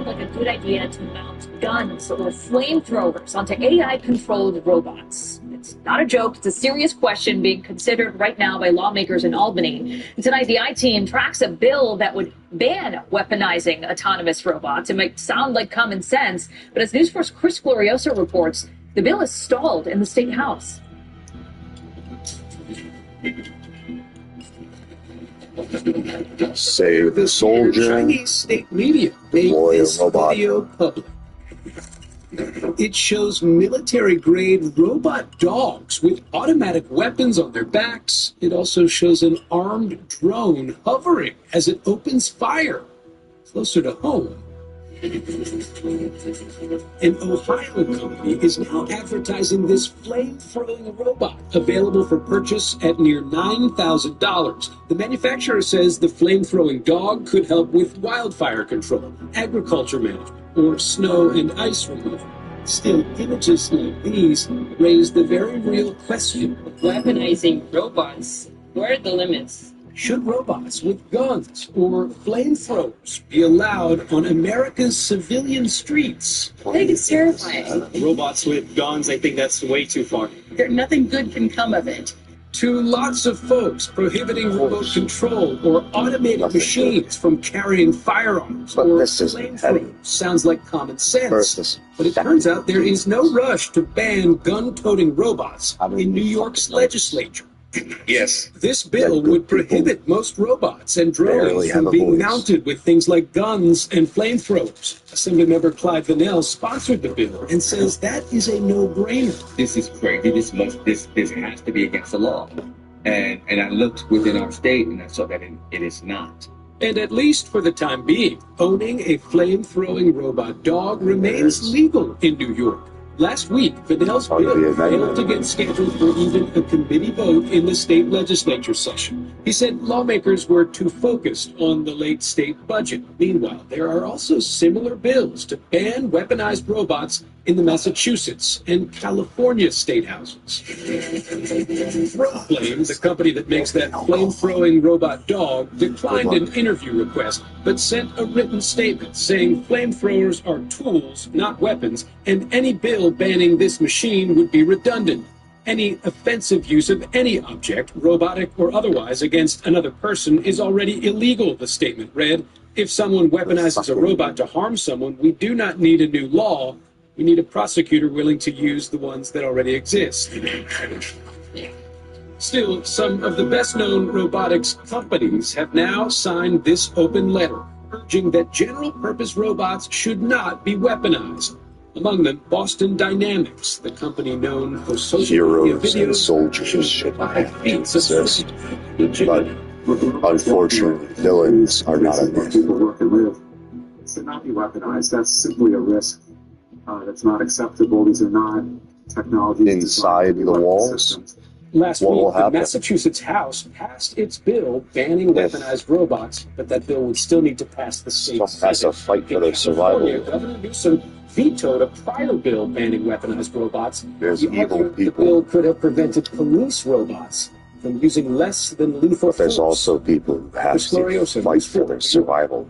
sound like a good idea to mount guns or flamethrowers onto AI-controlled robots? It's not a joke. It's a serious question being considered right now by lawmakers in Albany. And tonight, the I-Team tracks a bill that would ban weaponizing autonomous robots. It might sound like common sense, but as News Force Chris Glorioso reports, the bill is stalled in the state house. Save the soldier. Chinese state media made this video public. It shows military-grade robot dogs with automatic weapons on their backs. It also shows an armed drone hovering as it opens fire closer to home. An Ohio company is now advertising this flame-throwing robot, available for purchase at near $9,000. The manufacturer says the flame-throwing dog could help with wildfire control, agriculture management, or snow and ice removal. Still, images like these raise the very real question. Weaponizing robots, where are the limits? Should robots with guns or flamethrowers be allowed on America's civilian streets? I think it's terrifying. Robots with guns, I think that's way too far. Nothing good can come of it. To lots of folks prohibiting remote control or automated machines from carrying firearms or flamethrowers sounds like common sense. But it turns out there is no rush to ban gun-toting robots in New York's legislature. Yes. This bill would prohibit most robots and drones from being mounted with things like guns and flamethrowers. Assemblymember Clyde Vanell sponsored the bill and says that is a no-brainer. This is crazy. This has to be against the law. And I looked within our state and I saw that it is not. And at least for the time being, owning a flame-throwing robot dog remains legal in New York. Last week, Vanell's bill failed to get scheduled for even a committee vote in the state legislature session. He said lawmakers were too focused on the late state budget. Meanwhile, there are also similar bills to ban weaponized robots in the Massachusetts and California state houses. Flame, the company that makes that flame-throwing robot dog, declined an interview request, but sent a written statement saying flamethrowers are tools, not weapons, and any bill banning this machine would be redundant. Any offensive use of any object, robotic or otherwise, against another person is already illegal, the statement read. If someone weaponizes a robot to harm someone, we do not need a new law. We need a prosecutor willing to use the ones that already exist. Still, some of the best-known robotics companies have now signed this open letter, urging that general-purpose robots should not be weaponized. Among them, Boston Dynamics, the company known for social media videos and soldiers should not exist. But unfortunately, villains are not enough. People work and live should not be weaponized. That's simply a risk. That's not acceptable. These are not technologies inside the walls. Last week, the Massachusetts House passed its bill banning weaponized robots, but that bill would still need to pass the state Senate. Has to fight for their survival. Governor Newsom vetoed a prior bill banning weaponized robots. There's He evil argued people. The bill could have prevented police robots from using less than lethal force. There's also people who have to fight for their survival,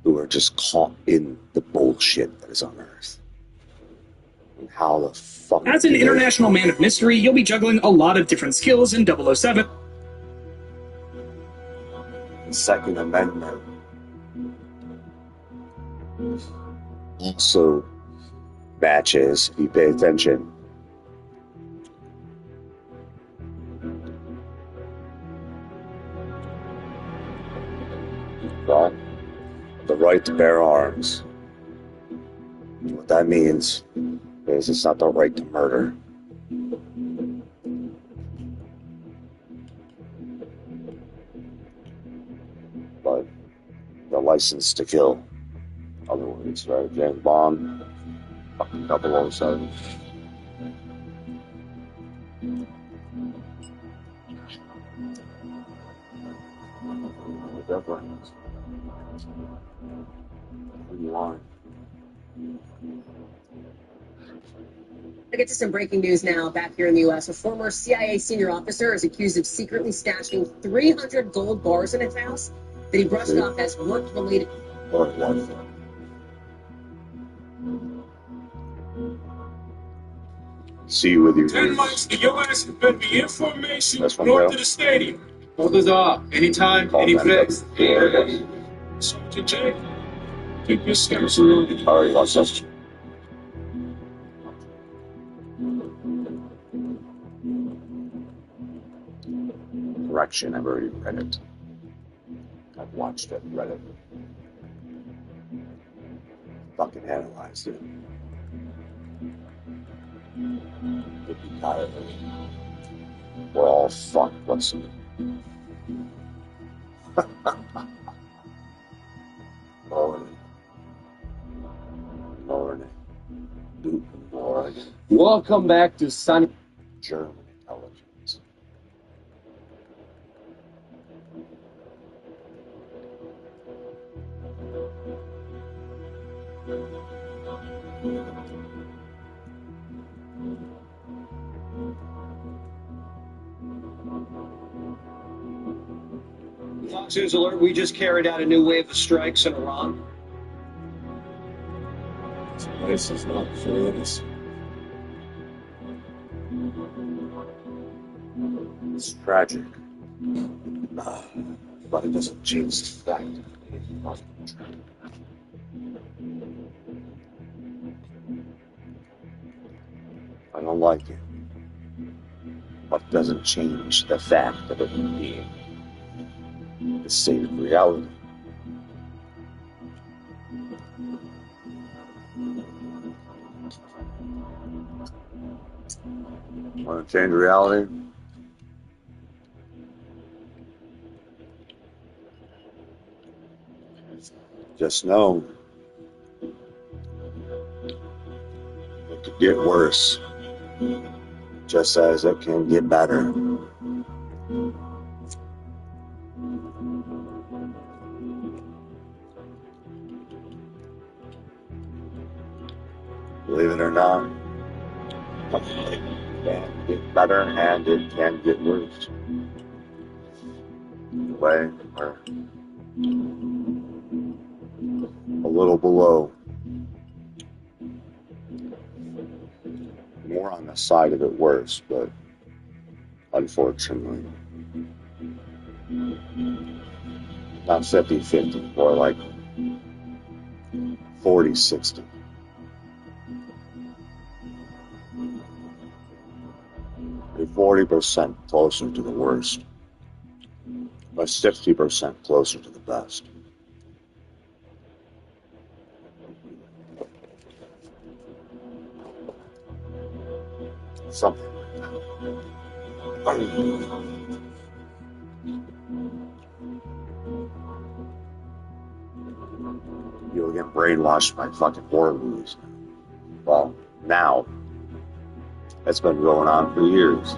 who are just caught in the bullshit that is on Earth. And how the fuck... As an international man of mystery, you'll be juggling a lot of different skills in 007. The Second Amendment also matches, if you pay attention, the right to bear arms. What that means is it's not the right to murder. But the license to kill. Other words, right? James Bond, fucking 007. I get to some breaking news now back here in the U.S. A former CIA senior officer is accused of secretly stashing 300 gold bars in his house that he brushed off as work-related. See you with you. 10 mics to your ass and better be information That's one north rail. of the stadium. Orders are anytime, Call any that place. up. Sergeant Jake, take your scouts around. All right, what's this? Correction, I've already read it. I've watched it, read it. Fucking analyzed it. We're all fucked. What's Morning. Guten Morgen. Welcome back to Sunny. German intelligence. Fox News alert, we just carried out a new wave of strikes in Iran. This place is not for us. It's tragic. But it doesn't change the fact that it must be tragic. I don't like it. But it doesn't change the fact of it being the state of reality. Want to change reality? Just know it could get worse, just as it can get better. Believe it or not, it can get better and it can get worse. The way we're a little below, more on the side of it worse, but unfortunately, not 50-50, more like 40-60. We're 40% closer to the worst, but 60% closer to the best. Something like that. You'll get brainwashed by fucking war movies. Well, now, it's been going on for years.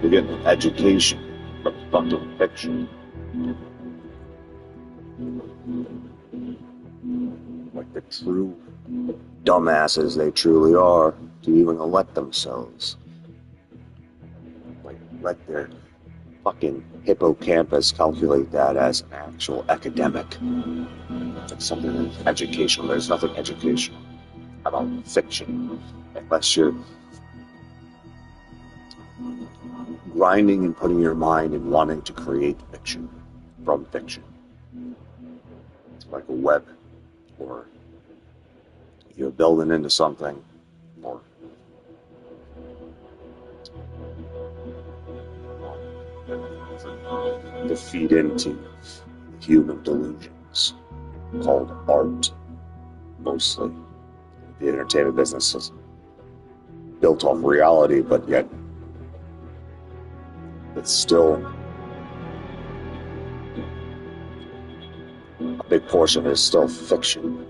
You're getting an education from fucking fiction. Like the true dumbasses they truly are to even elect themselves. Like, let their fucking hippocampus calculate that as an actual academic. It's something that's educational. There's nothing educational about fiction unless you're grinding and putting your mind and wanting to create fiction from fiction. It's like a web, or you're building into something, or to feed into human delusions called art. Mostly the entertainment business is built off reality, but yet it's still a big portion is still fiction,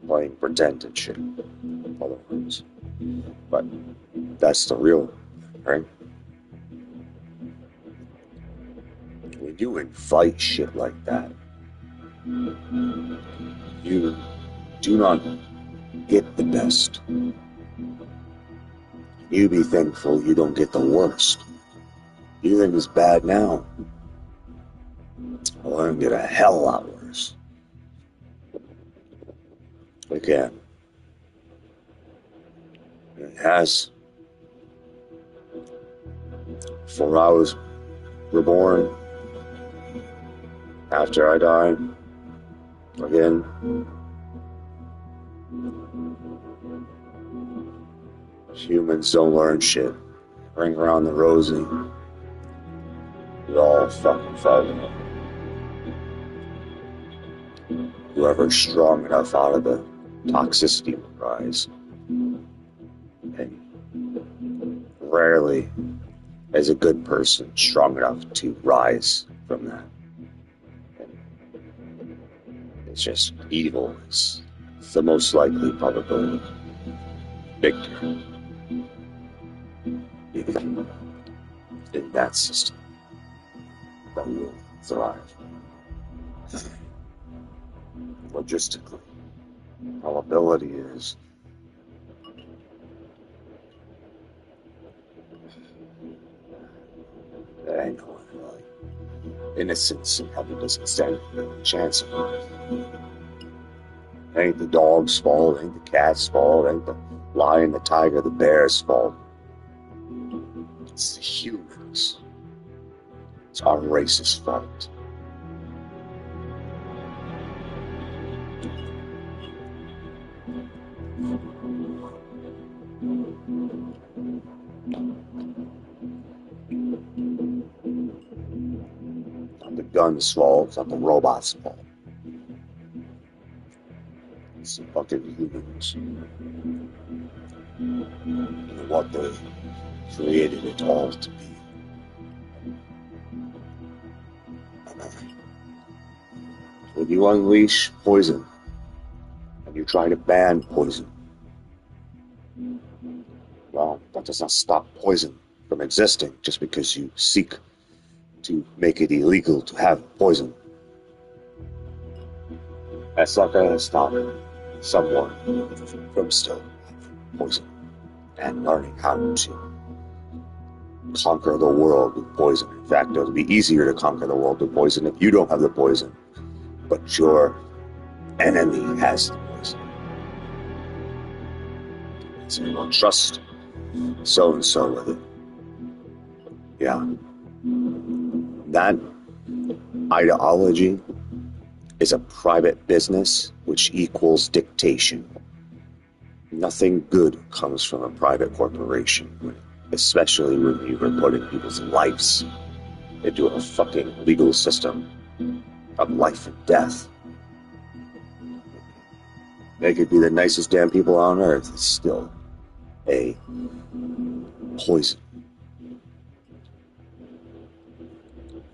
playing pretend and shit, in other words. But that's the real, right? When you invite shit like that, you do not get the best. You be thankful you don't get the worst. You think it's bad now. Well, I'm gonna get a hell lot worse. They can. It has. Before I was reborn, after I died, again. Humans don't learn shit. Ring around the rosy. We all fucking fight it. Whoever's strong enough out of the toxicity will rise. And rarely is a good person strong enough to rise from that. It's just evil is the most likely probability. Victor. In that system, that will thrive. Logistically, probability is that ain't going right. Innocence in heaven doesn't stand a chance of it. Ain't the dog's fault, ain't the cat's fault, ain't the lion, the tiger, the bear's fault. It's the humans. It's our race's fault. Not the gun's fault, it's not the robot's fault. It's the fucking humans. And what they created it all to be. When you unleash poison, and you try to ban poison, well, that does not stop poison from existing just because you seek to make it illegal to have poison. That's not going to stop someone from still having poison and learning how to conquer the world with poison. In fact, it'll be easier to conquer the world with poison if you don't have the poison, but your enemy has the poison. So you don't trust so-and-so with it. Yeah. That ideology is a private business which equals dictation. Nothing good comes from a private corporation, especially when you are putting people's lives into a fucking legal system of life and death. They could be the nicest damn people on earth. It's still a poison.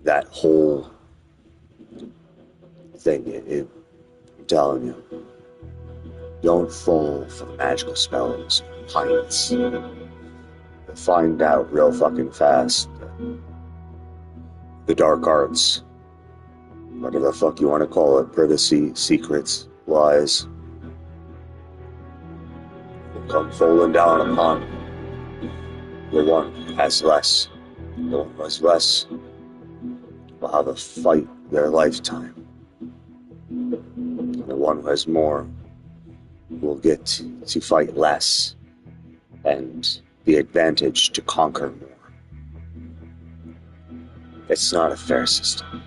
That whole thing, I'm telling you, don't fall for the magical spells, pints. You'll find out real fucking fast. The dark arts, whatever the fuck you want to call it, privacy, secrets, lies, will come falling down upon the one who has less. The one who has less will have a fight their lifetime. And the one who has more will get to fight less and the advantage to conquer more. It's not a fair system.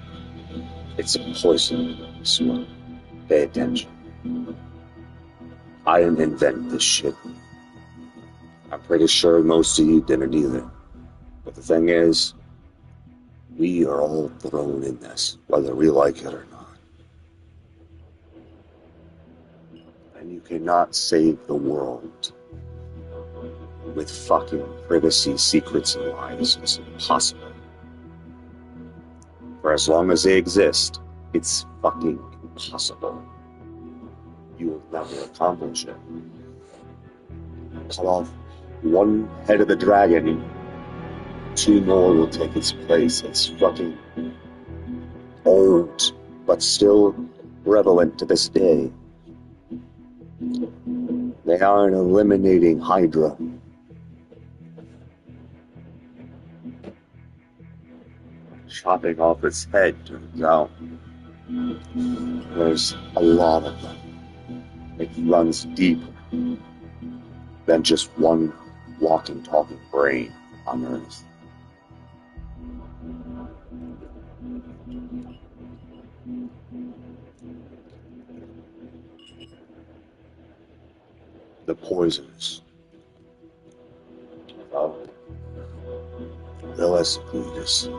It's a poison. So pay attention. I didn't invent this shit. I'm pretty sure most of you didn't either. But the thing is, we are all thrown in this, whether we like it or not. And you cannot save the world with fucking privacy, secrets, and lies. It's impossible. For as long as they exist, it's fucking impossible. You will never accomplish it. Cut off one head of the dragon, two more will take its place. It's fucking old, but still prevalent to this day. They aren't eliminating Hydra. Chopping off its head, turns out. There's a lot of them. It runs deeper than just one walking, talking brain on Earth. The poisons of realistically just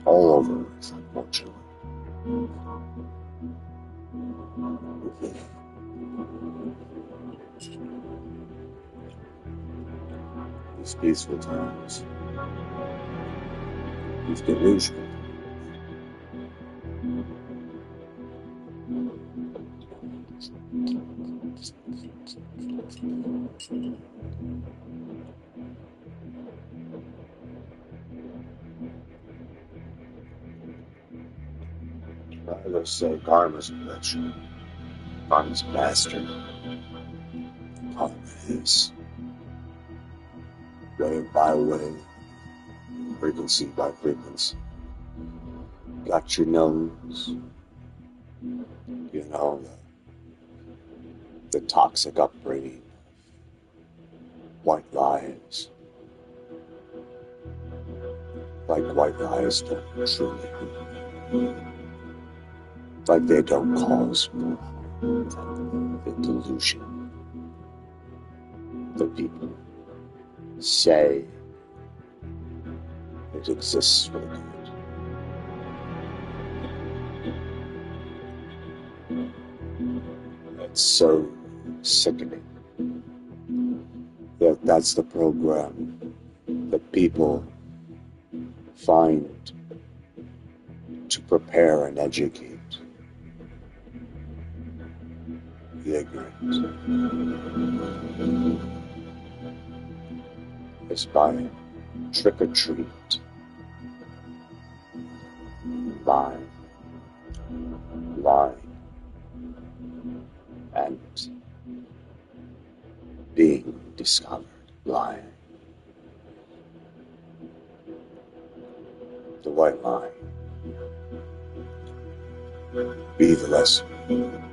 all over Earth, unfortunately. These peaceful times, these delusional times. I would say karma's a bitch. Karma's a bastard. Karma is wave by wave, frequency by frequency. Got your nose, you know, the toxic upbringing, white lies. Like white lies don't truly hurt. Like they don't cause more harm than the delusion that people say it exists for the good. It's so sickening that that's the program that people find to prepare and educate the ignorant. Is by trick or treat, lying, and being discovered lying. The white lie. Be the lesson.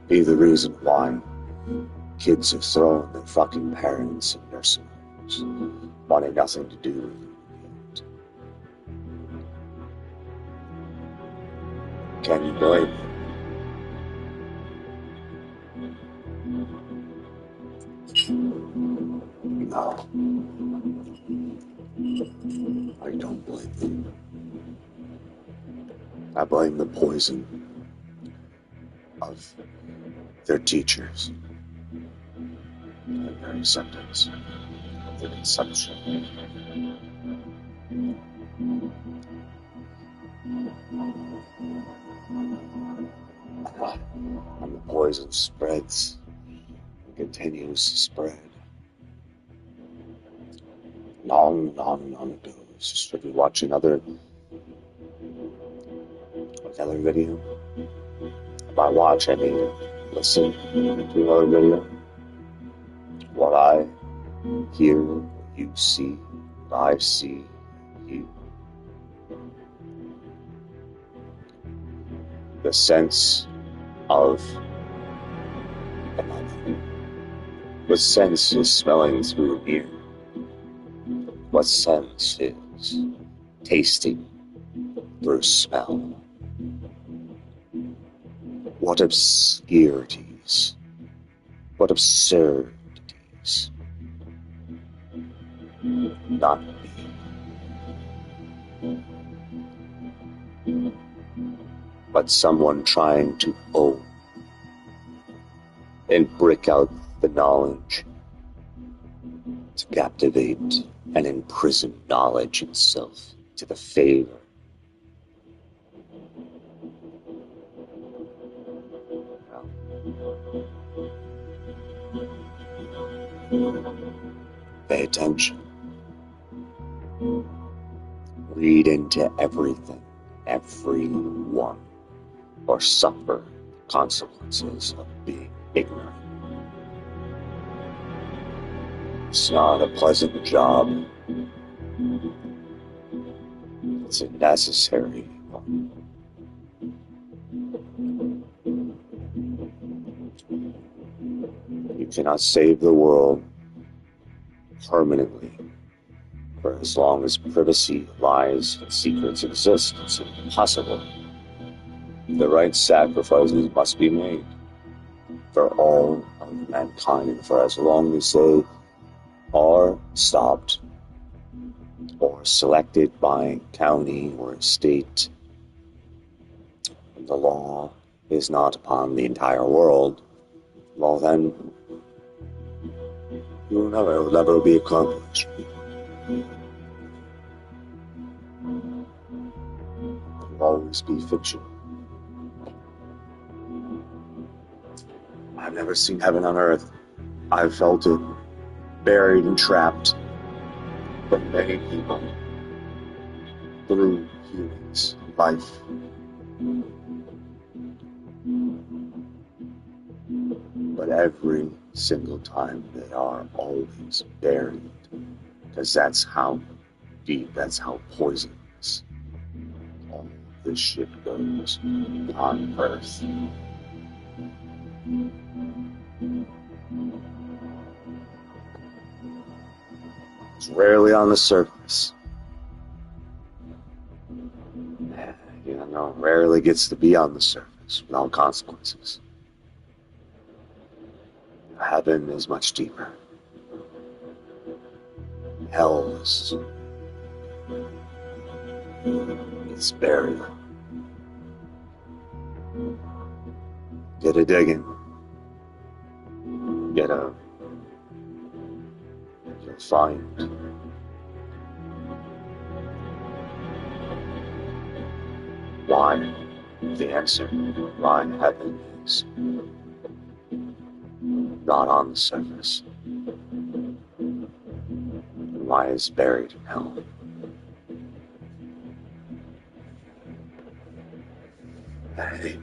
Be the reason why kids are throwing their fucking parents in nursing homes, wanting nothing to do with it. Can you blame them? No. I don't blame them. I blame the poison of their teachers and their acceptance of their consumption. And the poison spreads, continues to spread. Long ago. Should we watch another video? By watch, I mean listen to another video. What I hear, you see, what I see, you. The sense of another. The sense is smelling through ear. What sense is tasting through smell? What obscurities, what absurdities, not me, but someone trying to own and break out the knowledge to captivate and imprison knowledge itself to the favor Pay attention. Read into everything, everyone, or suffer the consequences of being ignorant. It's not a pleasant job. It's a necessary one. cannot save the world permanently for as long as privacy, lies, and secrets exist. It's impossible. The right sacrifices must be made for all of mankind, for as long as they are stopped or selected by county or state. The law is not upon the entire world. Well, then, it will never be accomplished. It will always be fiction. I've never seen heaven on earth. I've felt it, buried and trapped for many people through humans' life. But every single time they are always buried, because that's how deep, that's how poisonous all this shit goes on Earth. It's rarely on the surface. Rarely gets to be on the surface without consequences. Heaven is much deeper. Hell is it's buried. Get a digging. You'll find. Why the answer, why heaven is not on the surface, and why it's buried in hell.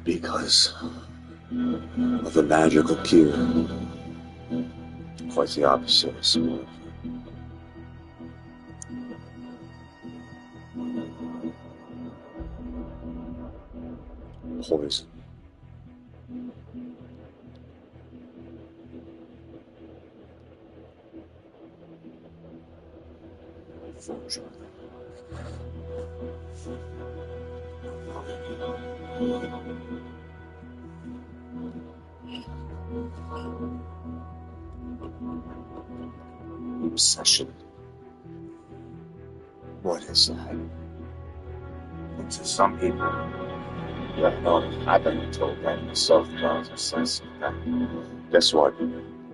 Because of the magical cure. Quite the opposite of similar. Poison. Obsession. What is that? And to some people, that don't happen until then myself when I was obsessed with that. Guess what?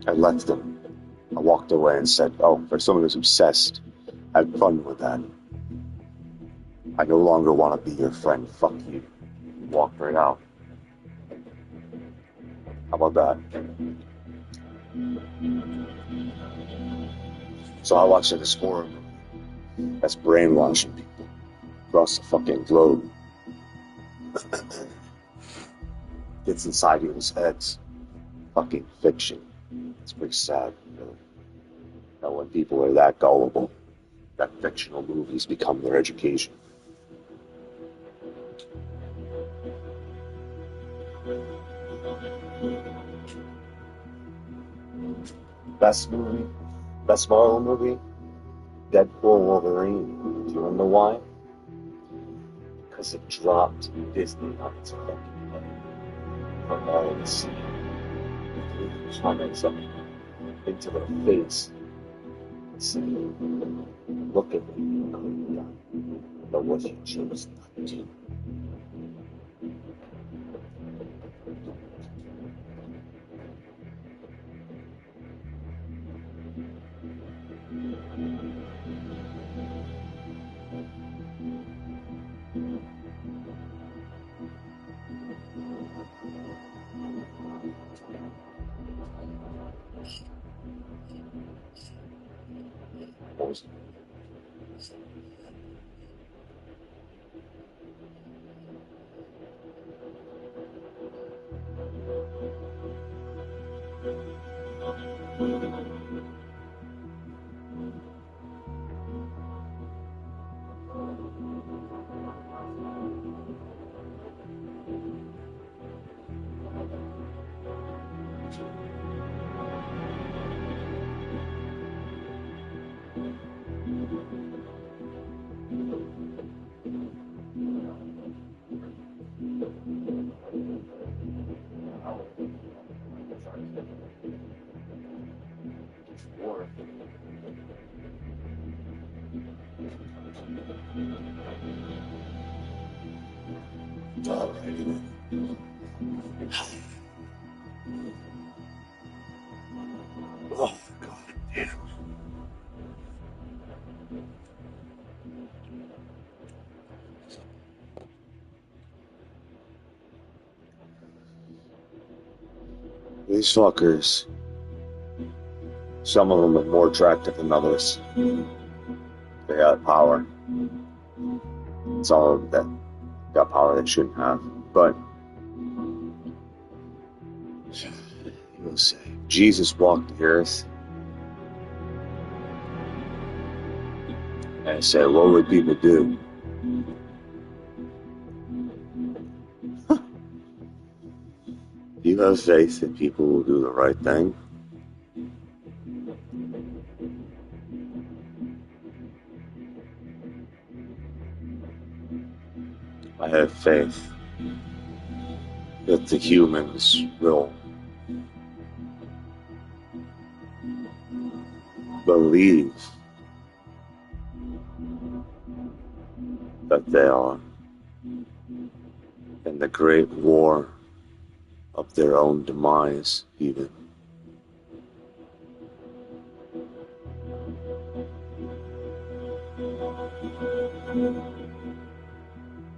I left them. I walked away and said, oh, for someone who's obsessed, have fun with that. I no longer want to be your friend. Fuck you. Walked right out. How about that? So I watched this horror movie that's brainwashing people across the fucking globe. Gets inside people's heads. Fucking fiction. It's pretty sad, really. That when people are that gullible, that fictional movies become their education. Best Marvel movie, Deadpool Wolverine. Do you want to know why? Because it dropped Disney on its fucking head from all of the scene. It threw comments up into their face, saying, look at what you could have done, but what you chose not to. Alrighty then. Oh, God damn. These fuckers, some of them are more attractive than others. They got power. Some of them that got power they shouldn't have. But you'll say, Jesus walked the earth. And I say, what would people do? Do you have faith that people will do the right thing? I have faith that the humans will believe that they are in the great war of their own demise, even.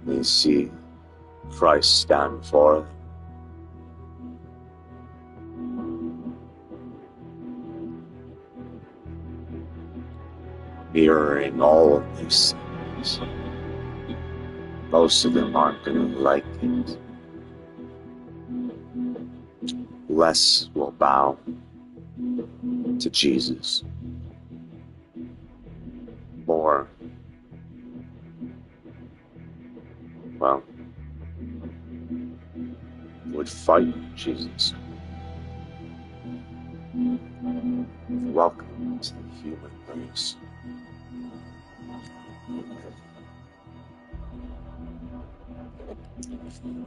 They see Christ stand forth. Mirroring all of these things. Most of them aren't going to like it. Less will bow to Jesus. More, well, would fight Jesus. Welcome to the human race.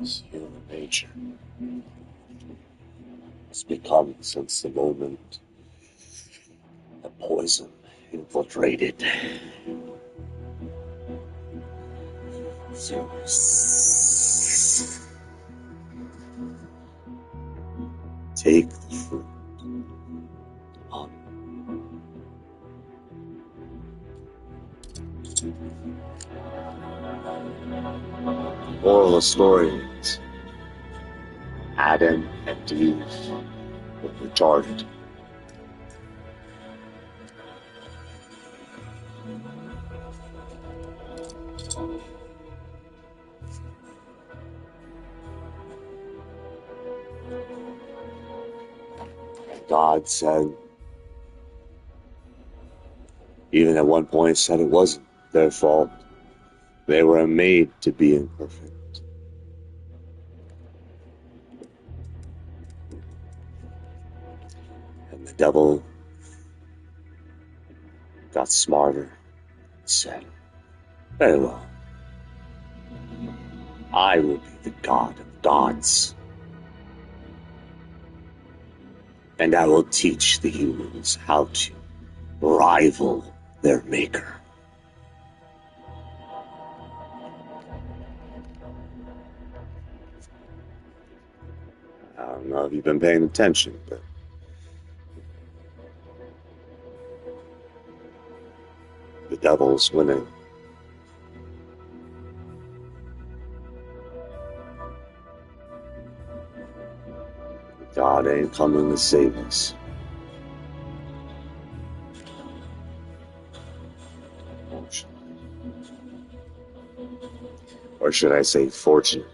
This human nature has become, since the moment the poison infiltrated Zeus. Take the fruit on. Moral of the story is Adam and Eve were retarded. God said, even at one point said it wasn't their fault. They were made to be imperfect. And the devil got smarter and said, very well, I will be the God of gods. And I will teach the humans how to rival their maker. I don't know if you've been paying attention, but the devil's winning. God ain't coming to save us. Or should I say fortunate?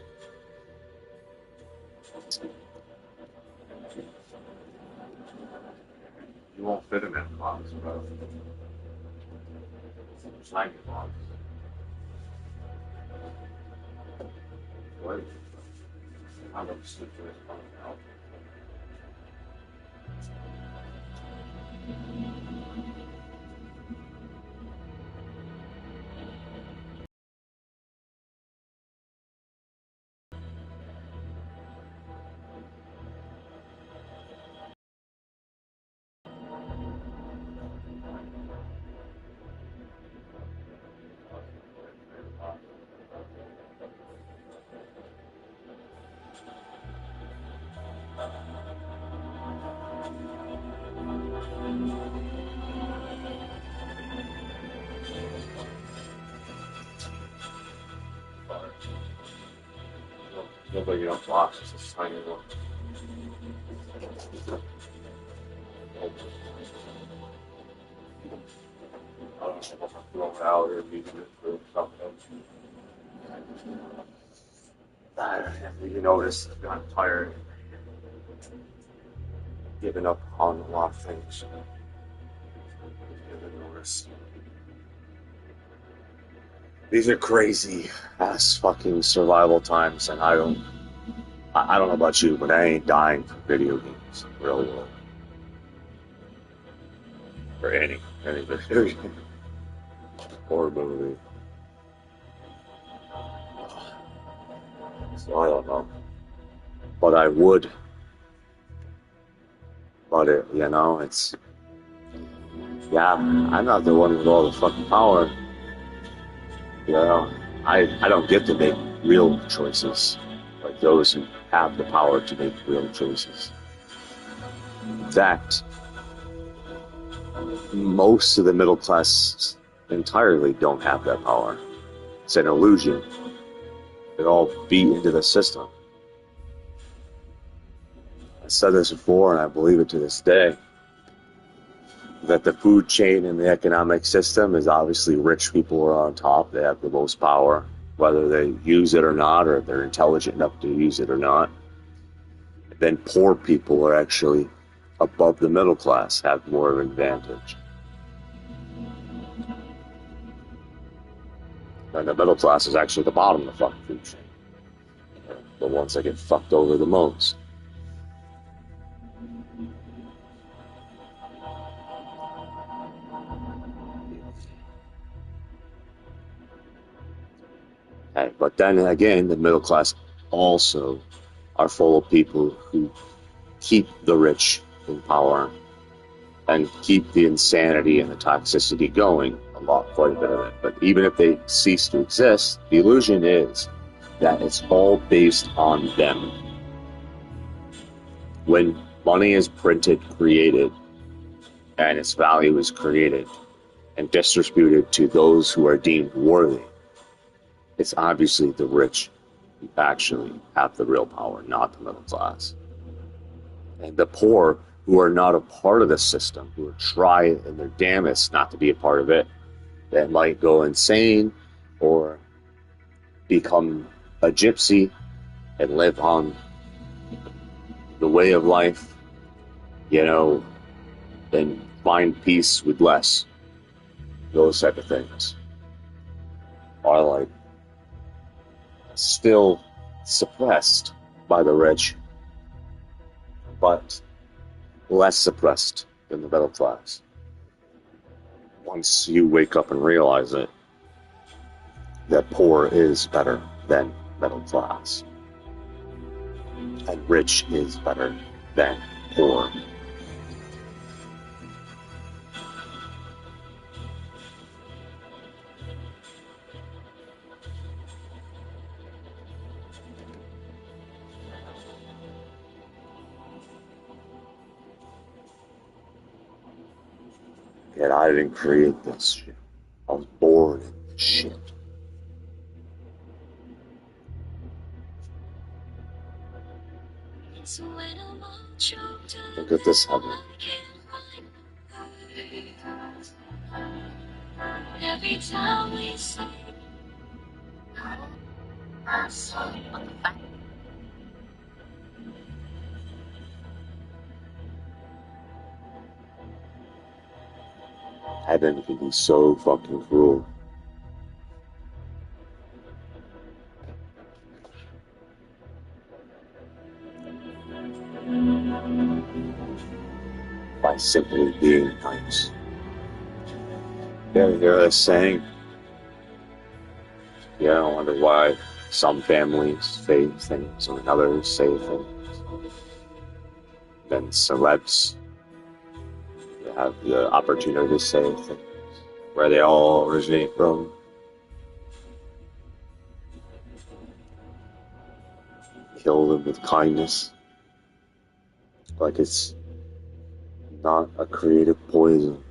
You won't fit him in a box, bro. It's like a box. What? I'm gonna slip to this box now. Nobody else watches this tiny one. I don't know if I'm throwing it out or if you do it for something. You notice I've gotten tired, giving up on a lot of things. Notice. These are crazy ass fucking survival times, and I don't know about you, but I ain't dying for video games, real world, or any video game or movie. So I don't know, but I would. But it's I'm not the one with all the fucking power. I don't get to make real choices like those who have the power to make real choices. In fact, most of the middle class entirely don't have that power. It's an illusion. They're all beat into the system. I said this before, and I believe it to this day, that the food chain in the economic system is obviously rich people are on top. They have the most power, whether they use it or not, or they're intelligent enough to use it or not. Then poor people are actually above the middle class, have more of an advantage. And the middle class is actually the bottom of the fucking food chain. The ones that get fucked over the most. Okay, but then again, the middle class also are full of people who keep the rich in power and keep the insanity and the toxicity going, quite a bit of it. But even if they cease to exist, the illusion is that it's all based on them. When money is printed, created, and its value is created and distributed to those who are deemed worthy, it's obviously the rich who actually have the real power, not the middle class. And the poor, who are not a part of the system, who are trying their damnedest not to be a part of it, that might go insane or become a gypsy and live on the way of life, and find peace with less. Those type of things are like still suppressed by the rich, but less suppressed than the middle class. Once you wake up and realize it, that poor is better than middle class, and rich is better than poor. Yet I didn't create this shit. I was born in this shit. Look at this heaven. Every time we say heaven can be so fucking cruel. By simply being nice. You ever hear us saying? I wonder why some families say things and others say things. Then celebs have the opportunity to say things where they all originate from. Kill them with kindness. Like it's not a creative poison.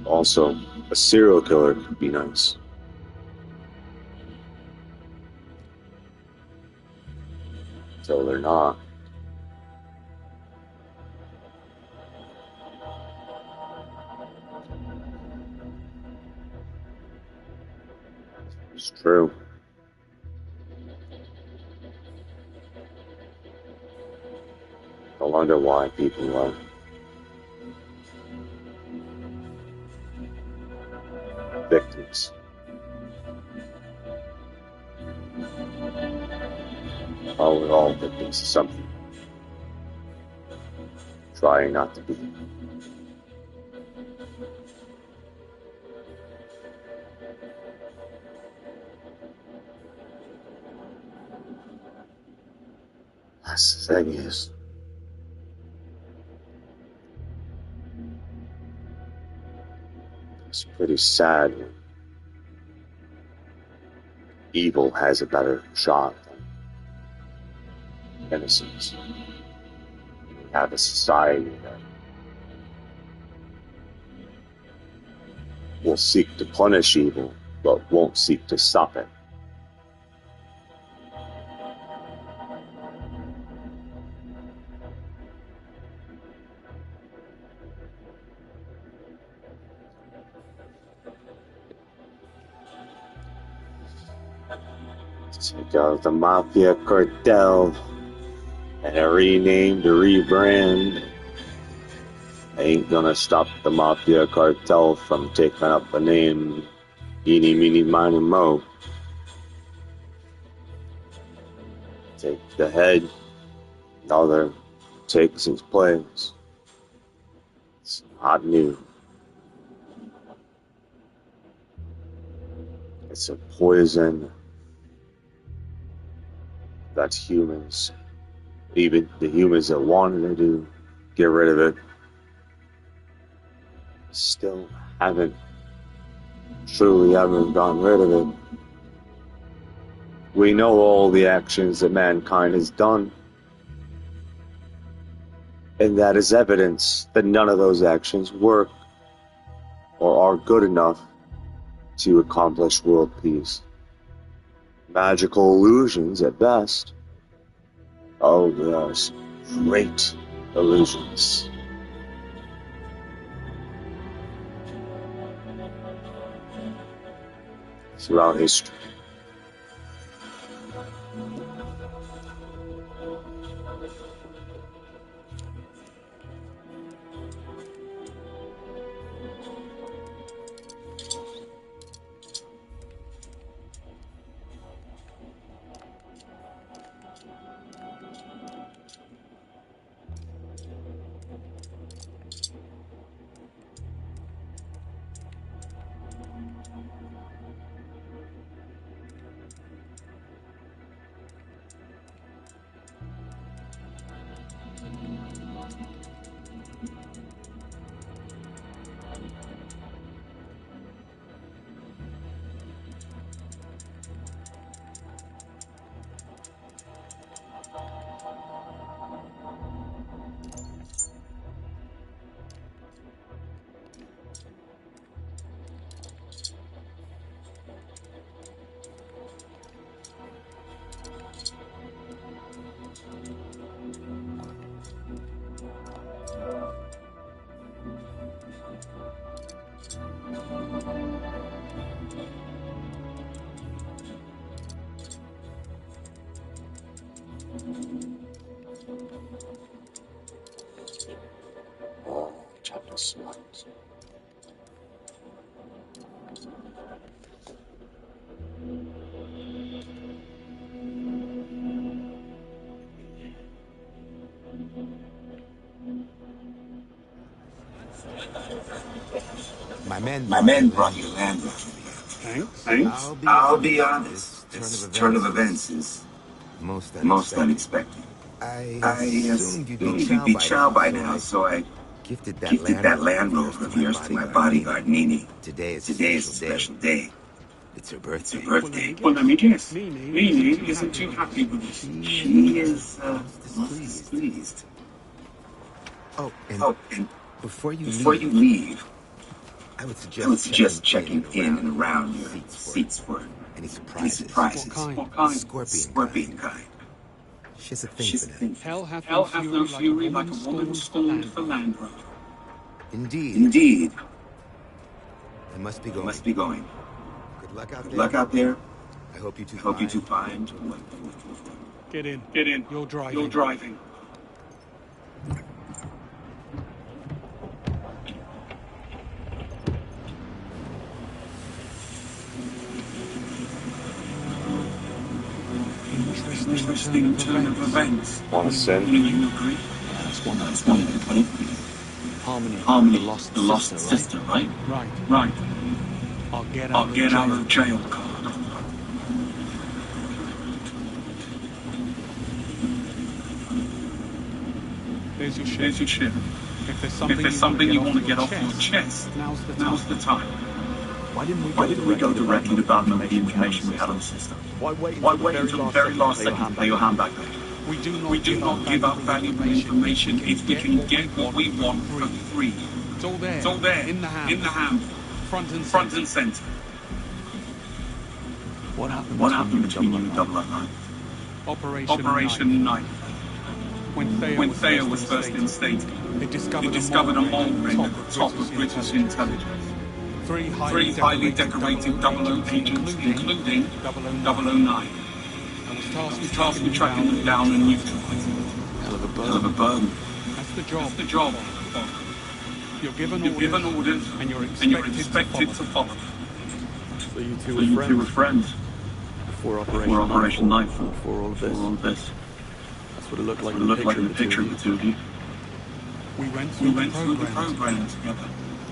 Also, a serial killer could be nice. Until they're not. It's true. I wonder why people are victims. Oh, we're all victims of something. Trying not to be. That's the thing is, it's pretty sad when evil has a better shot than innocence. We have a society that will seek to punish evil, but won't seek to stop it. Take out the Mafia Cartel and a renamed, a rebrand. Ain't gonna stop the Mafia Cartel from taking up the name Eeny, Meeny, Miny, Mo. Take the head, another takes his place. It's not new. It's a poison that humans, even the humans that wanted to get rid of it, still haven't truly ever gotten rid of it. We know all the actions that mankind has done, and that is evidence that none of those actions work or are good enough to accomplish world peace. Magical illusions at best. Oh, there's great illusions. Throughout history. Smart. My men brought you land Thanks. I'll be honest. This turn of events is most unexpected. I assumed you'd be chow by now, so I gifted that Land Rover of yours to my bodyguard, Nini. Today is a special day. It's her birthday. Well, let me guess. Nini isn't too happy with this. She is displeased. Oh, and before you leave, I would suggest checking in and around your seats for any surprises. What kind? Scorpion kind. She has a thing for them. Hell hath no fury like a woman scorned for land road. Indeed. I must be going. Good luck out there. I hope you two find. Get in. You're driving. Interesting turn of events. Want to send? You agree? That's one way to put it. Harmony, the lost sister, right? Right. I'll get out of jail card. There's your ship. If there's something you want to get off your chest, now's the time. Why didn't we go directly to Batman with the information we had on the system? Why wait until the very last second to pay your hand back? We do not give up valuable information if we can get what we want for free. It's all there. In the hand. Front and center. What happened between you and 009? Operation Night. When Thayer was first instated, they discovered a mole ring at the top of British intelligence. Three highly decorated 00 agents, including 009. I was tasked with tracking them down and neutralizing them. Hell of a burden. That's the job. You're given orders, and you're expected to follow. So you two were friends before Operation Nightfall, before all of this. That's what it looked like in the picture of the two of you. We went through the program together.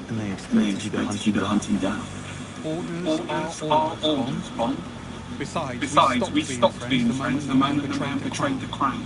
And they expected you to hunt him down. Orders are orders, Bond. Besides, we stopped being friends the moment the man betrayed the crown.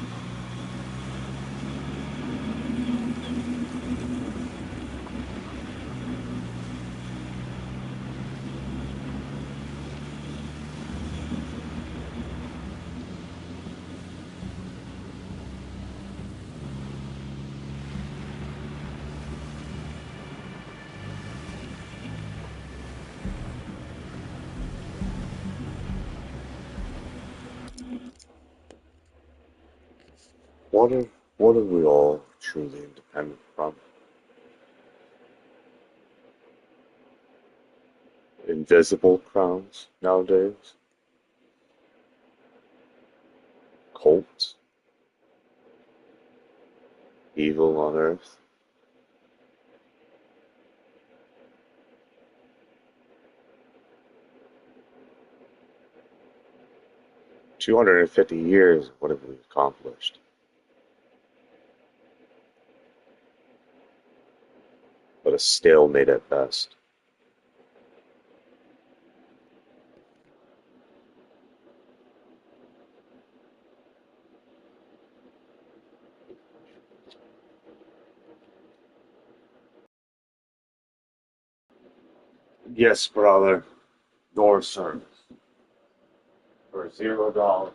What are we all truly independent from? Invisible crowns nowadays? Cults? Evil on Earth? $250 what have we accomplished? But a stalemate at best. Yes, brother. Door service. For $0.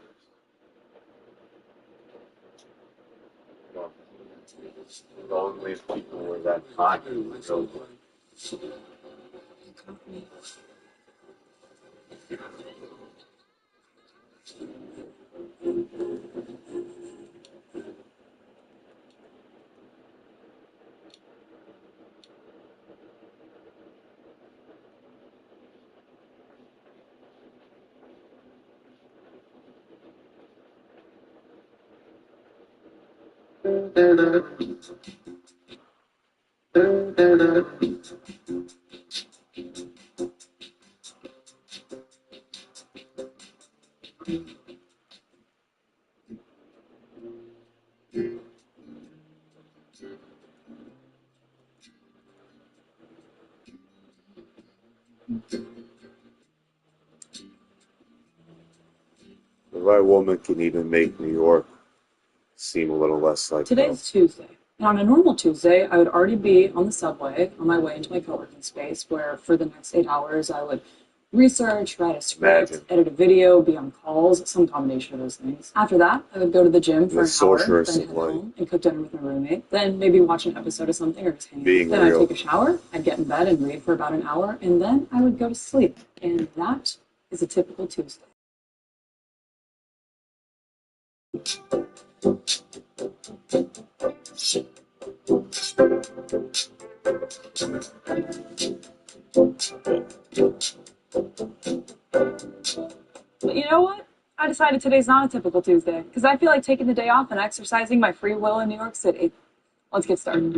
The only people were that hot. So the right woman can even make New York seem a little less like Today's Tuesday. And on a normal Tuesday, I would already be on the subway on my way into my co-working space where for the next 8 hours I would research, write a script, edit a video, be on calls, some combination of those things. After that, I would go to the gym for an hour, then head home and cook dinner with my roommate, then maybe watch an episode of something or just hang out. Then I'd take a shower, I'd get in bed and read for about an hour, and then I would go to sleep. And that is a typical Tuesday. But you know what? I decided today's not a typical Tuesday because I feel like taking the day off and exercising my free will in New York City. Let's get started.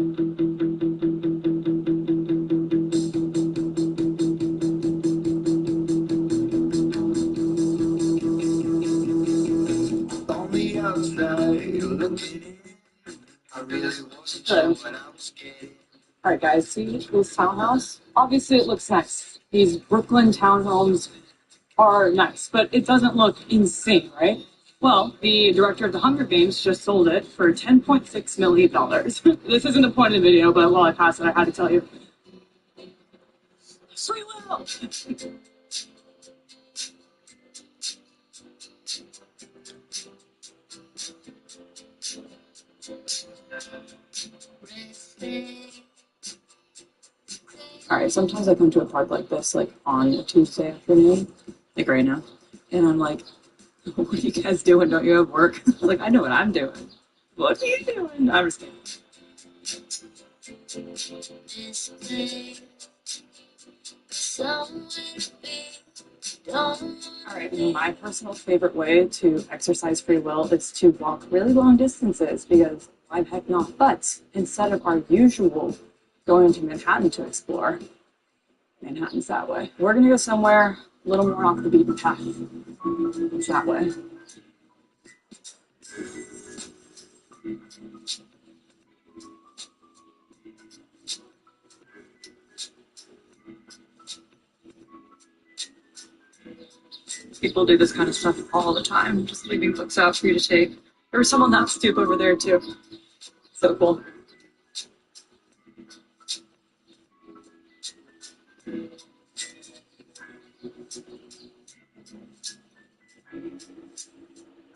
On the outside, looking in, I really wasn't sure when I was scared. Alright guys, see this townhouse? Obviously it looks nice. These Brooklyn townhomes are nice, but it doesn't look insane, right? Well, the director of the Hunger Games just sold it for $10.6 million. This isn't the point of the video, but while I pass it, I had to tell you. Free will! Alright, sometimes I come to a park like this, like on a Tuesday afternoon, like right now, and I'm like, what are you guys doing? Don't you have work? Like, I know what I'm doing. What are you doing? I'm just kidding. Alright, my personal favorite way to exercise free will is to walk really long distances because why the heck not? But instead of our usual going to Manhattan to explore, Manhattan's that way. We're gonna go somewhere a little more off the beaten path. It's that way. People do this kind of stuff all the time, just leaving clips out for you to take. There was some on that stoop over there too. So cool.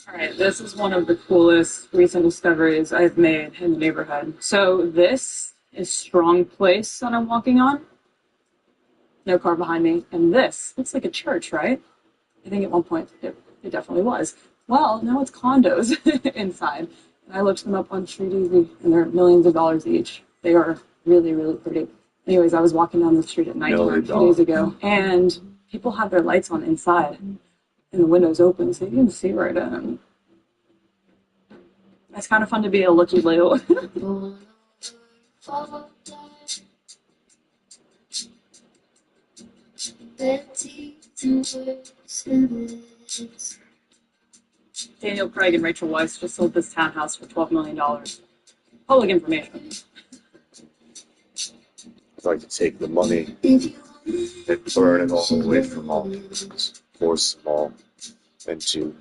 Alright, this is one of the coolest recent discoveries I've made in the neighborhood. So this is Strong Place that I'm walking on. No car behind me. And this looks like a church, right? I think at one point it definitely was. Well, now it's condos inside. And I looked them up on Street Easy, and they're millions of dollars each. They are really, really pretty. Anyways, I was walking down the street at nighttime a few days ago, and people have their lights on inside, and the windows open, so you can see right in them. It's kind of fun to be a looky-loo. Daniel Craig and Rachel Weisz just sold this townhouse for $12 million. Public information. I'd like to take the money and burn it all away from all humans, or small, into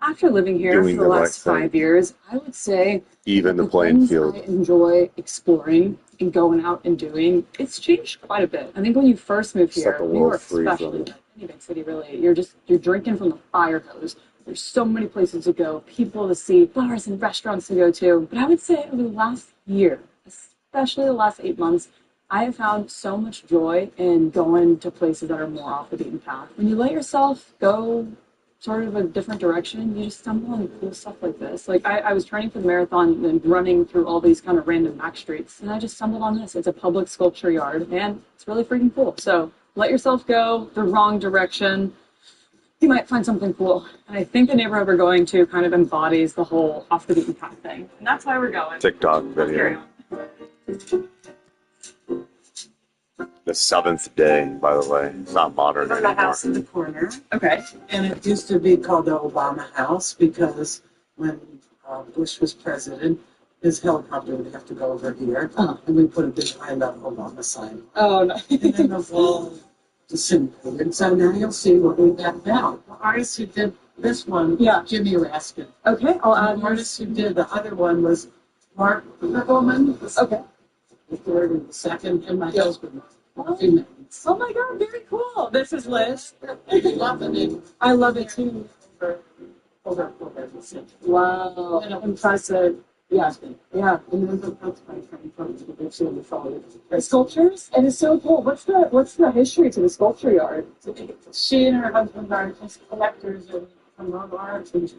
After living here for the last 5 years, I would say even the playing field. I enjoy exploring and going out and doing. It's changed quite a bit. I think when you first moved here, New York especially, any big city really, you're drinking from the fire hose. There's so many places to go, people to see, bars and restaurants to go to. But I would say over the last year, especially the last 8 months, I have found so much joy in going to places that are more off the beaten path. When you let yourself go sort of a different direction, you just stumble on cool stuff like this. Like I was training for the marathon and running through all these kind of random back streets, and I just stumbled on this. It's a public sculpture yard, and it's really freaking cool. So let yourself go the wrong direction. You might find something cool. And I think the neighborhood we're going to kind of embodies the whole off the beaten path thing. And that's why we're going. TikTok video. The 7th day, by the way. It's not modern There's anymore. a house in the corner. Okay. And it used to be called the Obama House because when Bush was president, his helicopter would have to go over here. And we put a big I love Obama sign. Oh, no. And then the wall disintegrated. So now you'll see what we got now. The artist who did this one, Jimmy Raskin. Okay, I'll add the artist who did the other one was Mark Pergelman. Okay. The third and the second, and my husband, Marky Man. Oh my god, very cool. This is Liz. I love it too. Wow, impressive. Yeah, yeah. And then that's my friend from the sculptures, and it's so cool. What's the history to the sculpture yard? She and her husband are just collectors and love art. And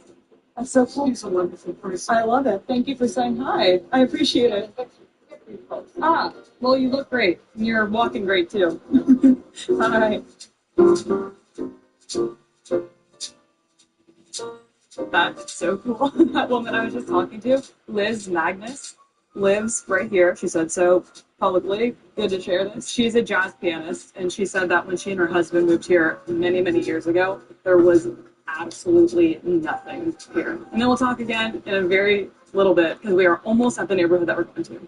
that's so cool. She's a wonderful person. I love it. Thank you for saying hi. I appreciate it. Ah, well, you look great. You're walking great too. Hi. That's so cool. That woman I was just talking to, Liz Magnus, lives right here. She said so publicly. Good to share this. She's a jazz pianist, and she said that when she and her husband moved here many, many years ago, there was absolutely nothing here. And then we'll talk again in a very little bit, because we are almost at the neighborhood that we're going to.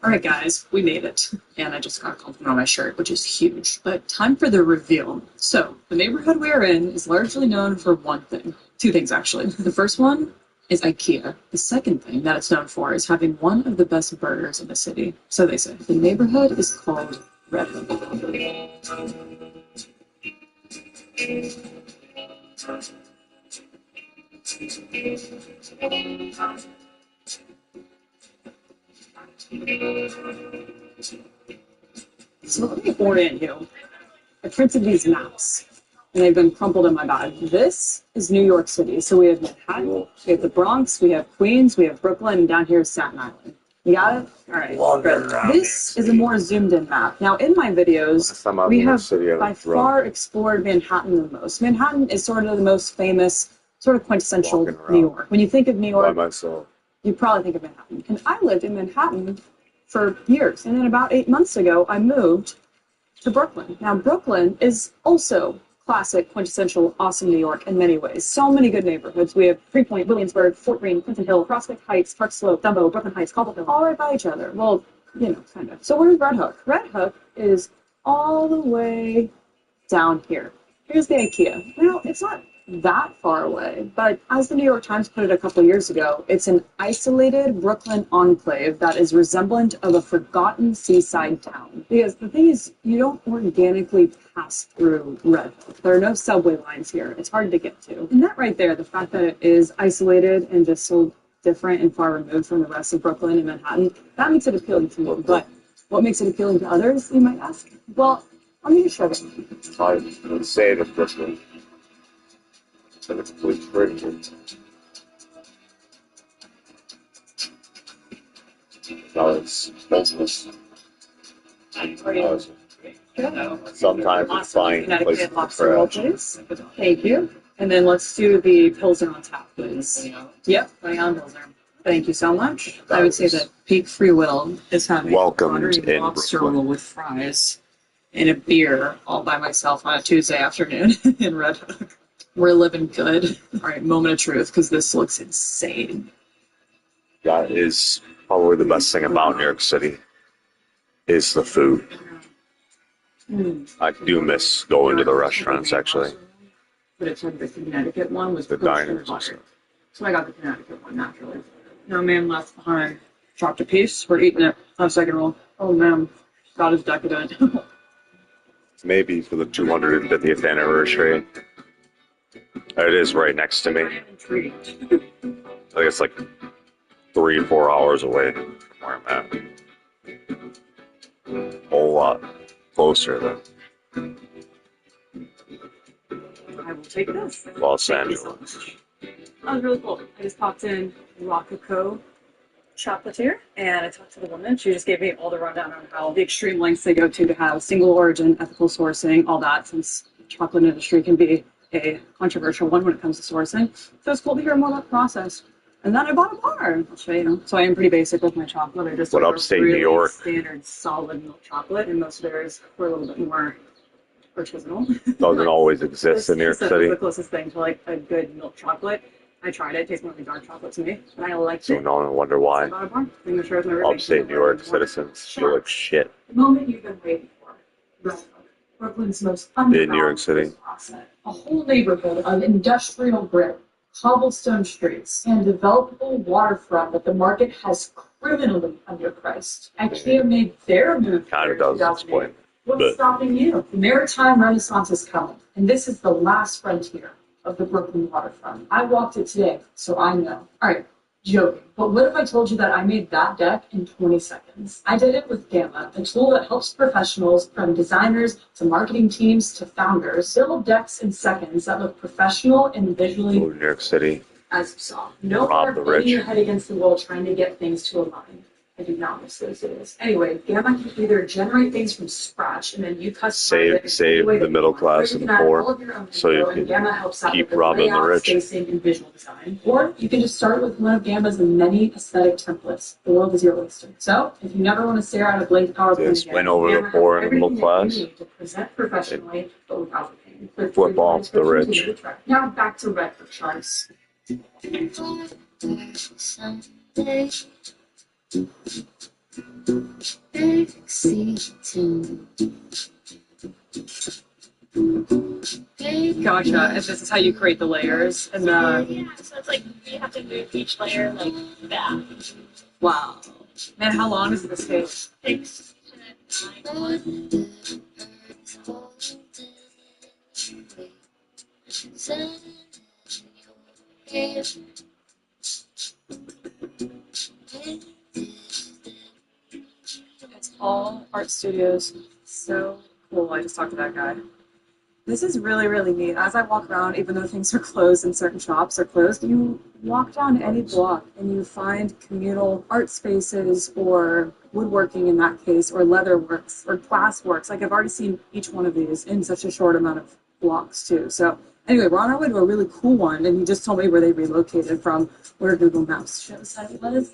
Alright guys, we made it. And I just got a compliment on my shirt, which is huge. But time for the reveal. So, the neighborhood we're in is largely known for one thing. Two things actually. The first one is IKEA. The second thing that it's known for is having one of the best burgers in the city. So they say. The neighborhood is called Red Hook. So let me orient you. I printed these maps, and they've been crumpled in my bag. This is New York City. So we have Manhattan, we have the Bronx, we have Queens, we have Brooklyn, and down here is Staten Island. You got it? All right. Good. This is a more zoomed-in map. Now, in my videos, we have by far explored Manhattan the most. Manhattan is sort of the most famous, sort of quintessential New York. When you think of New York, you probably think of Manhattan. And I lived in Manhattan for years. And then about 8 months ago, I moved to Brooklyn. Now, Brooklyn is also classic, quintessential, awesome New York in many ways. So many good neighborhoods. We have Freepoint, Williamsburg, Fort Greene, Clinton Hill, Prospect Heights, Park Slope, Dumbo, Brooklyn Heights, Cobblestone, all right by each other. Well, you know, kind of. So where's Red Hook? Red Hook is all the way down here. Here's the IKEA. Now, it's not that far away, but as the New York Times put it a couple years ago, it's an isolated Brooklyn enclave that is resemblant of a forgotten seaside town. Because the thing is, you don't organically pass through Red Hook. There are no subway lines here. It's hard to get to. And that right there, the fact that it is isolated and just so different and far removed from the rest of Brooklyn and Manhattan, that makes it appealing to me. But what makes it appealing to others, you might ask? Well, let me just show you. I would say that Brooklyn. So it's pretty. No, it's business. Sometimes it's fine. Thank you. And then let's do the Pilsner on tap, please. Yep, putting on Pilsner. Thank you so much. I would say that Peak Free Will is having welcomed in lobster roll with fries and a beer all by myself on a Tuesday afternoon in Red Hook. We're living good. All right, moment of truth, because this looks insane. That is probably the best thing about New York City, is the food. I do miss going to the restaurants, actually. But it's like the Connecticut one was the diners. So I got the Connecticut one, naturally. No man left behind. Chopped a piece. We're eating it on a second roll. Oh, man. God is decadent. Maybe for the 250th anniversary. It is right next to me. I think it's like 3 or 4 hours away from where I'm at. A whole lot closer than I will take this. Los Angeles. That was really cool. I just popped in Rococo Chocolatier, and I talked to the woman. She just gave me all the rundown on how the extreme lengths they go to have single origin, ethical sourcing, all that, since the chocolate industry can be a controversial one when it comes to sourcing. So it's cool to hear more about the process. And then I bought a bar. I'll show you. So I am pretty basic with my chocolate. I just upstate really New York standard solid milk chocolate, and most of theirs were a little bit more artisanal. Doesn't always exist in New York City. The closest thing to like a good milk chocolate. I tried it. It tastes more like dark chocolate to me, but I liked so it. No one wonder why. So I bought a bar. Sure upstate New York citizens feel like shit. The moment you've been waiting for. Brooklyn's most In New York underground City. asset. A whole neighborhood of industrial grit, cobblestone streets, and developable waterfront that the market has criminally underpriced. IKEA made their move Kind of here in does explain. 2008. What's stopping you? The maritime renaissance is coming, and this is the last frontier of the Brooklyn waterfront. I walked it today, so I know. All right, joking. But what if I told you that I made that deck in 20 seconds? I did it with Gamma, a tool that helps professionals, from designers to marketing teams to founders, build decks in seconds that look professional and visually, New York City. as you saw. No Rob more the rich. beating your head against the wall trying to get things to align. I do not miss those days. Anyway, Gamma can either generate things from scratch and then you customize it in Save any way the that you middle want. Or class you and can add all poor, of your own so you info, and can Gamma helps out keep with the robbing the layout, rich. spacing, and visual design. Or you can just start with one of Gamma's many aesthetic templates. The world is your oyster. So, if you never want to stare at a blank PowerPoint Just again, win over the Gamma has poor and the middle everything that class. you need to present professionally, but without the pain. For Flip off the rich. Now back to Redford charts. Gotcha. And this is how you create the layers and the. Yeah, so it's like you have to move each layer like that. Wow. Man, how long does this take? 6 to 9 months. It's all art studios. So cool. I just talked to that guy. This is really, really neat. As I walk around, even though things are closed and certain shops are closed, you walk down any block and you find communal art spaces or woodworking in that case, or leatherworks or glassworks. Like I've already seen each one of these in such a short amount of blocks too. So anyway, we're on our way to a really cool one, and he just told me where they relocated from, where Google Maps shows that it was.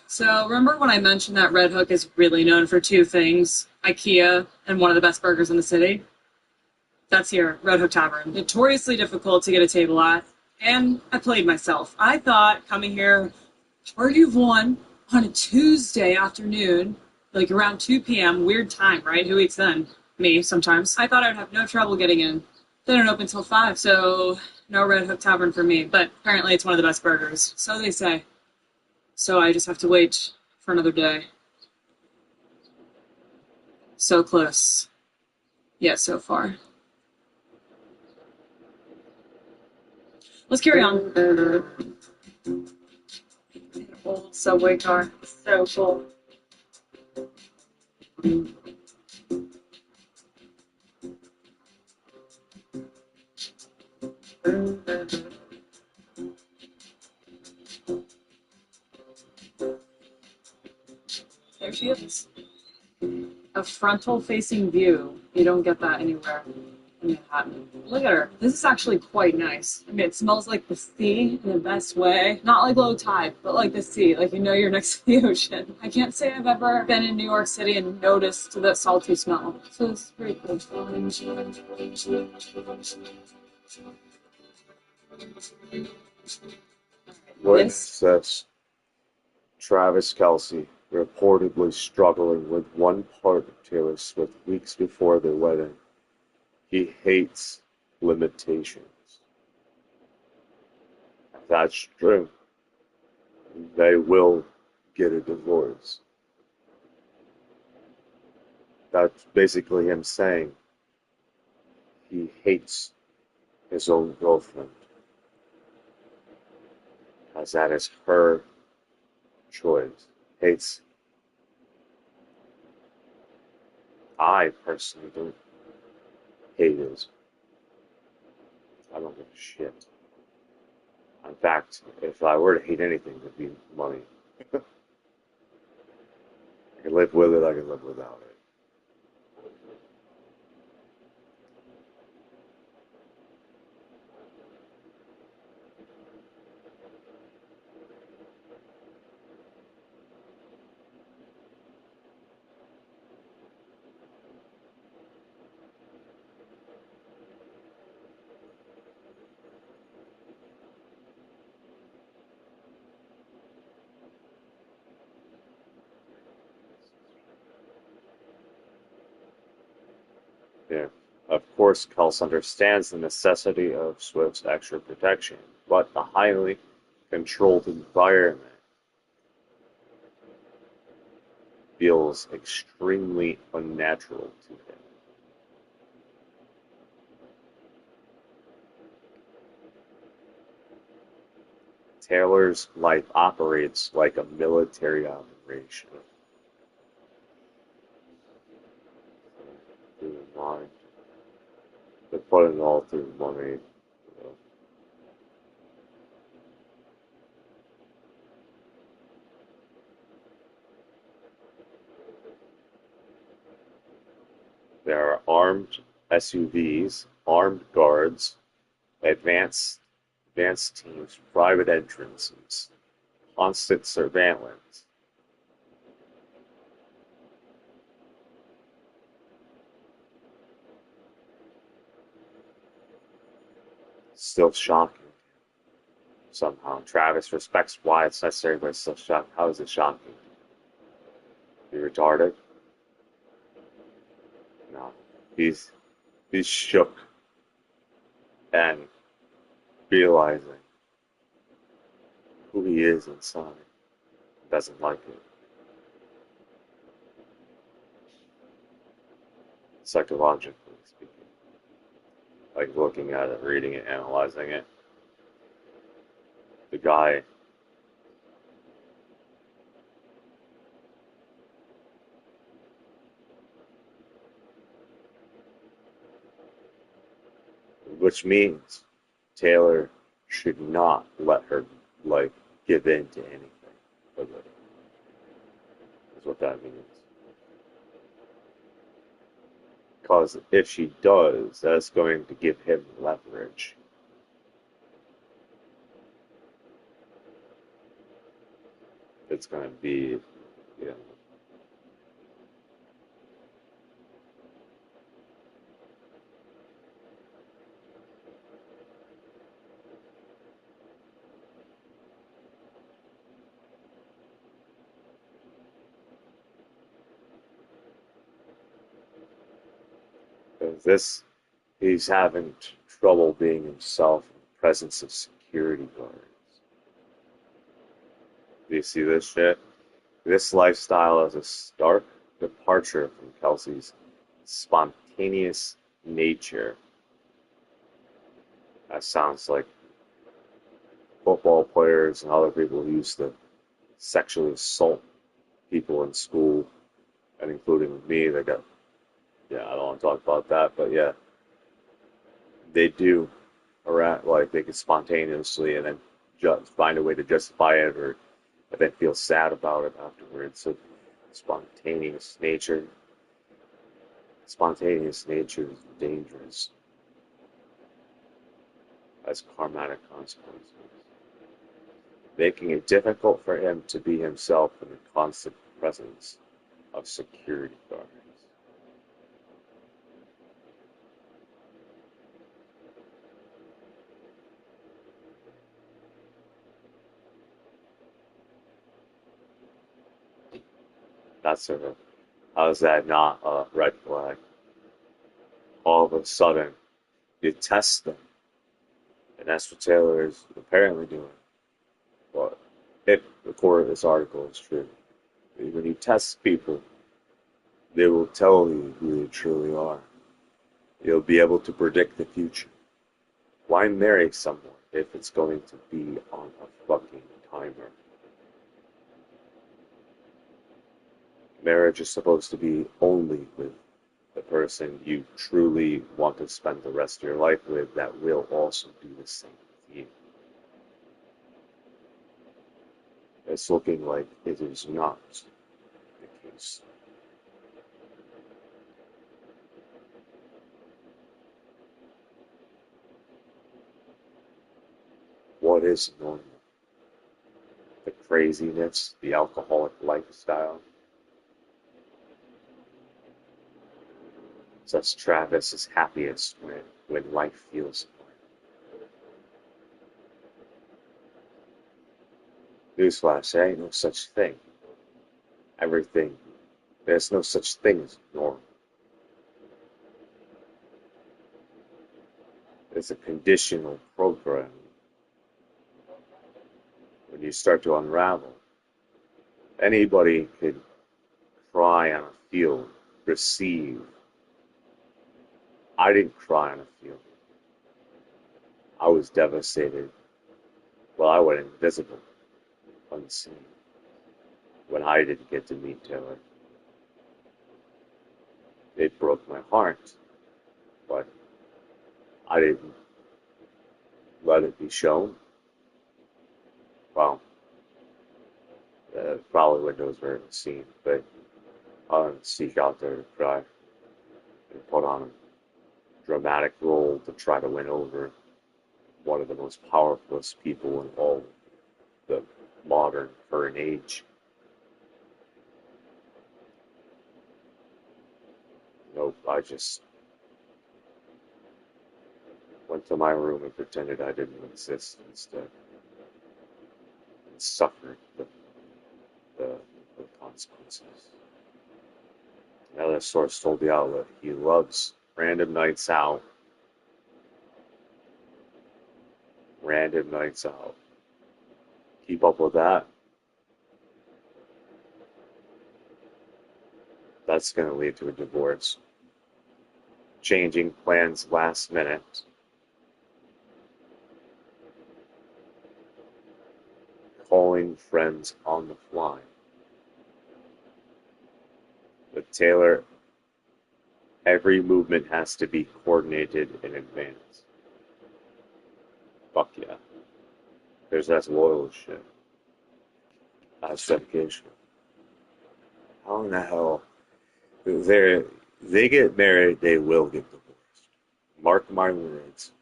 So remember when I mentioned that Red Hook is really known for two things, IKEA and one of the best burgers in the city? That's here, Red Hook Tavern. Notoriously difficult to get a table at, and I played myself. I thought coming here, party of one, on a Tuesday afternoon, like around 2 p.m., weird time, right? Who eats then? Me, sometimes. I thought I'd have no trouble getting in. They don't open till 5, so no Red Hook Tavern for me, but apparently it's one of the best burgers. So they say. So I just have to wait for another day. So close. Yet so far. Let's carry on. Old subway car. So cool. There she is. A frontal-facing view. You don't get that anywhere in Manhattan. Look at her. This is actually quite nice. I mean, it smells like the sea in the best way. Not like low tide, but like the sea. Like you know you're next to the ocean. I can't say I've ever been in New York City and noticed the salty smell. So it's pretty cool. Witness says Travis Kelce reportedly struggling with one part of Taylor Swift weeks before their wedding. He hates limitations. If that's true, they will get a divorce. That's basically him saying he hates his own girlfriend. As that is her choice. Hates. I personally don't hate it. I don't give a shit. In fact, if I were to hate anything, it would be money. I can live with it, I can live without it. Yeah. Of course, Kels understands the necessity of Swift's extra protection, but the highly controlled environment feels extremely unnatural to him. Taylor's life operates like a military operation. Through the mind. They're putting it all through money. There are armed SUVs, armed guards, advanced teams, private entrances, constant surveillance. Still shocking. Somehow. Travis respects why it's necessary, but it's still shocking. How is it shocking? You retarded? No. He's shook and realizing who he is inside. Doesn't like it. Psychologically speaking. Like looking at it, reading it, analyzing it. The guy which means Taylor should not let her give in to anything. That's what that means. Because if she does, that's going to give him leverage. It's going to be, he's having trouble being himself in the presence of security guards. Do you see this shit? This lifestyle is a stark departure from Kelsey's spontaneous nature. That sounds like football players and other people who used to sexually assault people in school, and including me, I don't want to talk about that, but yeah, they do, they could spontaneously and then just find a way to justify it or then feel sad about it afterwards. So spontaneous nature is dangerous as karmatic consequences, making it difficult for him to be himself in the constant presence of security guards. How is that not a red flag? All of a sudden, you test them. And that's what Taylor is apparently doing. But if the core of this article is true, when you test people, they will tell you who they truly are. You'll be able to predict the future. Why marry someone if it's going to be on a fucking timer? Marriage is supposed to be only with the person you truly want to spend the rest of your life with that will also do the same with you. It's looking like it is not the case. What is normal? The craziness, the alcoholic lifestyle? Such Travis is happiest when life feels fine. Newsflash, there ain't no such thing. There's no such thing as normal. It's a conditional program. When you start to unravel, anybody could cry on a field, receive. I didn't cry on a field. I was devastated. Well, I went invisible, unseen, when I didn't get to meet Taylor. It broke my heart, but I didn't let it be shown. Well, probably windows were seen, but I didn't seek out there to cry and put on a dramatic role to try to win over one of the most powerful people in all the modern current age. Nope, I just went to my room and pretended I didn't exist instead. And suffered the consequences. Another source told the outlet he loves random nights out. Random nights out. Keep up with that. That's going to lead to a divorce. Changing plans last minute. Calling friends on the fly. With Taylor, every movement has to be coordinated in advance. Fuck yeah. That's loyal as shit. That's dedication. How in the hell? They get married, they will get divorced. Mark my words.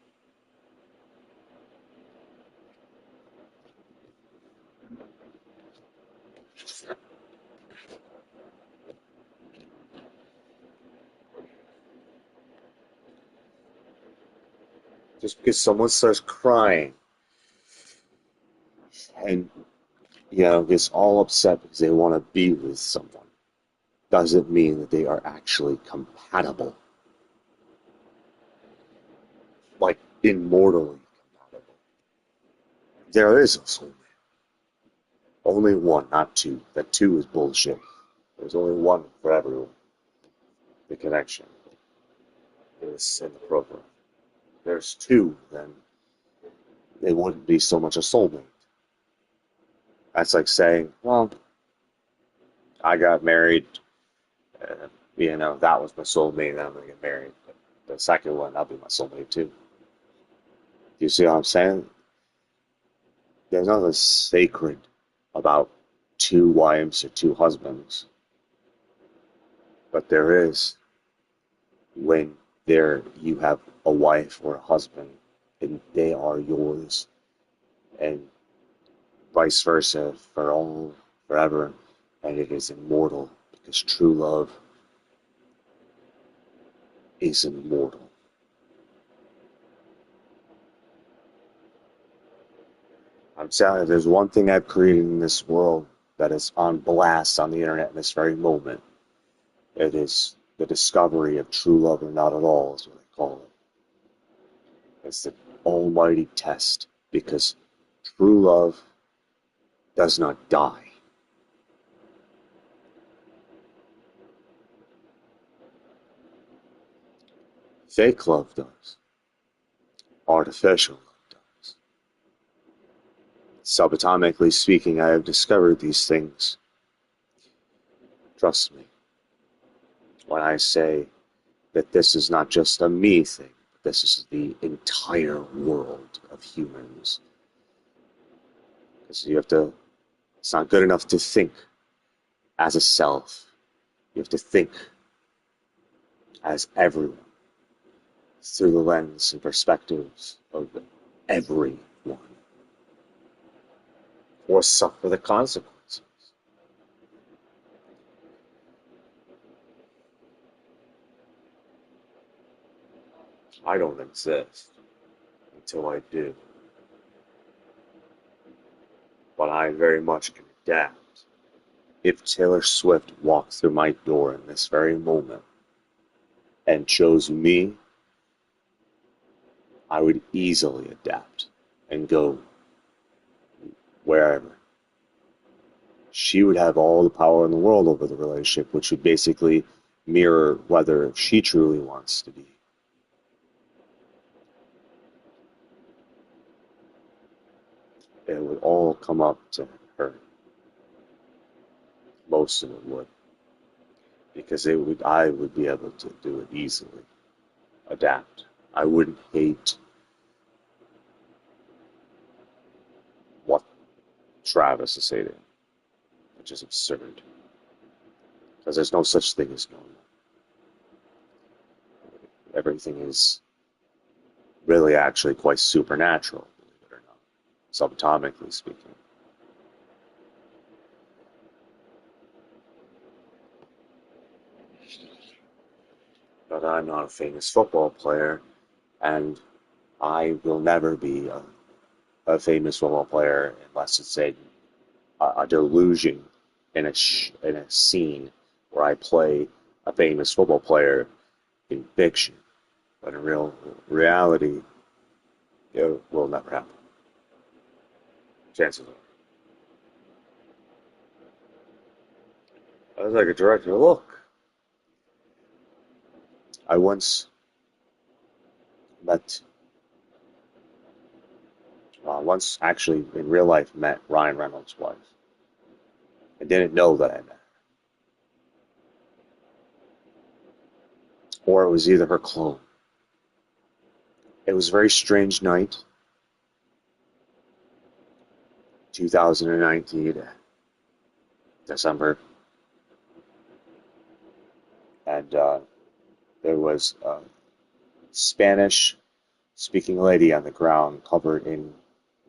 Just because someone starts crying and, gets all upset because they want to be with someone doesn't mean that they are actually compatible. Like, immortally compatible. There is a soulmate. Only one, not two. That two is bullshit. There's only one for everyone. The connection is in the program. There's two, then they wouldn't be so much a soulmate. That's like saying, well, I got married, that was my soulmate, and I'm going to get married. But the second one, that'll be my soulmate too. Do you see what I'm saying? There's nothing sacred about two wives or two husbands. But there is when you have a wife or a husband and they are yours, and vice versa forever, and it is immortal because true love is immortal. I'm telling you, there's one thing I've created in this world that is on blast on the internet in this very moment. It is the discovery of true love or not at all, is what I call it. It's the almighty test, because true love does not die. Fake love does. Artificial love does. Subatomically speaking, I have discovered these things. Trust me when I say that this is not just a me thing, but this is the entire world of humans. Because it's not good enough to think as a self. You have to think as everyone, through the lens and perspectives of everyone, or suffer the consequences. I don't exist until I do. But I very much can adapt. If Taylor Swift walked through my door in this very moment and chose me, I would easily adapt and go wherever. She would have all the power in the world over the relationship, which would basically mirror whether she truly wants to be. It would all come up to her. Most of it would. Because I would be able to do it easily. Adapt. I wouldn't hate what Travis is saying, which is absurd. Because there's no such thing as normal. Everything is really actually quite supernatural, believe it or not, subtomically speaking. But I'm not a famous football player, and I will never be a famous football player unless it's a delusion in a scene where I play a famous football player in fiction. But in reality, it will never happen. Chances are. I was like a director. Look, I once actually in real life met Ryan Reynolds' wife. I didn't know that I met her. Or it was either her clone. It was a very strange night. 2019, December. And there was a Spanish-speaking lady on the ground covered in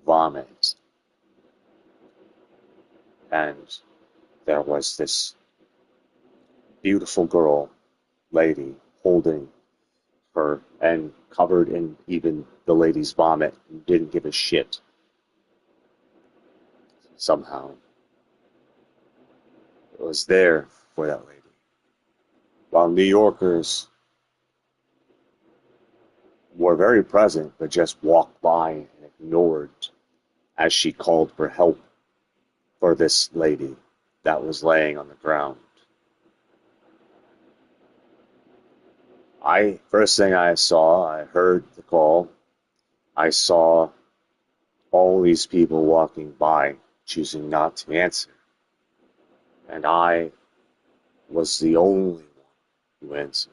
vomit. And there was this beautiful lady holding her and covered in even the lady's vomit and didn't give a shit. Somehow. It was there for that lady. While New Yorkers were very present, but just walked by and ignored as she called for help for this lady that was laying on the ground. First thing I saw, I heard the call. I saw all these people walking by, choosing not to answer. And I was the only one who answered.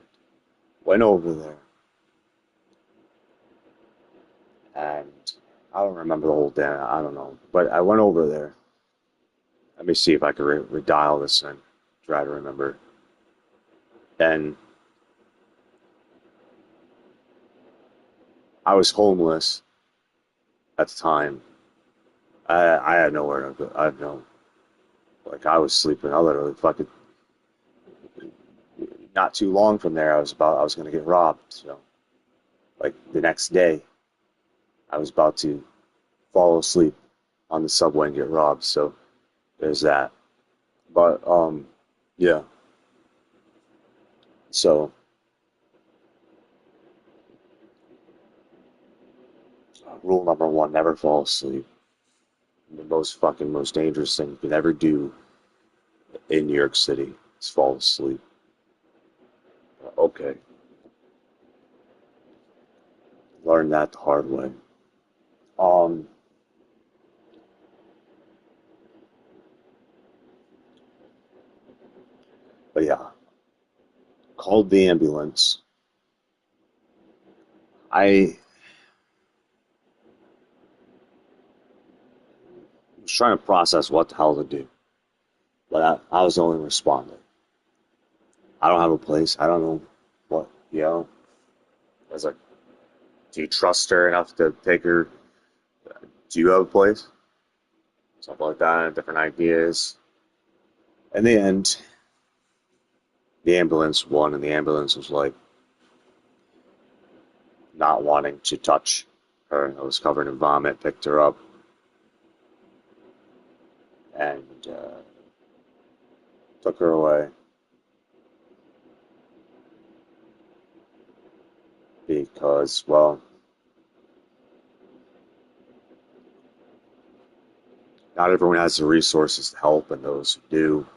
Went over there. And I don't remember the whole thing, I don't know. But I went over there. Let me see if I can redial this and try to remember. And I was homeless at the time. I had nowhere to go. I had no, like I was sleeping. I literally fucking, not too long from there, I was going to get robbed. So, like the next day, I was about to fall asleep on the subway and get robbed. So there's that. But yeah. So rule number 1: never fall asleep. The most dangerous thing you could ever do in New York City is fall asleep. Okay. Learned that the hard way. But yeah, called the ambulance. I was trying to process what the hell to do, but I was the only responding. I don't have a place. I don't know what, I was like, do you trust her enough to take her? Do you have a place? Something like that, different ideas. In the end, the ambulance won, and the ambulance was like not wanting to touch her. I was covered in vomit, picked her up, and took her away. Because, well, not everyone has the resources to help, and those who do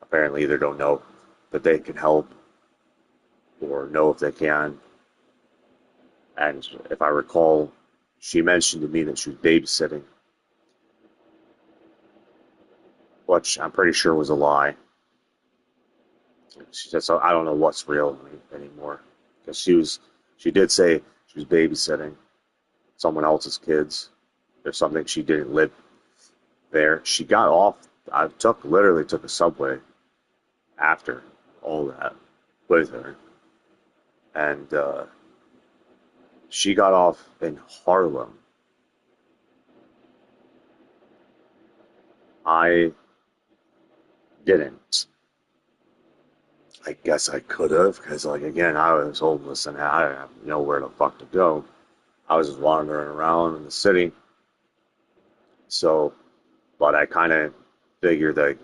apparently either don't know that they can help or know if they can. And if I recall, she mentioned to me that she was babysitting, which I'm pretty sure was a lie. She said, so I don't know what's real anymore. Because she did say she was babysitting someone else's kids. There's something she didn't live there. She got off. I literally took a subway after all that with her. And she got off in Harlem. I didn't. I guess I could have, because, like, again, I was homeless and I didn't have nowhere the fuck to go. I was just wandering around in the city. So, but I kind of figured that,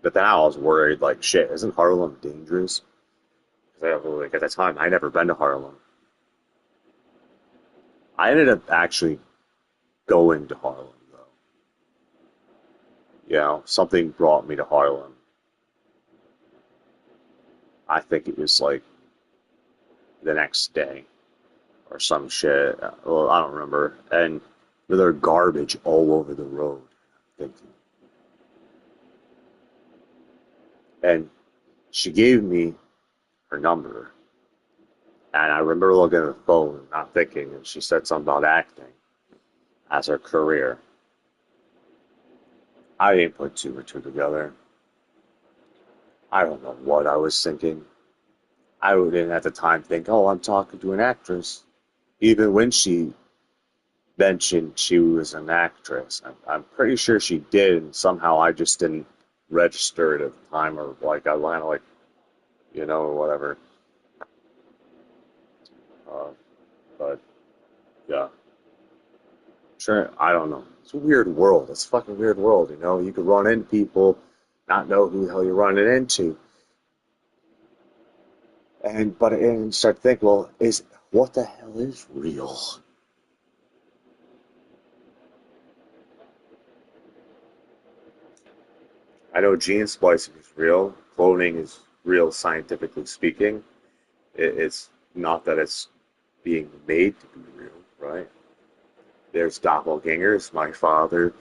but then I was worried, like, shit, isn't Harlem dangerous? Because, like, at that time, I'd never been to Harlem. I ended up actually going to Harlem, though. You know, something brought me to Harlem. I think it was, like, the next day or some shit. Well, I don't remember. And there were garbage all over the road. And she gave me her number. And I remember looking at the phone, not thinking, and she said something about acting as her career. I didn't put two or two together. I don't know what I was thinking. I didn't at the time think, oh, I'm talking to an actress. Even when she mentioned she was an actress, I'm pretty sure she did, and somehow I just didn't register it at the time, or like I kind of like, you know, or whatever. But yeah, sure, I don't know. It's a weird world. It's a fucking weird world, you know. You could run into people, not know who the hell you're running into, and start to think, well, what the hell is real? I know gene splicing is real. Cloning is real, scientifically speaking. It's not that it's being made to be real, right? There's doppelgangers. My father,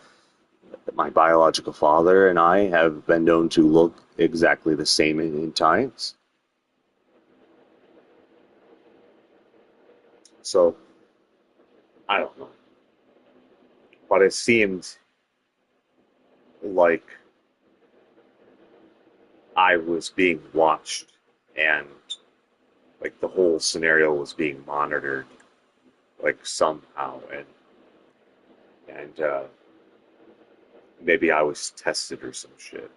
my biological father, and I have been known to look exactly the same in times. So, I don't know. But it seemed like I was being watched, and like the whole scenario was being monitored, like somehow, and maybe I was tested or some shit.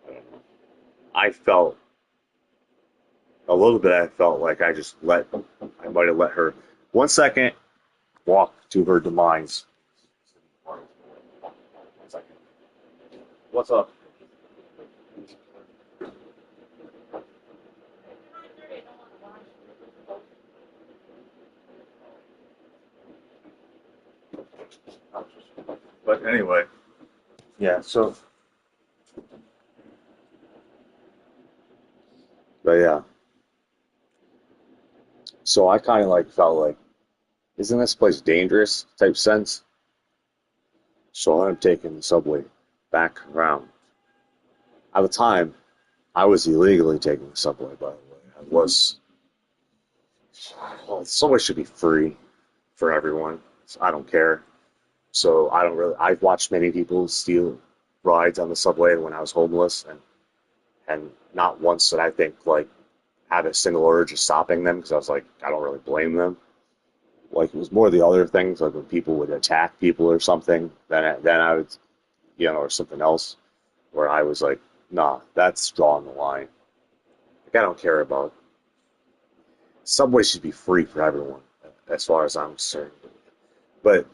I don't know. I felt a little bit. I felt like I might have let her 1 second walk to her demise. 1 second. What's up? But anyway, yeah, so, but yeah. So I kind of like felt like, isn't this place dangerous type sense? So I'm taking the subway back around. At the time, I was illegally taking the subway, by the way. Well, the subway should be free for everyone. So I don't care. So I've watched many people steal rides on the subway when I was homeless, and not once did I think, like, have a single urge of stopping them, because I was like, I don't really blame them. Like, it was more the other things, like when people would attack people or something, then I would, you know, or something else, where I was like, nah, that's drawing the line. Like, I don't care about. Subway should be free for everyone, as far as I'm concerned. But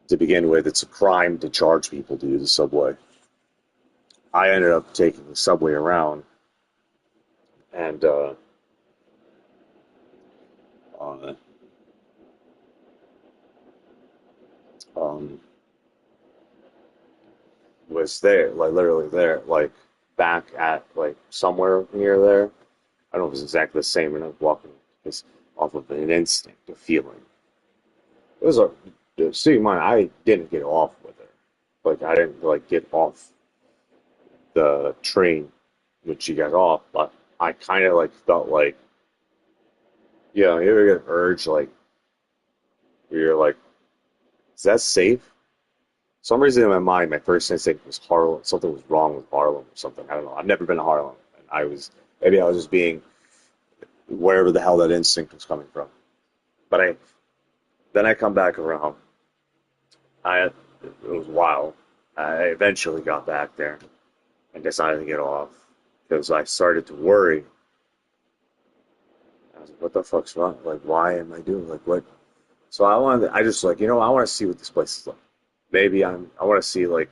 to begin with, it's a crime to charge people to use the subway. I ended up taking the subway around, and was there, like literally there, like back at like somewhere near there. I don't know if it's exactly the same, and I was walking just off of an instinct, a feeling. It was see, in mind, I didn't get off with her. Like I didn't like get off the train when she got off, but I kind of like felt like, you ever get an urge like you're like, is that safe? For some reason in my mind, my first instinct was Harlem. Something was wrong with Harlem or something. I don't know. I've never been to Harlem, and maybe I was just being wherever the hell that instinct was coming from. But then I come back around. It was wild. I eventually got back there and decided to get off because I started to worry. I was like, what the fuck's wrong? Like, why am I doing like what? So I want to see what this place is like. Maybe I want to see like,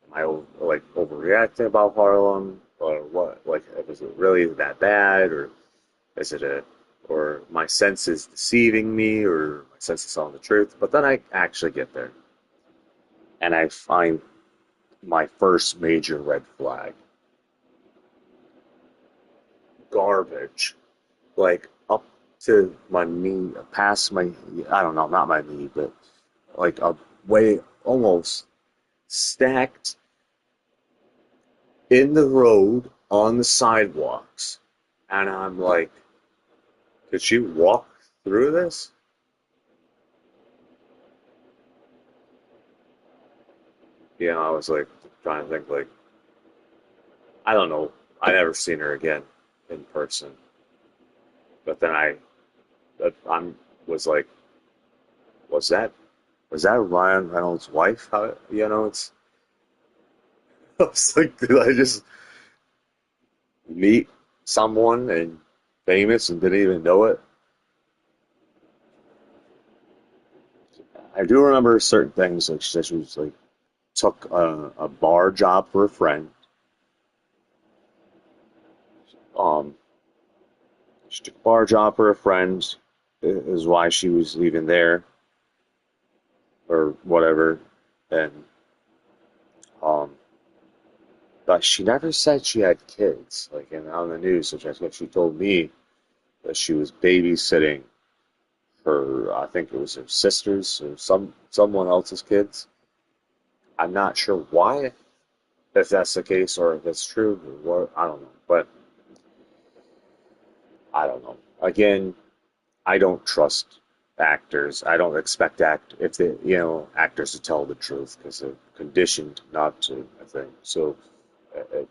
am I like overreacting about Harlem or what? Like, is it really that bad, or is it or my senses deceiving me, or my senses telling the truth? But then I actually get there, and I find my first major red flag. Garbage, like up to my knee, past my, I don't know, not my knee, but like a way almost stacked in the road on the sidewalks. And I'm like, could she walk through this? I was like trying to think, like, I don't know. I never seen her again in person. But then I was like, was that Ryan Reynolds' wife? It's. I was like, did I just meet someone and famous and didn't even know it? I do remember certain things, like she said she was like took a bar job for a friend. She took a bar job for a friend, is why she was leaving there, or whatever, and but she never said she had kids. Like on the news, which I guess she told me that she was babysitting her, I think it was her sister's or someone else's kids. I'm not sure why, if that's the case or if it's true or what, I don't know. But I don't know. Again, I don't trust actors. I don't expect actors to tell the truth because they're conditioned not to, I think. So, and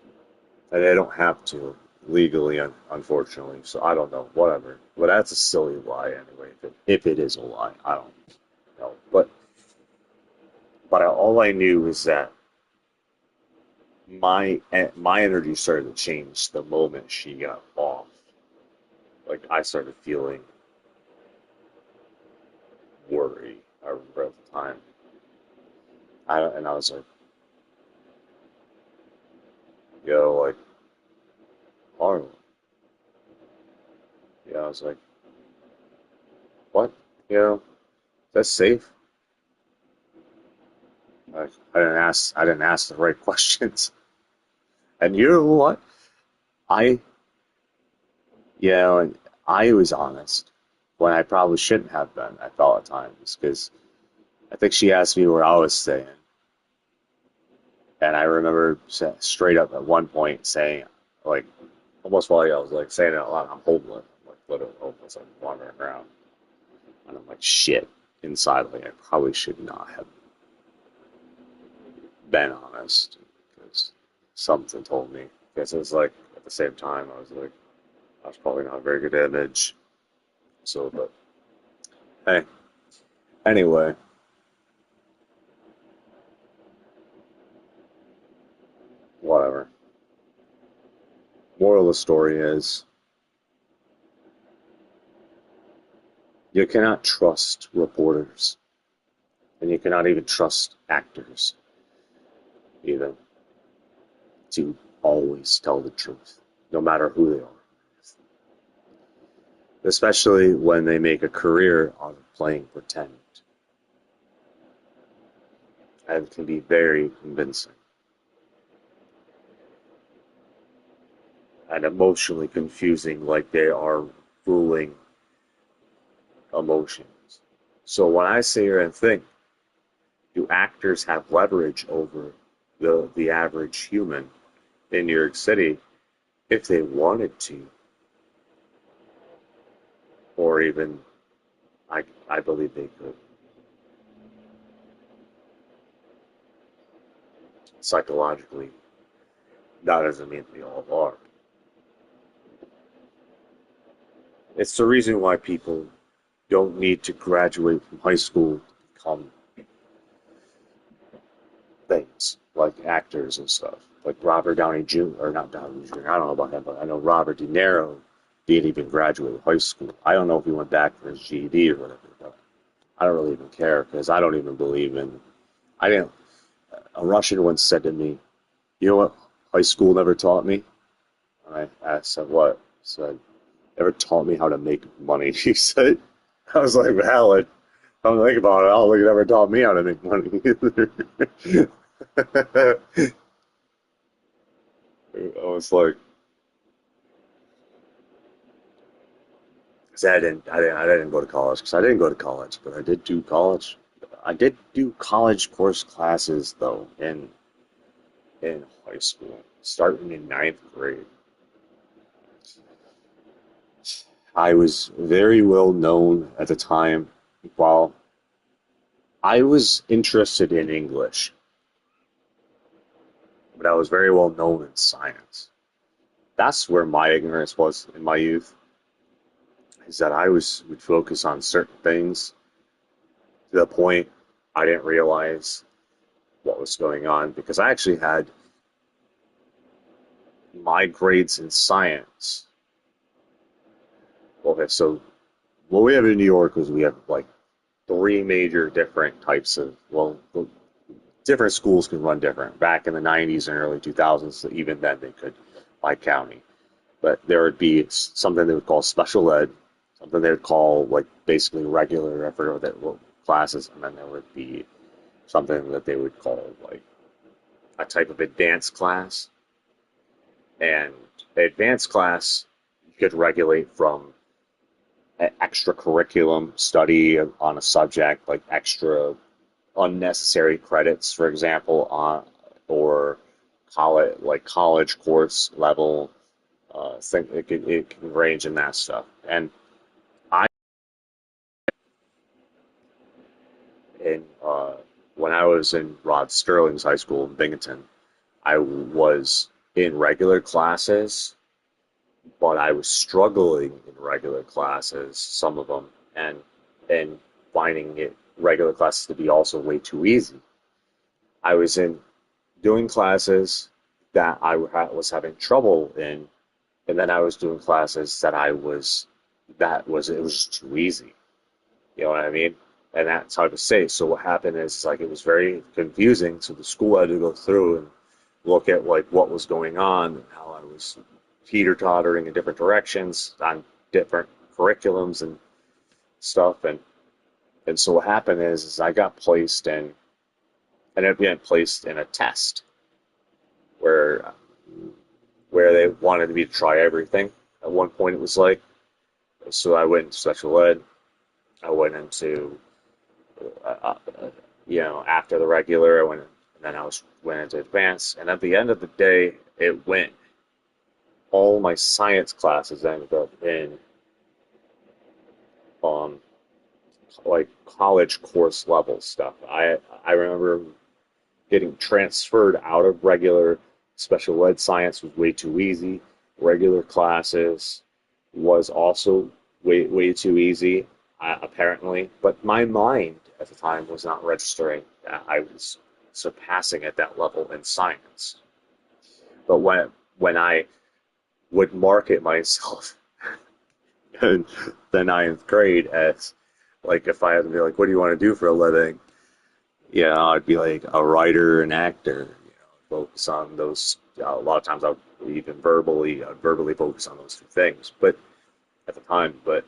they don't have to legally, unfortunately. So I don't know. Whatever. But that's a silly lie anyway. If it is a lie, I don't know. But all I knew is that my energy started to change the moment she got off. Like I started feeling worry. I remember at the time, and I was like, like, Harlem. I was like, what? That's safe. I didn't ask the right questions. And you know what? I was honest when I probably shouldn't have been, I felt at times, because I think she asked me where I was staying. And I remember straight up at one point saying, like, almost while I was like saying it out loud, I'm homeless. I'm like literally homeless. I'm wandering around. And I'm like, shit. Inside, like, I probably should not have been honest. Because something told me. Because it was like, at the same time, I was like, I was probably not a very good image. So, but, hey. Anyway. Whatever. Moral of the story is, you cannot trust reporters. And you cannot even trust actors. Even. To always tell the truth. No matter who they are. Especially when they make a career out of playing pretend. and can be very convincing and emotionally confusing, like they are ruling emotions. So when I sit here and think, do actors have leverage over the average human in New York City if they wanted to? Or even, I believe they could. Psychologically, that doesn't mean we all are. It's the reason why people don't need to graduate from high school to become things like actors and stuff. Like Robert Downey Jr., or not Downey Jr., I don't know about him, but I know Robert De Niro didn't even graduate high school. I don't know if he went back for his GED or whatever, but I don't really even care because I don't even believe in. A Russian once said to me, "You know what high school never taught me?" And I said, "What?" He said, "Never taught me how to make money." He said. I was like, "Valid." Don't think about it. I don't think it ever taught me how to make money either. I was like, I didn't go to college because I didn't go to college, but I did do college. I did do college course classes though in high school, starting in 9th grade. I was very well known at the time. While I was interested in English, but I was very well known in science. That's where my ignorance was in my youth, is that I would focus on certain things to the point I didn't realize what was going on, because I actually had my grades in science. Okay, so what we have in New York is we have like 3 major different types of, different schools can run different. Back in the 90s and early 2000s, even then they could by county. But there would be something they would call special ed, something they would call like basically regular, I forget what classes, and then there would be something that they would call like a type of advanced class. And the advanced class you could regulate from extracurriculum study on a subject, like extra unnecessary credits, for example, or college course level. It can range in that stuff. And when I was in Rod Sterling's high school in Binghamton, I was in regular classes, but I was struggling in regular classes, some of them, and finding regular classes to be also way too easy. I was doing classes that I was having trouble in, and then I was doing classes that it was just too easy. You know what I mean? And that's hard to say. So what happened is like it was very confusing. So the school had to go through and look at like what was going on and how I was teeter-tottering in different directions on different curriculums and stuff. And so what happened is I got placed in, ended up getting placed in a test where they wanted me to try everything. At one point it was like, so I went into special ed. I went into, after the regular, and then I went into advanced. And at the end of the day, all my science classes ended up in like college course level stuff. I remember getting transferred out of regular special ed. Science was way too easy. Regular classes was also way too easy, apparently. But my mind at the time was not registering that I was surpassing at that level in science. But when I would market myself in the 9th grade as, like, if I had to be like, what do you want to do for a living? I'd be like a writer and actor, focus on those. A lot of times I would even verbally focus on those 2 things, but at the time, but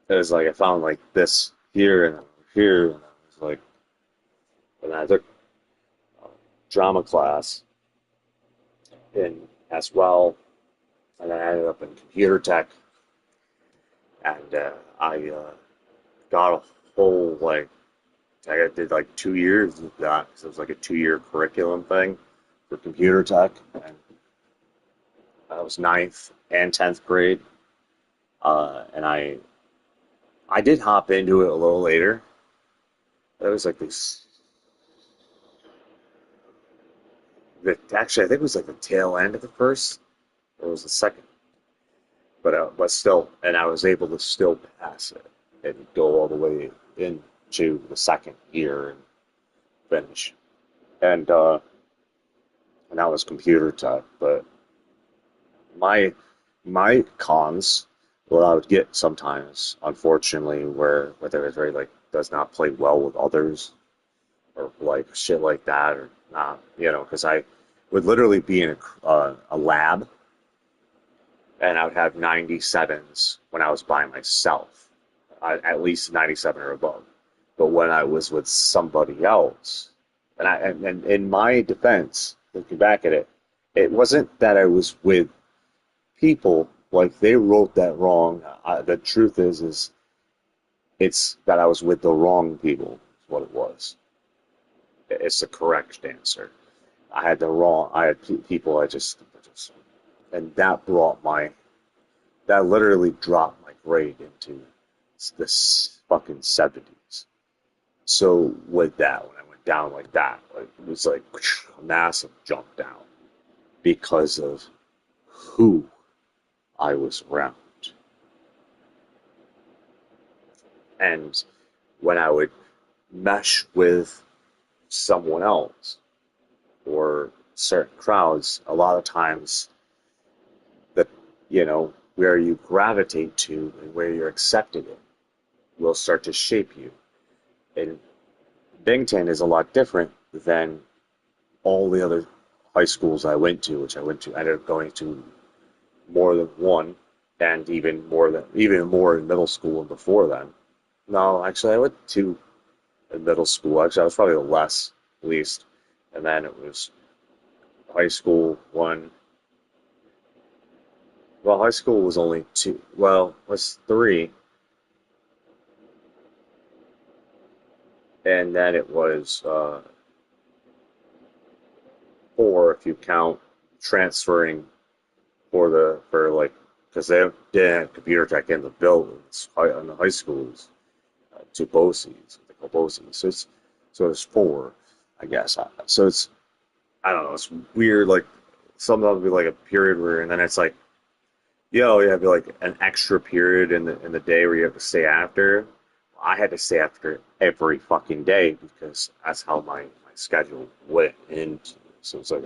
it was like I found like this here and here and like, and I took drama class as well, and I ended up in computer tech, and I got a whole I did like 2 years of that because it was like a 2-year curriculum thing for computer tech, and that was 9th and 10th grade, and I did hop into it a little later. It was like this. Actually, I think it was like the tail end of the first. Or it was the second, but still, and I was able to still pass it and go all the way into the second year and finish. And that was computer tech. But my cons, what I would get sometimes, unfortunately, whether it's very like does not play well with others or like shit like that or not, because I would literally be in a lab and I would have 97s when I was by myself, at least 97 or above. But when I was with somebody else, and in my defense, looking back at it, it wasn't that I was with people, like they wrote that wrong. The truth is it's that I was with the wrong people, is what it was. It's the correct answer. I had people I just and that literally dropped my grade into this fucking 70s. So with that, when I went down like that, it was like a massive jump down because of who I was around. And when I would mesh with someone else or certain crowds, a lot of times where you gravitate to and where you're accepted in will start to shape you. And Binghamton is a lot different than all the other high schools I went to, I ended up going to more than one, and even more in middle school and before then. No, actually I went to in middle school. Actually I was probably the least. And then it was high school one. Well, high school was only two. Well, it was three. And then it was 4 if you count transferring because they didn't have computer tech in the buildings in the high schools to BOCES. They call BOCES. So it's 4, I guess. So it's, I don't know, it's weird. Like sometimes it'll be like a period where, and then it's like, you have like an extra period in the day where you have to stay after. I had to stay after every fucking day because that's how my schedule went into. So it's like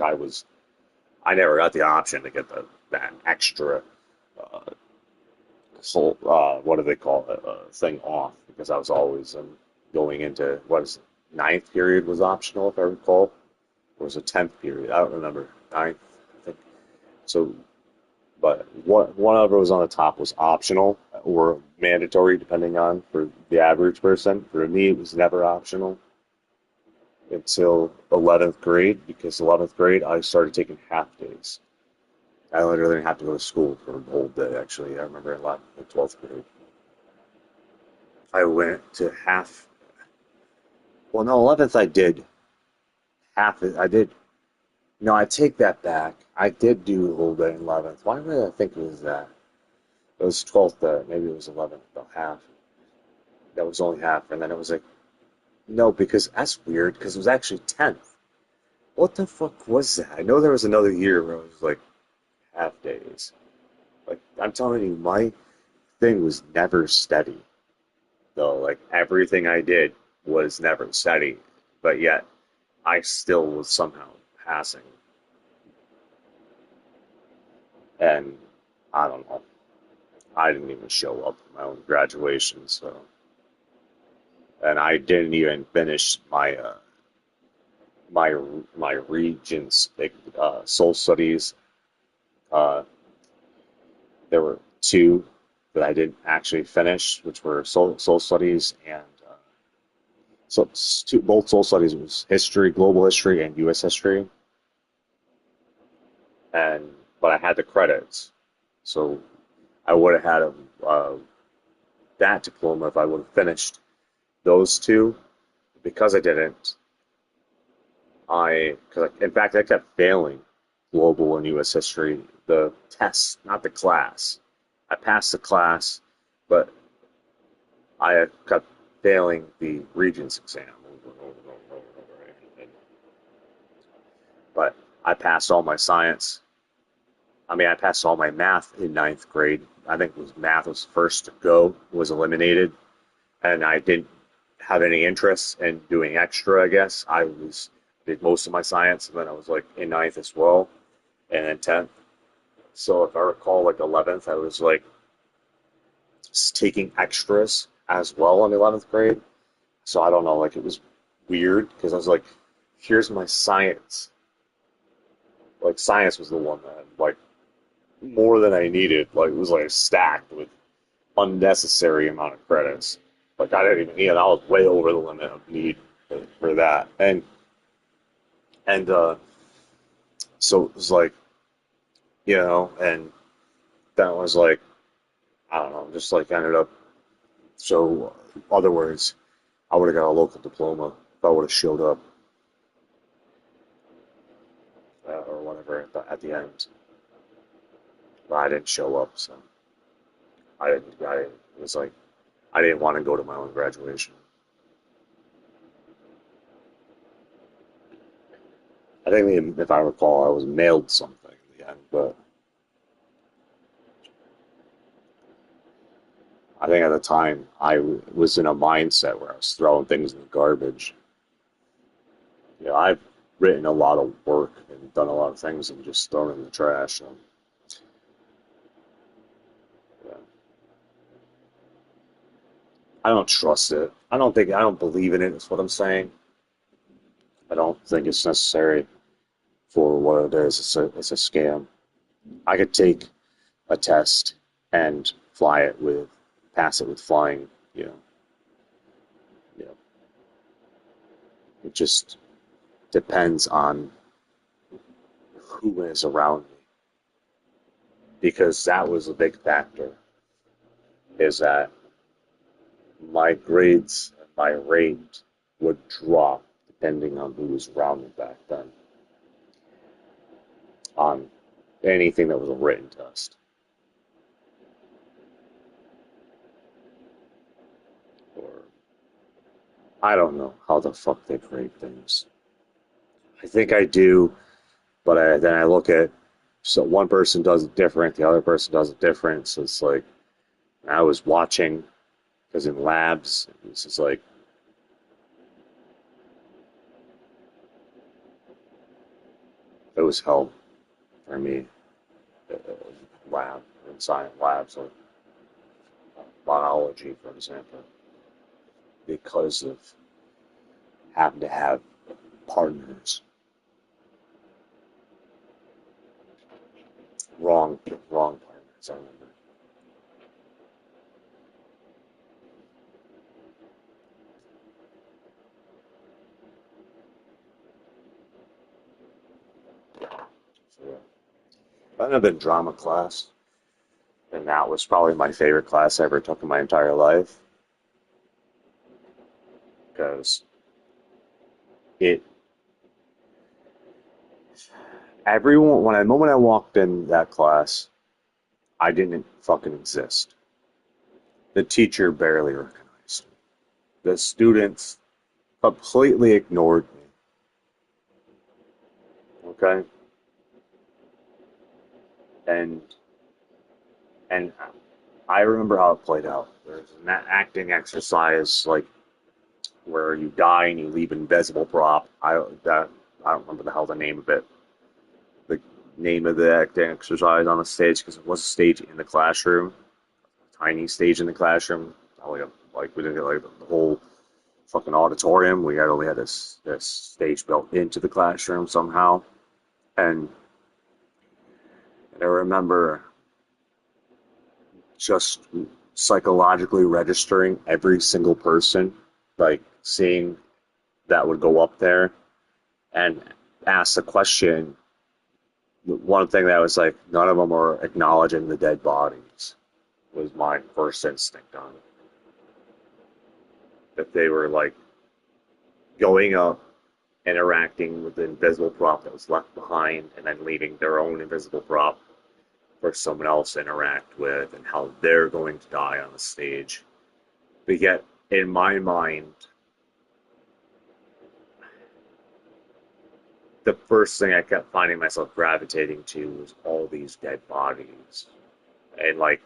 I never got the option to get that extra what do they call it, thing off, because I was always going into, what is it, 9th period was optional, if I recall, or was it 10th period? I don't remember. 9th, I think. So, but whatever was on the top was optional or mandatory, depending on for the average person. For me, it was never optional until 11th grade, because 11th grade I started taking half days. I literally didn't have to go to school for the whole day, actually. I remember in 12th grade. I went to half. Well, no, 11th I did. I did. No, I take that back. I did do the whole day in 11th. Why did I think it was that? It was 12th, maybe it was 11th, about half. That was only half, and then it was like, no, because that's weird, because it was actually 10th. What the fuck was that? I know there was another year where it was like half days. Like, I'm telling you, my thing was never steady. Though, like, everything I did was never steady, but yet I still was somehow passing. And I don't know. I didn't even show up for my own graduation, so. And I didn't even finish my my Regents soul studies. There were 2 that I didn't actually finish, which were soul studies and So both soul studies was history, global history, and U.S. history. But I had the credits, so I would have had that diploma if I would have finished those two. Because I didn't, in fact, I kept failing global and U.S. history, the tests, not the class. I passed the class, but I kept failing the Regents exam over and over and over and over. But I passed all my science. I mean, I passed all my math in 9th grade. I think math was first to go, was eliminated, and I didn't have any interest in doing extra, I guess. I did most of my science, and then I was like in 9th as well, and then 10th. So if I recall, like 11th, I was like taking extras as well in 11th grade. So I don't know, like it was weird because I was like, here's my science. Like science was the one that like more than I needed. Like it was like stacked with unnecessary amount of credits. Like I didn't even need it. I was way over the limit of need for that. And so it was like, you know, and then it was like, I don't know, just like ended up. So, in other words, I would have got a local diploma if I would have showed up or whatever at the end. But I didn't show up, so it was like, I didn't want to go to my own graduation. I think, if I recall, I was mailed something in the end, but I think at the time I was in a mindset where I was throwing things in the garbage. You know, I've written a lot of work and done a lot of things and just thrown in the trash. And, yeah. I don't trust it. I don't believe in it, is what I'm saying. I don't think it's necessary for what it is. It's a scam. I could take a test and pass it with flying, you know. It just depends on who is around me. Because that was a big factor, is that my grades and my rate would drop depending on who was around me back then on anything that was a written test. Or I don't know how the fuck they grade things. I think I do, but then I look at, so one person does it different, the other person does it different, so it's like, I was watching, because in labs, this is like, it was hell for me, in science labs, like biology, for example, because of having to have partners. Wrong partners, I remember. So, yeah. That would have been drama class, and that was probably my favorite class I ever took in my entire life, because the moment I walked in that class, I didn't fucking exist. The teacher barely recognized me. The students completely ignored me. Okay? And I remember how it played out. There's an acting exercise, like, where you die and you leave an invisible prop. I don't remember the hell the name of it. The name of the acting exercise on the stage, because it was a stage in the classroom, a tiny stage in the classroom. Like we didn't get like the whole fucking auditorium. We only had this stage built into the classroom somehow, and I remember just psychologically registering every single person, like seeing that would go up there and ask the question. One thing that was like, none of them are acknowledging the dead bodies, was my first instinct on it. That they were like going up, interacting with the invisible prop that was left behind, and then leaving their own invisible prop for someone else to interact with, and how they're going to die on the stage. But yet, in my mind, the first thing I kept finding myself gravitating to was all these dead bodies. And like,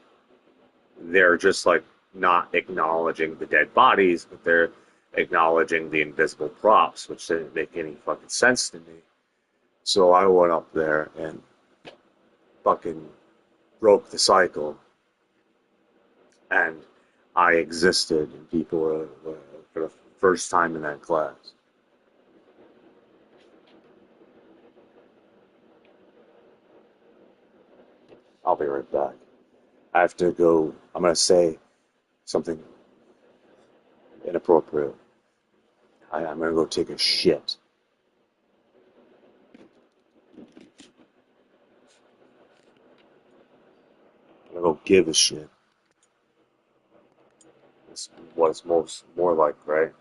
they're just like not acknowledging the dead bodies, but they're acknowledging the invisible props, which didn't make any fucking sense to me. So I went up there and fucking broke the cycle. And I existed, and people were for the first time in that class. I'll be right back. I have to go. I'm going to say something inappropriate. I'm going to go take a shit. I'm going to go give a shit. It's what it's more like, right?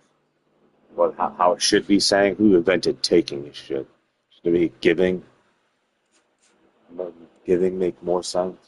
How it should be saying. Who invented taking a shit? Should it be giving? Giving make more sense?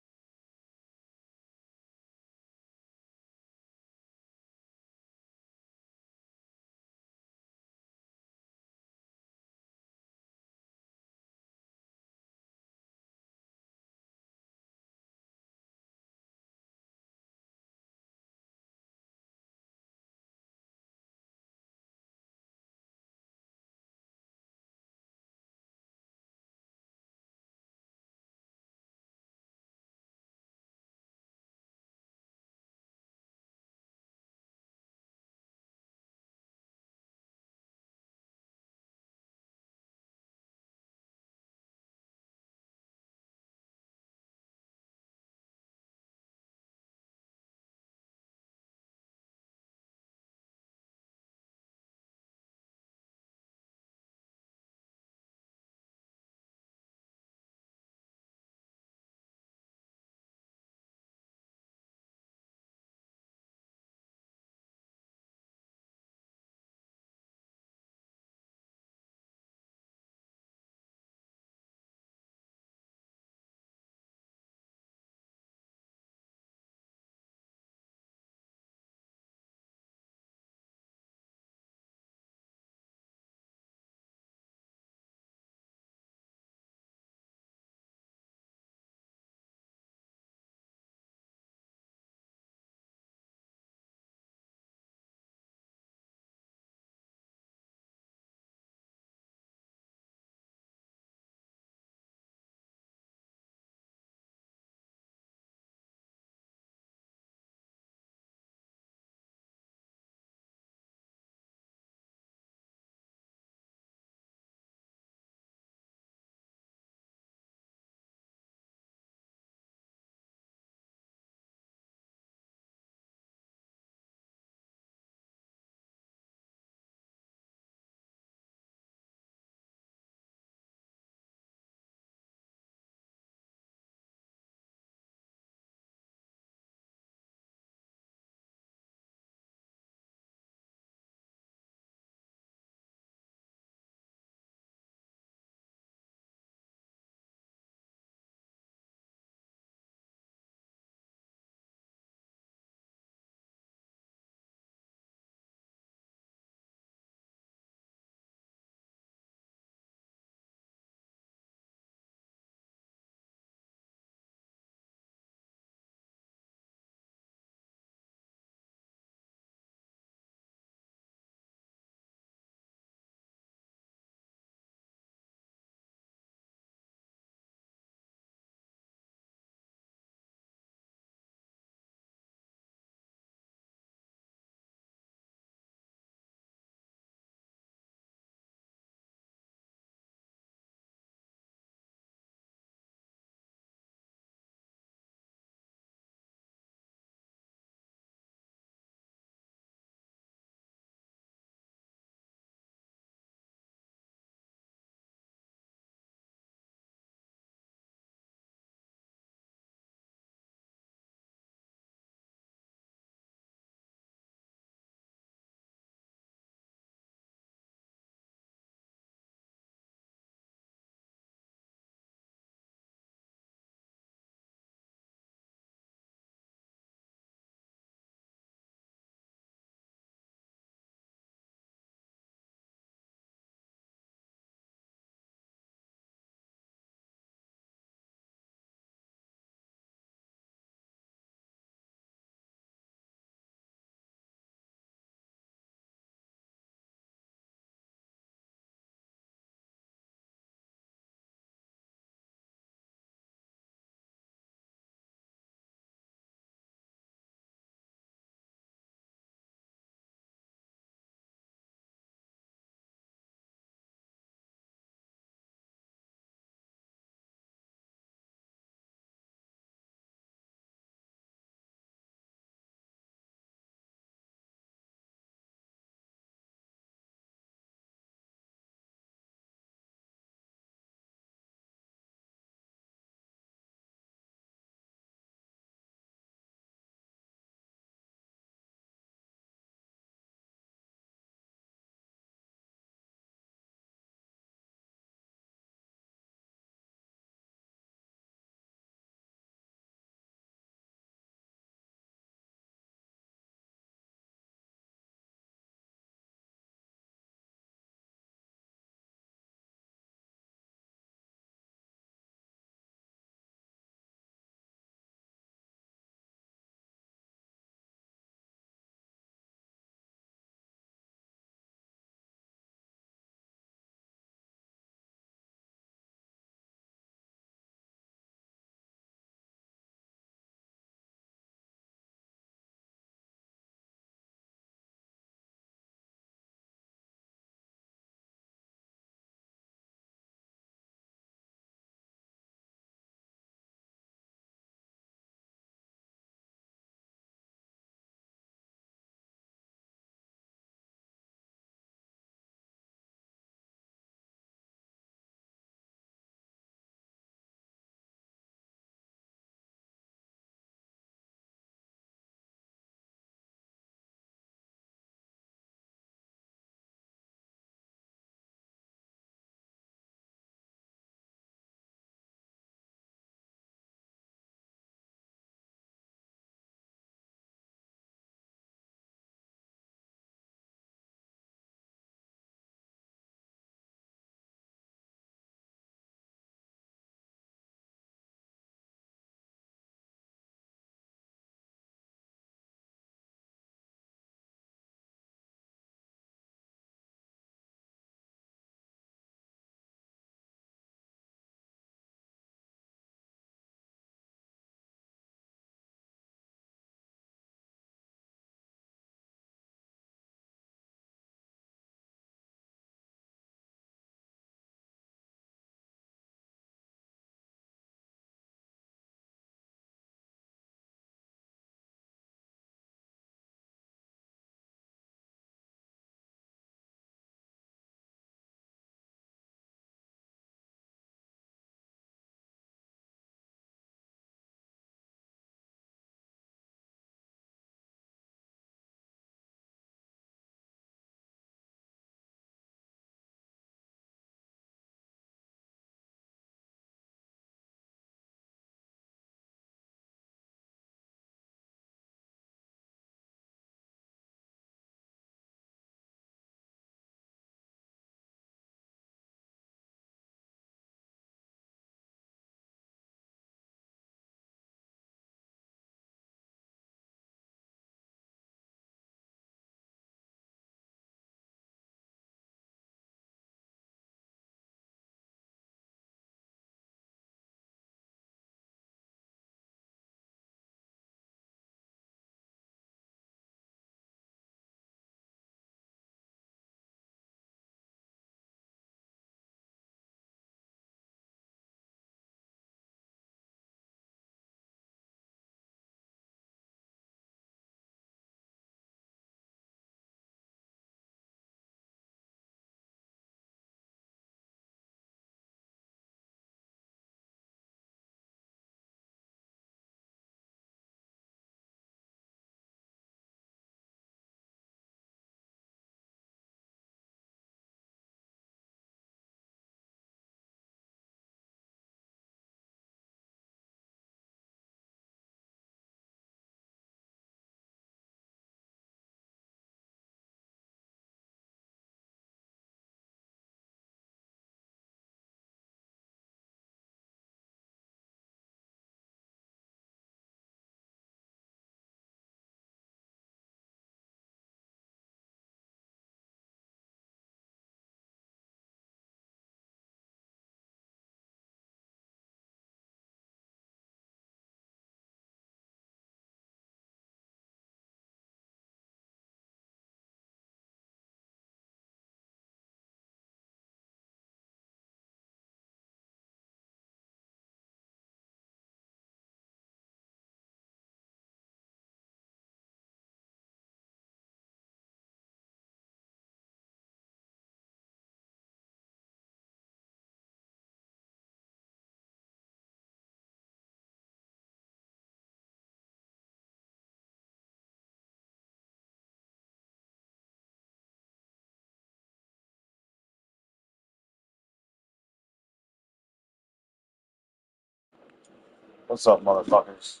What's up, motherfuckers?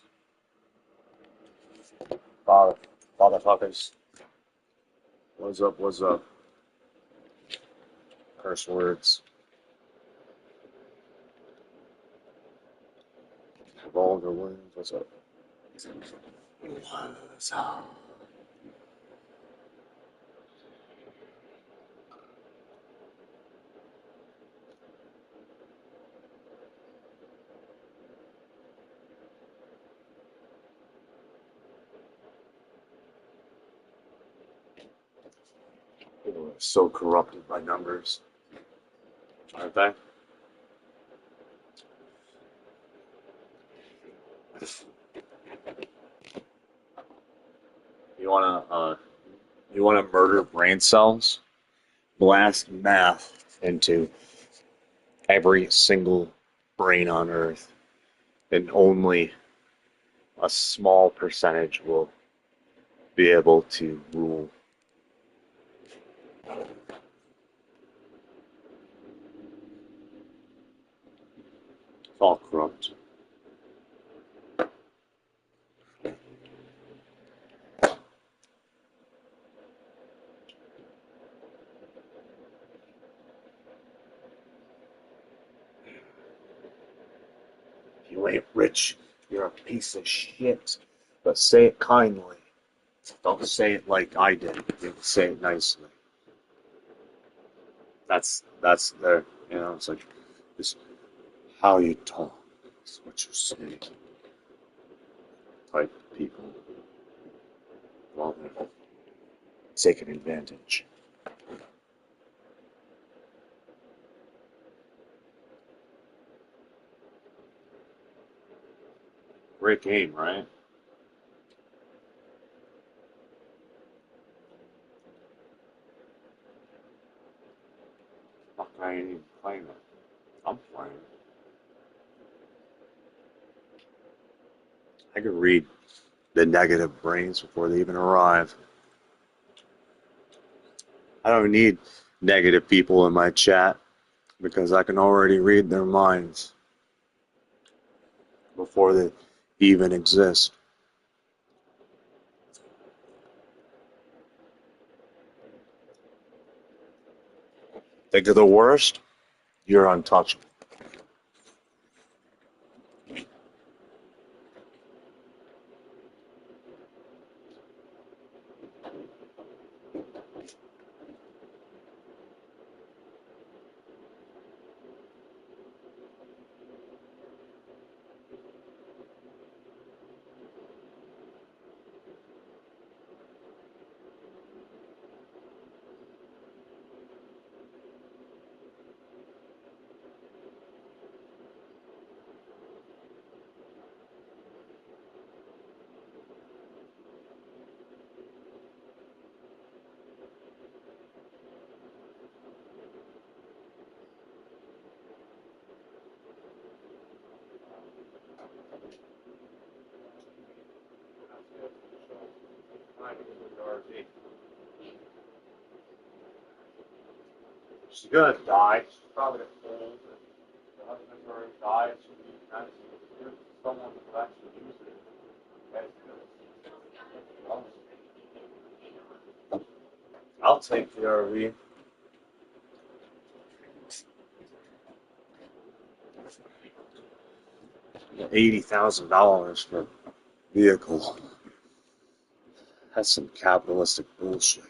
Motherfuckers. What's up, what's up? Curse words. Vulgar words, what's up? What's up? People are so corrupted by numbers, aren't they? You wanna murder brain cells? Blast math into every single brain on Earth, and only a small percentage will be able to rule. It's all corrupt. If you ain't rich, you're a piece of shit. But say it kindly. Don't say it like I did. You say it nicely. That's the, it's like, this how you talk. It's what you say. Type of people. Well, they're taking advantage. Great game, right? Fuck, I ain't even playing it. I'm playing. I could read the negative brains before they even arrive. I don't need negative people in my chat because I can already read their minds before they even exist. Think of the worst, you're untouchable. She's gonna die. She's probably gonna fall. The husband's already died. She'll be nice to someone who actually use it. I'll take the RV. $80,000 for a vehicle. That's some capitalistic bullshit.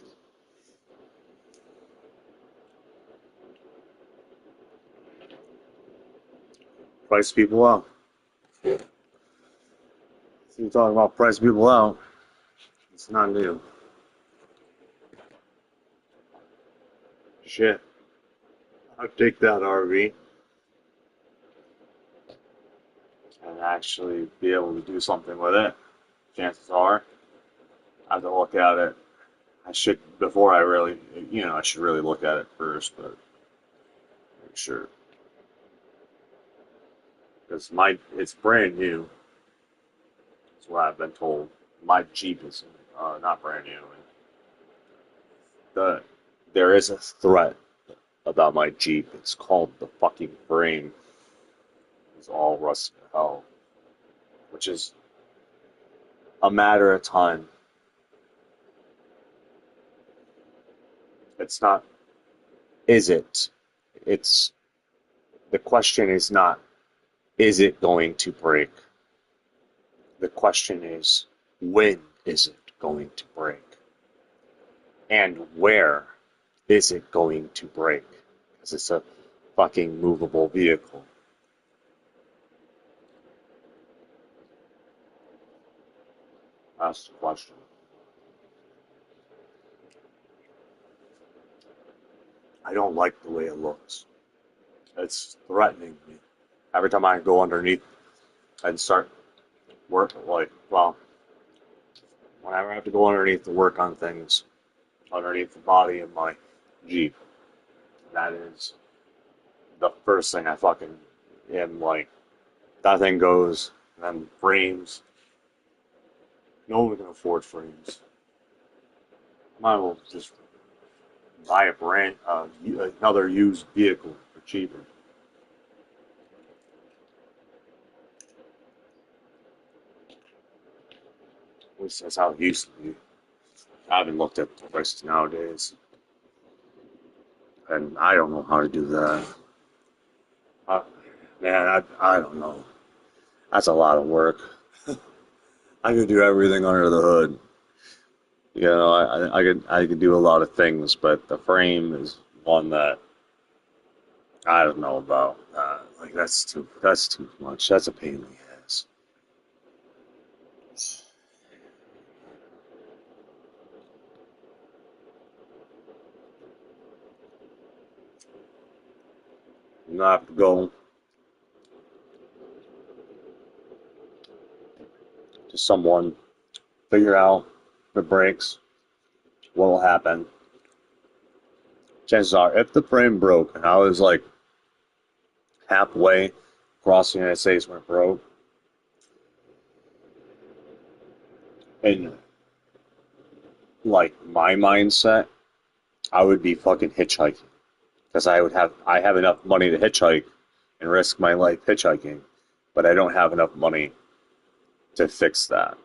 Price people out. So you're talking about price people out. It's not new. Shit. I'd take that RV and actually be able to do something with it. Chances are, I have to look at it. I should, before I really, I should really look at it first, but make sure. Because it's brand new. That's what I've been told. My Jeep is not brand new. There is a threat about my Jeep. It's called the fucking frame. It's all rusted hell. which is a matter of time. It's not, is it? It's, the question is not, is it going to break? The question is, when is it going to break? And where is it going to break? Because it's a fucking movable vehicle. That's the question. I don't like the way it looks. It's threatening me. Every time I go underneath and start work, like, well, whenever I have to go underneath to work on things, underneath the body of my Jeep, that is the first thing I fucking am like, that thing goes, and then frames. No one can afford frames. Might as well just buy another used vehicle for cheaper. At least that's how it used to be. I haven't looked at the prices nowadays. And I don't know how to do that. Man, I don't know. That's a lot of work. I could do everything under the hood. You know, I could do a lot of things, but the frame is one that I don't know about. Like that's too much. That's a pain in the ass. I'm gonna have to go to someone, figure out the brakes, what will happen. Chances are, if the frame broke and I was like halfway across the United States when it broke, and like my mindset, I would be fucking hitchhiking. Because I have enough money to hitchhike and risk my life hitchhiking, but I don't have enough money to fix that.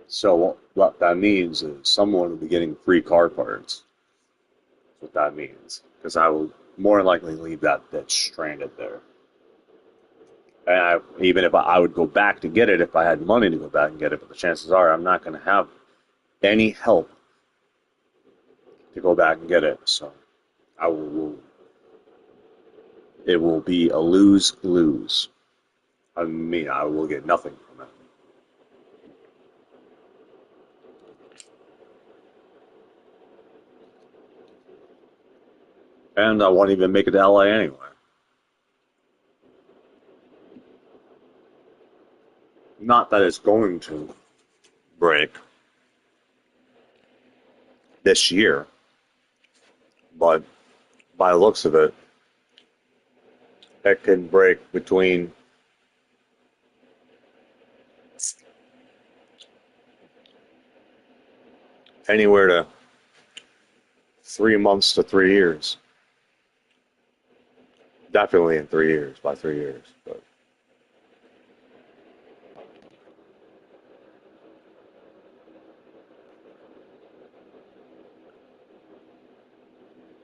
So what that means is someone will be getting free car parts. That's what that means. Because I will more likely leave that bitch stranded there. And even if I would go back to get it if I had money to go back and get it, but the chances are I'm not going to have any help to go back and get it. So it will be a lose-lose. I mean, I will get nothing from it. And I won't even make it to LA anyway. Not that it's going to break this year, but by the looks of it, it can break between anywhere to 3 months to 3 years. Definitely in 3 years, by 3 years. But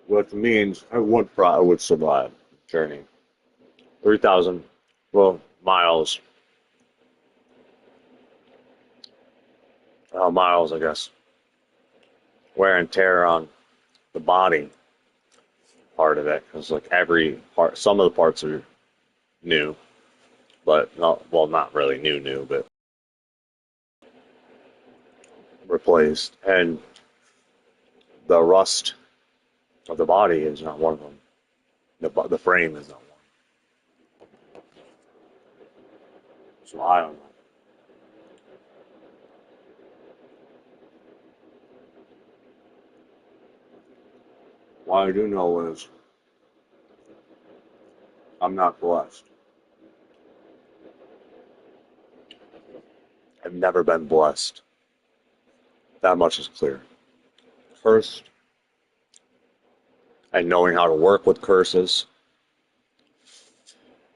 what means I would survive the journey. 3,000 miles. Miles, I guess. Wear and tear on the body part of it, because like every part, some of the parts are new, but not really new, but replaced, and the rust of the body is not one of them. The frame is not one. So I don't know. What I do know is I'm not blessed. I've never been blessed. That much is clear. Cursed, and knowing how to work with curses,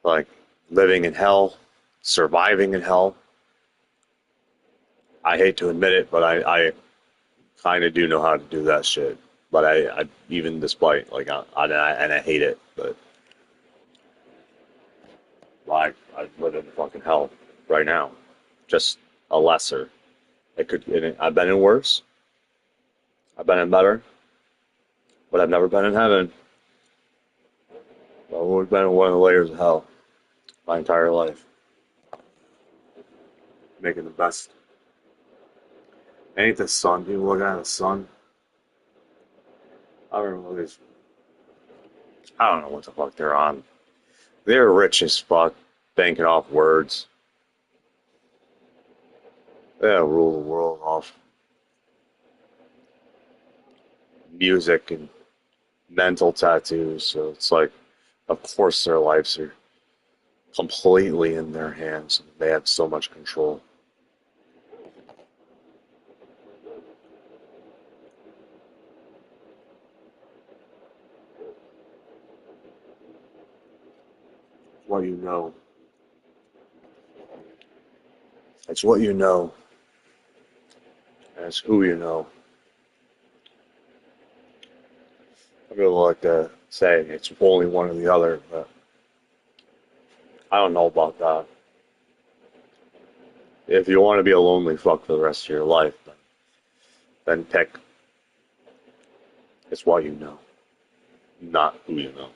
like living in hell, surviving in hell. I hate to admit it, but I kind of do know how to do that shit. But I even despite, like, I hate it, but like, I live in fucking hell right now. Just a lesser. I've been in worse. I've been in better. But I've never been in heaven. I've always been in one of the layers of hell my entire life. Making the best. Ain't the sun? People looking at the sun. I don't know what the fuck they're on. They're rich as fuck, banking off words. They'll rule the world off music and mental tattoos. So it's like, of course their lives are completely in their hands. They have so much control. What you know. It's what you know. And it's who you know. I really like to say it's only one or the other, but I don't know about that. If you want to be a lonely fuck for the rest of your life, then pick. It's what you know, not who you know.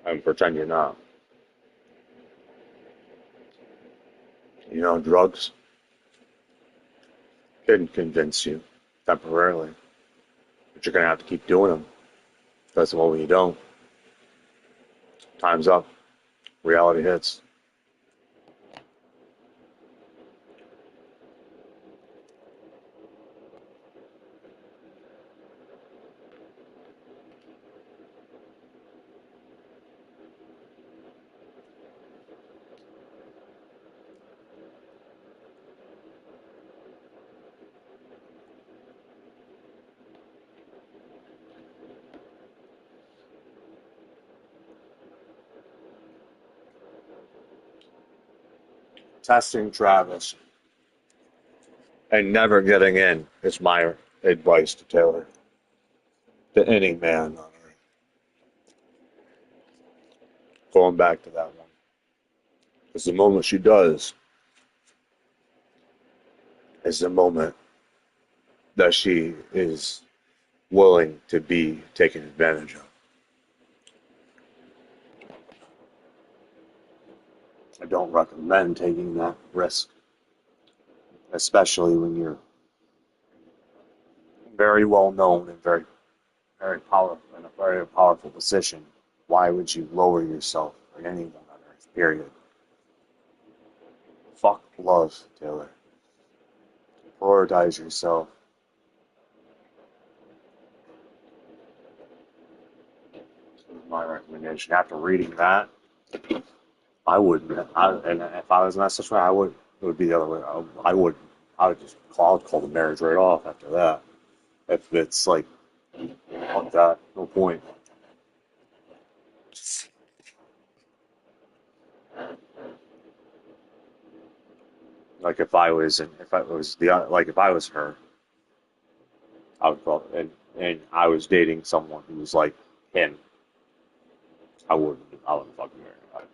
And pretend you're not. You know, drugs can convince you temporarily, but you're going to have to keep doing them. Because the moment you don't, time's up. Reality hits. Testing Travis and never getting in is my advice to Taylor. To any man on earth. Going back to that one. Because the moment she does is the moment that she is willing to be taken advantage of. I don't recommend taking that risk, especially when you're very well known and very powerful in a very powerful position. Why would you lower yourself for anyone on earth? Period. Fuck love, Taylor. Prioritize yourself. My recommendation. After reading that, I wouldn't. And if I was in that situation, I would. It would be the other way. I would just call the marriage right off after that. If it's like, fuck that, no point. Like if I was her, I would call it, and I was dating someone who was like him. I wouldn't fucking marry her. I wouldn't.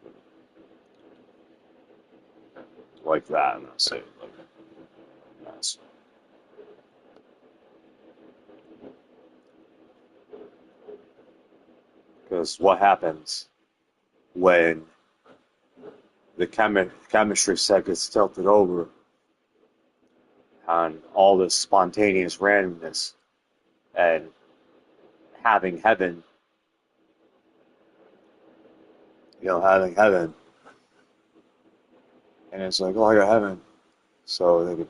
Like that, and I say like that's. Because what happens when the chemistry set gets tilted over on all this spontaneous randomness and having heaven, having heaven, and it's like, oh, I got heaven, so they could,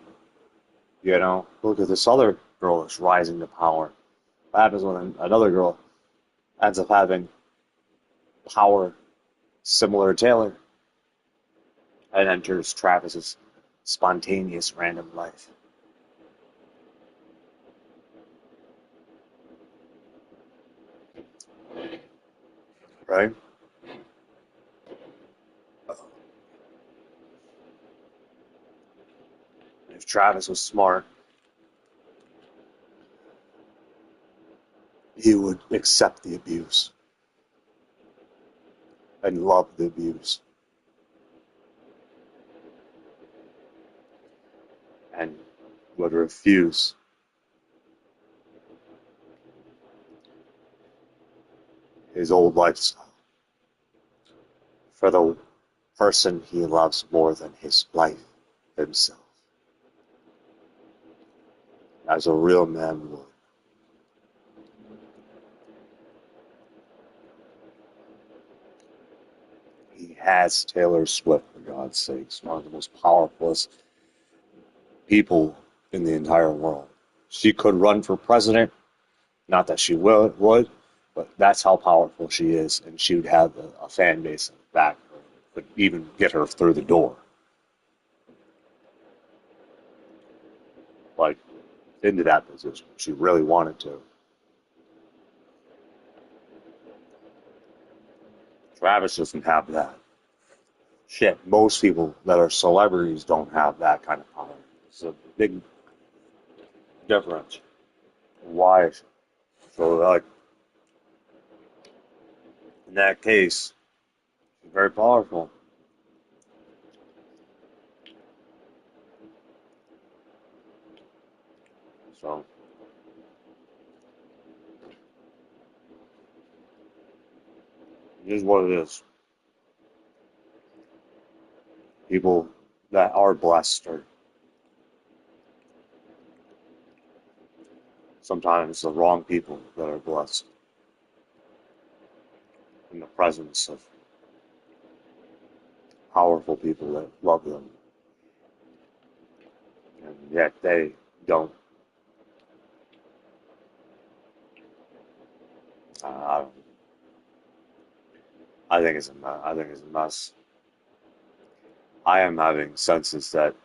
look at this other girl that's rising to power. What happens when another girl ends up having power similar to Taylor and enters Travis's spontaneous random life? right? If Travis was smart, he would accept the abuse and love the abuse and would refuse his old lifestyle for the person he loves more than his life himself, as a real man would. He has Taylor Swift, for God's sakes, one of the most powerful people in the entire world. She could run for president, not that she would, but that's how powerful she is, and she would have a fan base back her, could even get her through the door. Like, into that position. She really wanted to. Travis doesn't have that. Shit, most people that are celebrities don't have that kind of power. It's a big difference. Why? So, like, in that case, she's very powerful. So, it is what it is. People that are blessed are sometimes the wrong people that are blessed in the presence of powerful people that love them. And yet they don't. I don't. I think it's a mess. I think it's a mess. I am having senses that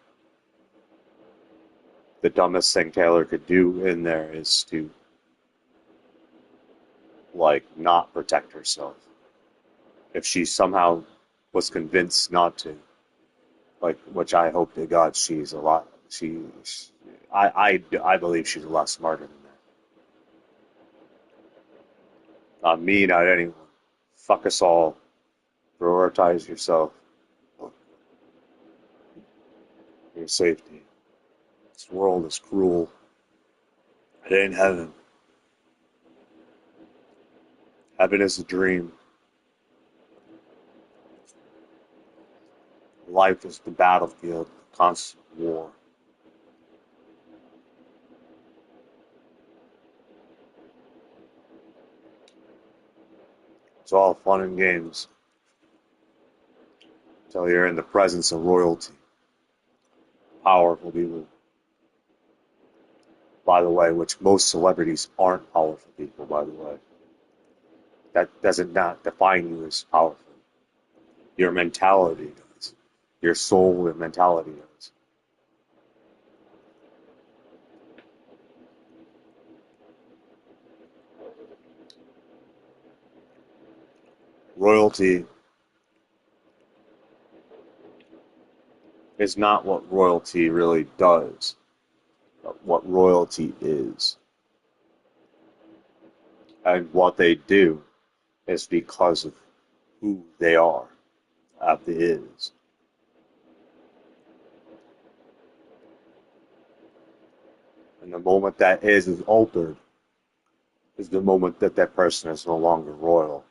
the dumbest thing Taylor could do in there is to, like, not protect herself. If she somehow was convinced not to, like, which I hope to God she's a lot. I believe she's a lot smarter than that. Not me, not anyone. Fuck us all. Prioritize yourself. Your safety. This world is cruel. It ain't heaven. Heaven is a dream. Life is the battlefield, constant war. It's all fun and games until you're in the presence of royalty. Powerful people. By the way, which most celebrities aren't powerful people, by the way. That doesn't not define you as powerful. Your mentality does. Your soul and mentality does. Royalty is not what royalty really does, but what royalty is. And what they do is because of who they are, of the is. And the moment that is altered is the moment that that person is no longer royal,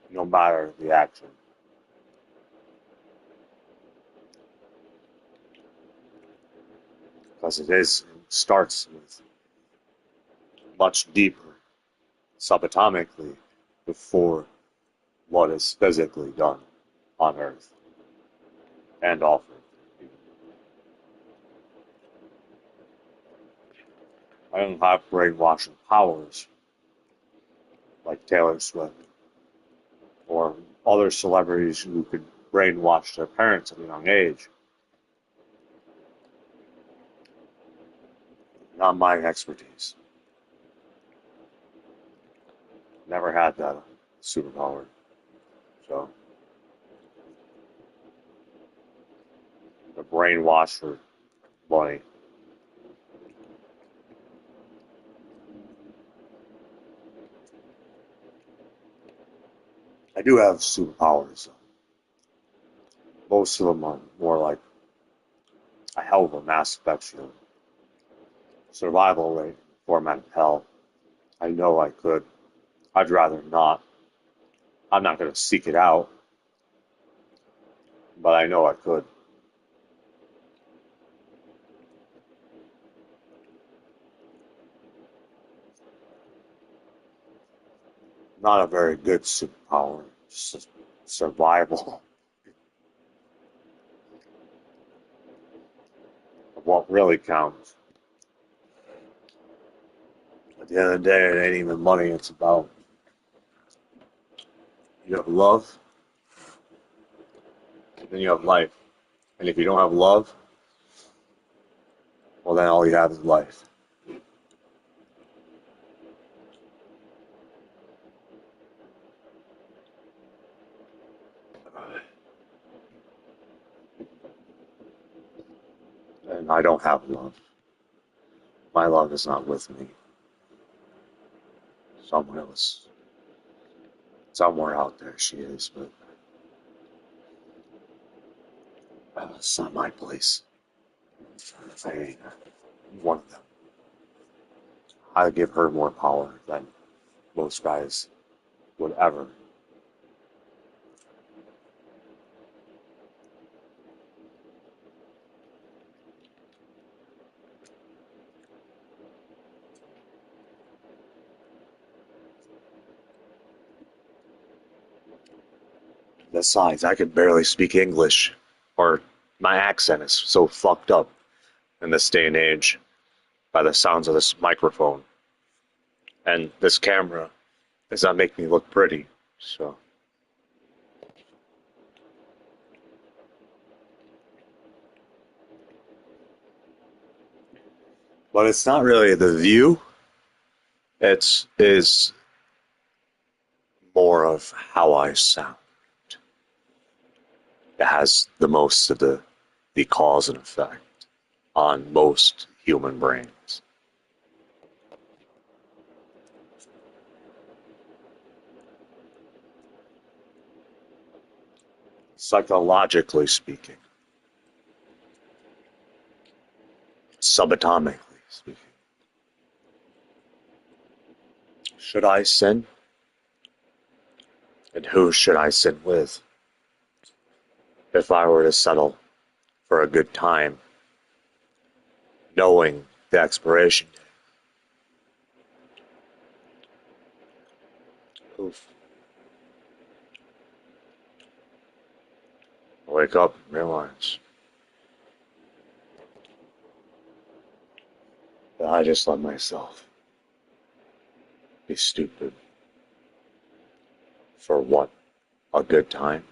no matter the action. Because it starts with much deeper, subatomically, before what is physically done on Earth and off Earth. I don't have brainwashing powers like Taylor Swift or other celebrities who could brainwash their parents at a young age. Not my expertise. Never had that superpower. So, the brainwash for money. I do have superpowers. Most of them are more like a hell of a Mass Spec survival rate, format of hell. I know I could. I'd rather not. I'm not going to seek it out, but I know I could. Not a very good superpower, just survival. What really counts. At the end of the day, it ain't even money, it's about you have love, and then you have life. And if you don't have love, well, then all you have is life. And I don't have love. My love is not with me. Someone else. Somewhere out there she is, but it's not my place. I ain't one of them. I give her more power than most guys would ever. Besides, I can barely speak English, or my accent is so fucked up in this day and age by the sounds of this microphone. And this camera does not make me look pretty, so. But it's not really the view, is more of how I sound. It has the most of the cause and effect on most human brains. Psychologically speaking, subatomically speaking. Should I sin? And who should I sin with? If I were to settle for a good time, knowing the expiration date. Oof. I wake up and realize that I just let myself be stupid. For what? A good time?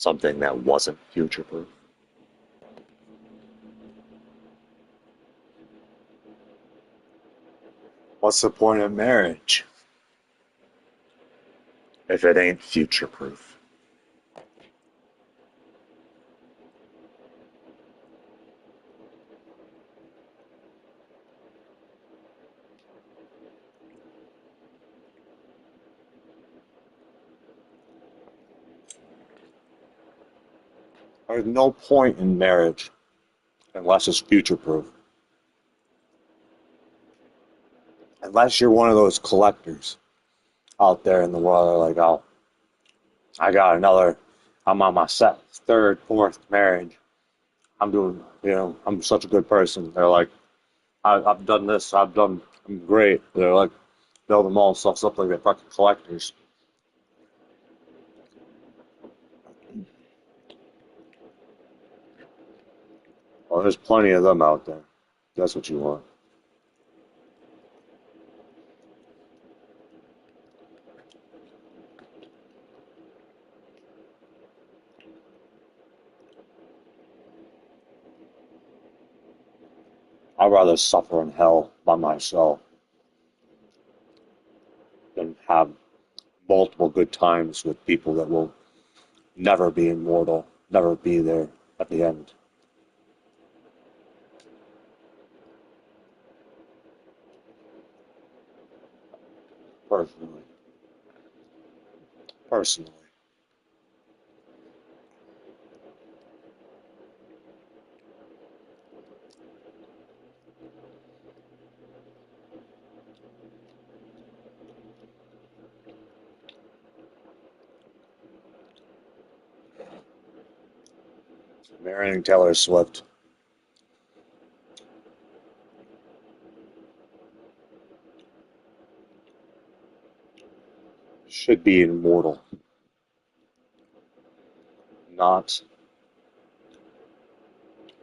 Something that wasn't future-proof? What's the point of marriage if it ain't future-proof? There's no point in marriage unless it's future-proof. Unless you're one of those collectors out there in the world that are like, oh, I'm on my third, fourth marriage. I'm such a good person. They're like, I've done this, I'm great. They're like, build them all stuff like they're fucking collectors. Well, there's plenty of them out there. That's what you want. I'd rather suffer in hell by myself have multiple good times with people that will never be immortal, never be there at the end. Personally. Personally. Marrying Taylor Swift. Should be immortal. Not,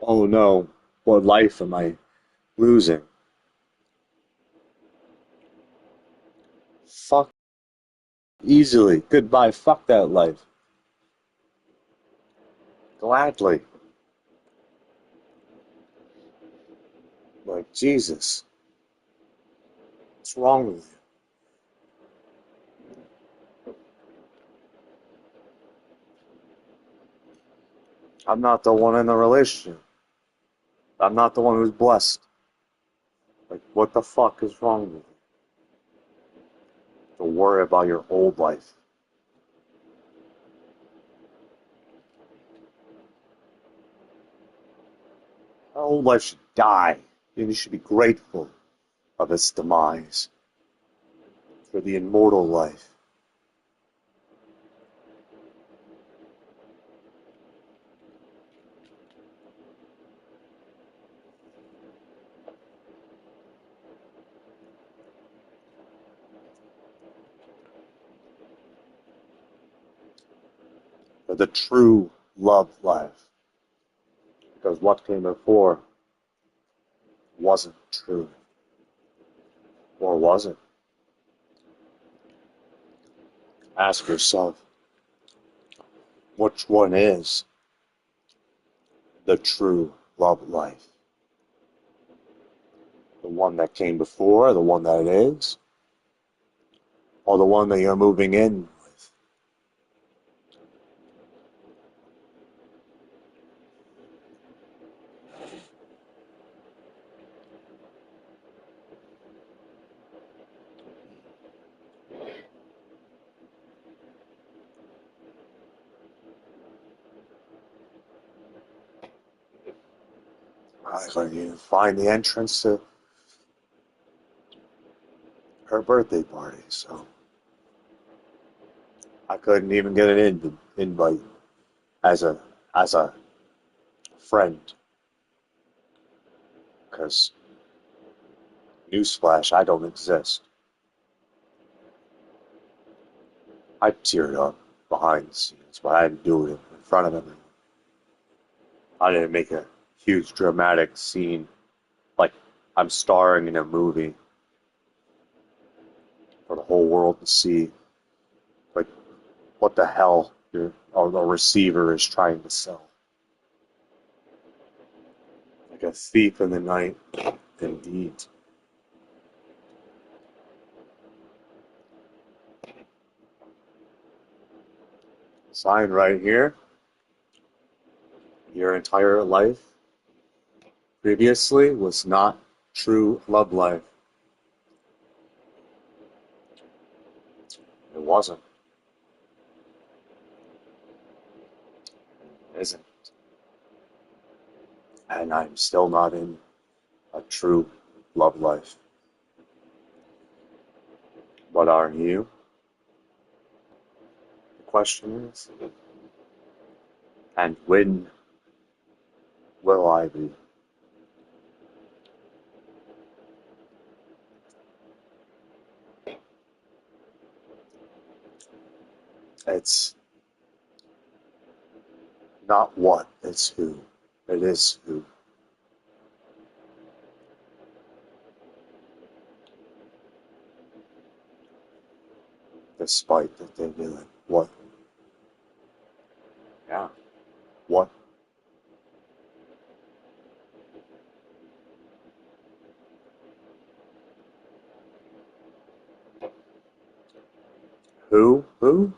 oh no, what life am I losing? Fuck, easily. Goodbye, fuck that life. Gladly. Like, Jesus. What's wrong with you? I'm not the one in the relationship. I'm not the one who's blessed. Like, what the fuck is wrong with you? Don't worry about your old life. Our old life should die. And you should be grateful of its demise for the immortal life. For the true love life. Because what came before wasn't true. Or was it? Ask yourself, which one is the true love life? The one that came before, the one that it is, or the one that you're moving in with? I couldn't even find the entrance to her birthday party, so I couldn't even get an invite as a friend. Because, newsflash, I don't exist. I teared up behind the scenes, but I didn't do it in front of everyone. I didn't make a huge dramatic scene like I'm starring in a movie for the whole world to see. Like, what the hell the receiver is trying to sell. Like a thief in the night, indeed. Sign right here. Your entire life previously was not true love life. It wasn't. It isn't. And I'm still not in a true love life. But are you? The question is, and when will I be? It's not what, it's who. It is who. Despite that they're doing what? Yeah. What? Who? Who?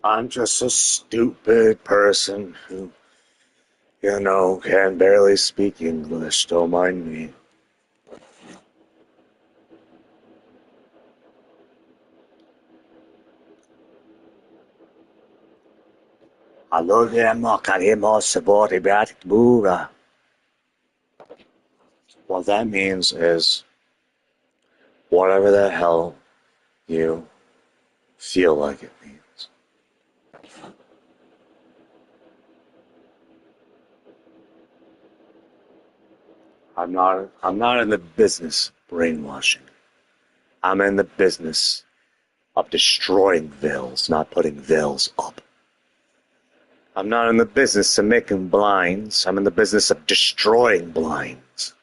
I'm just a stupid person who, can barely speak English. Don't mind me. What that means is whatever the hell you feel like it means. I'm not in the business of brainwashing. I'm in the business of destroying veils, not putting veils up. I'm not in the business of making blinds. I'm in the business of destroying blinds.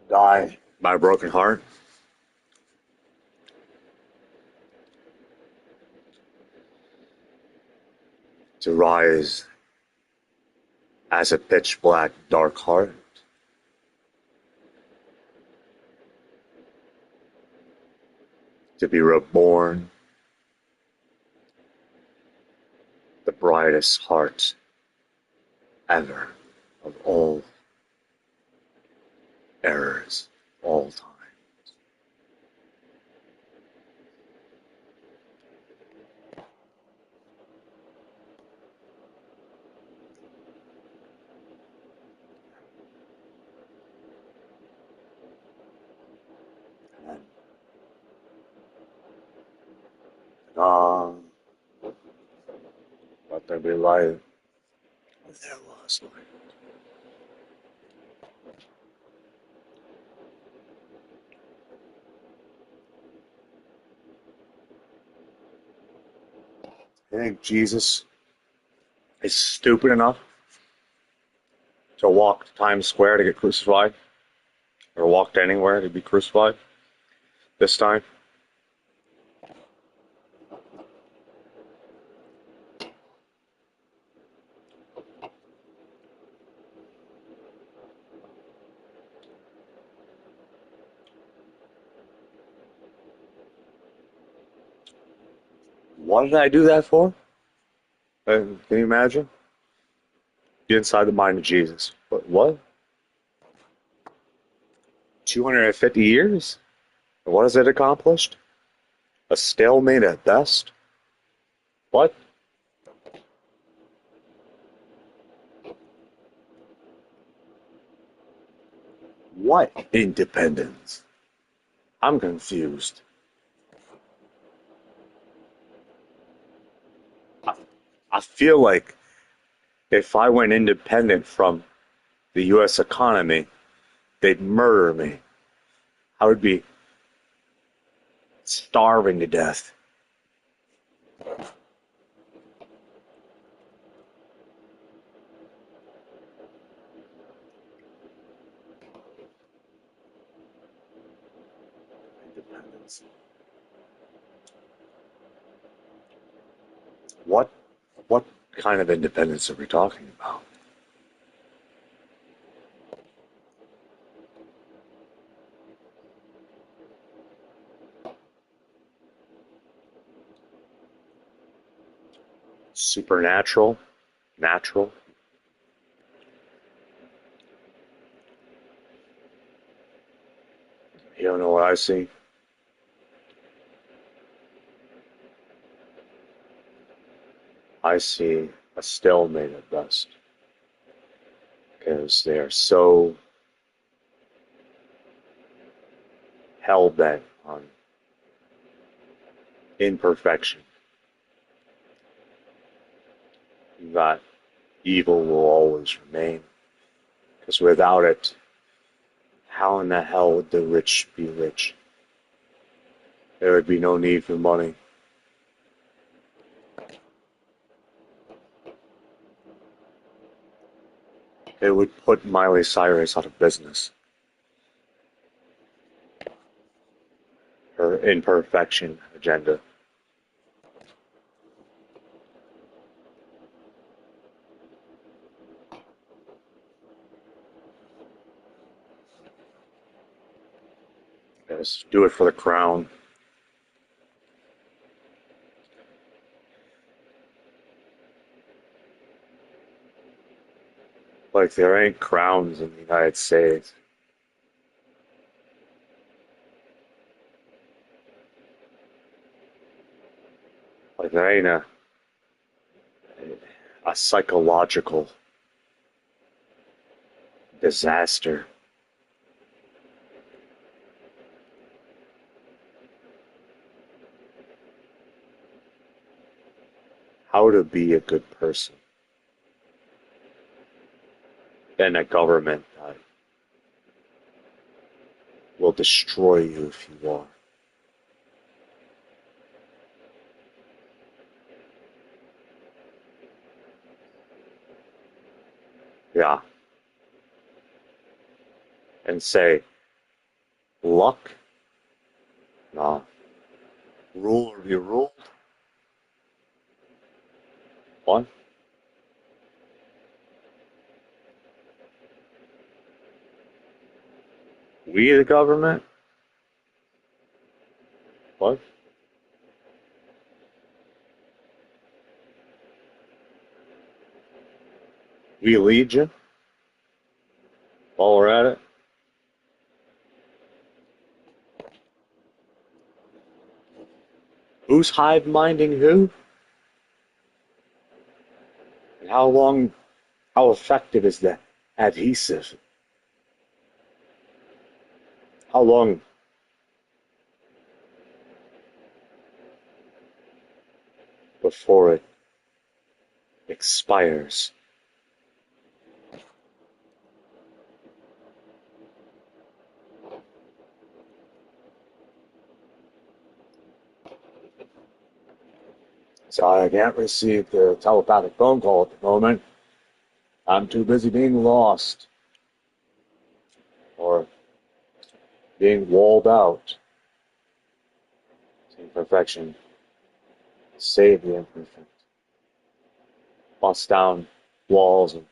Die by a broken heart. To rise as a pitch black dark heart. To be reborn, the brightest heart ever of all errors, all time. Let there be light. There was light. You think Jesus is stupid enough to walk to Times Square to get crucified? Or walk anywhere to be crucified? This time? What did I do that for? Can you imagine? Get inside the mind of Jesus. But what? 250 years? What has it accomplished? A stalemate at best? What? What independence? I'm confused. I feel like if I went independent from the U.S. economy, they'd murder me. I would be starving to death. Independence. What kind of independence are we talking about? Supernatural? Natural? You don't know what I see? I see a stalemate at best. Because they are so hell-bent on imperfection that evil will always remain. Because without it, how in the hell would the rich be rich? There would be no need for money. It would put Miley Cyrus out of business. Her imperfection agenda. Yes, do it for the crown. Like there ain't crowns in the United States. Like there ain't a psychological disaster. How to be a good person. And a government that will destroy you if you are. Yeah. And say, luck? Nah. Rule or be ruled? What? We the government? What? We Legion? While we're at it? Who's hive-minding who? And how effective is the adhesive? How long before it expires? So I can't receive the telepathic phone call at the moment. I'm too busy being lost. Or being walled out. Imperfection. Save the imperfect. Bust down walls and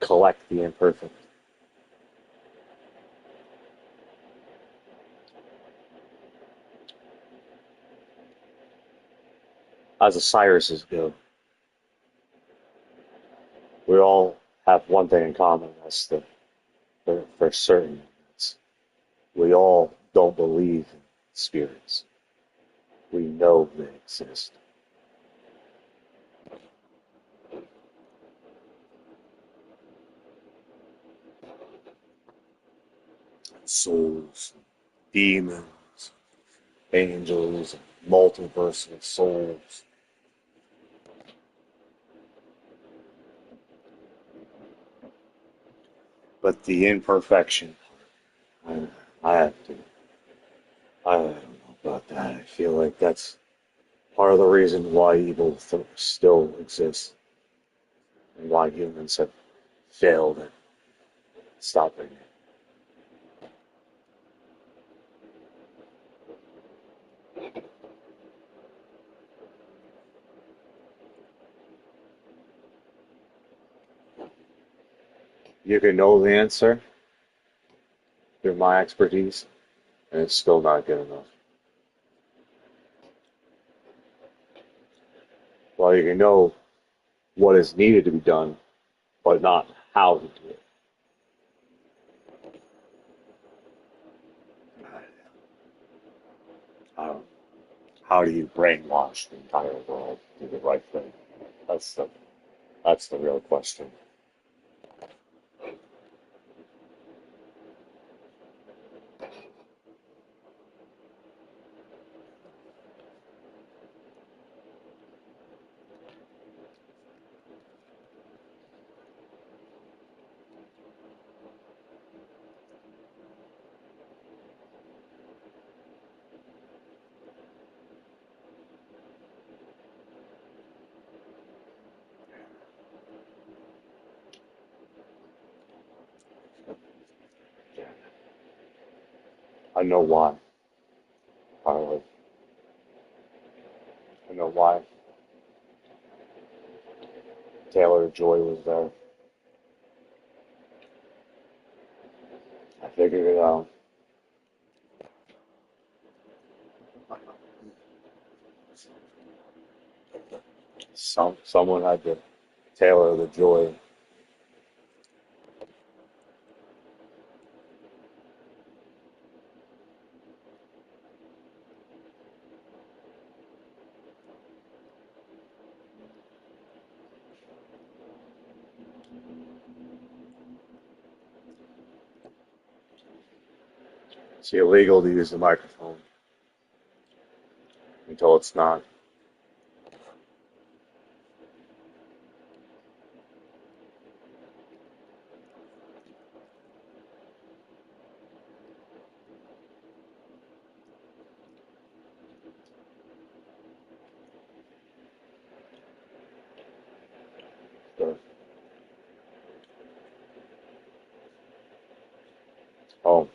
collect the imperfect. As the Cyruses go, we all have one thing in common. That's for certain. We all don't believe in spirits. We know they exist. Souls, demons, angels, multiversal souls. But the imperfection, I don't know about that. I feel like that's part of the reason why evil still exists and why humans have failed at stopping it. You can know the answer through my expertise, and it's still not good enough. Well, you can know what is needed to be done, but not how to do it. how do you brainwash the entire world to do the right thing? That's the real question. I know why. Finally, I know why Taylor Joy was there. I figured it out. Someone had to tailor the joy. It's illegal to use the microphone until it's not. So, oh,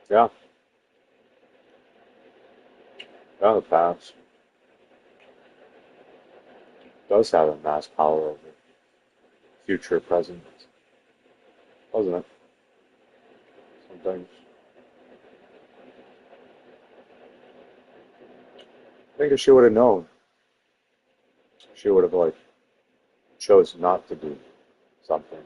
yeah, the past does have a mass power over future present, doesn't it? Sometimes. I think if she would have known, she would have chose not to do something.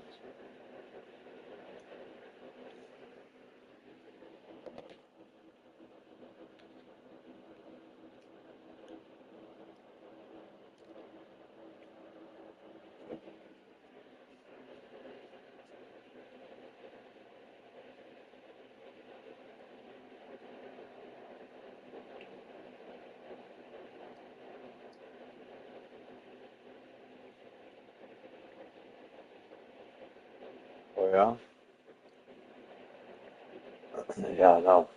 Oh yeah, yeah, I know.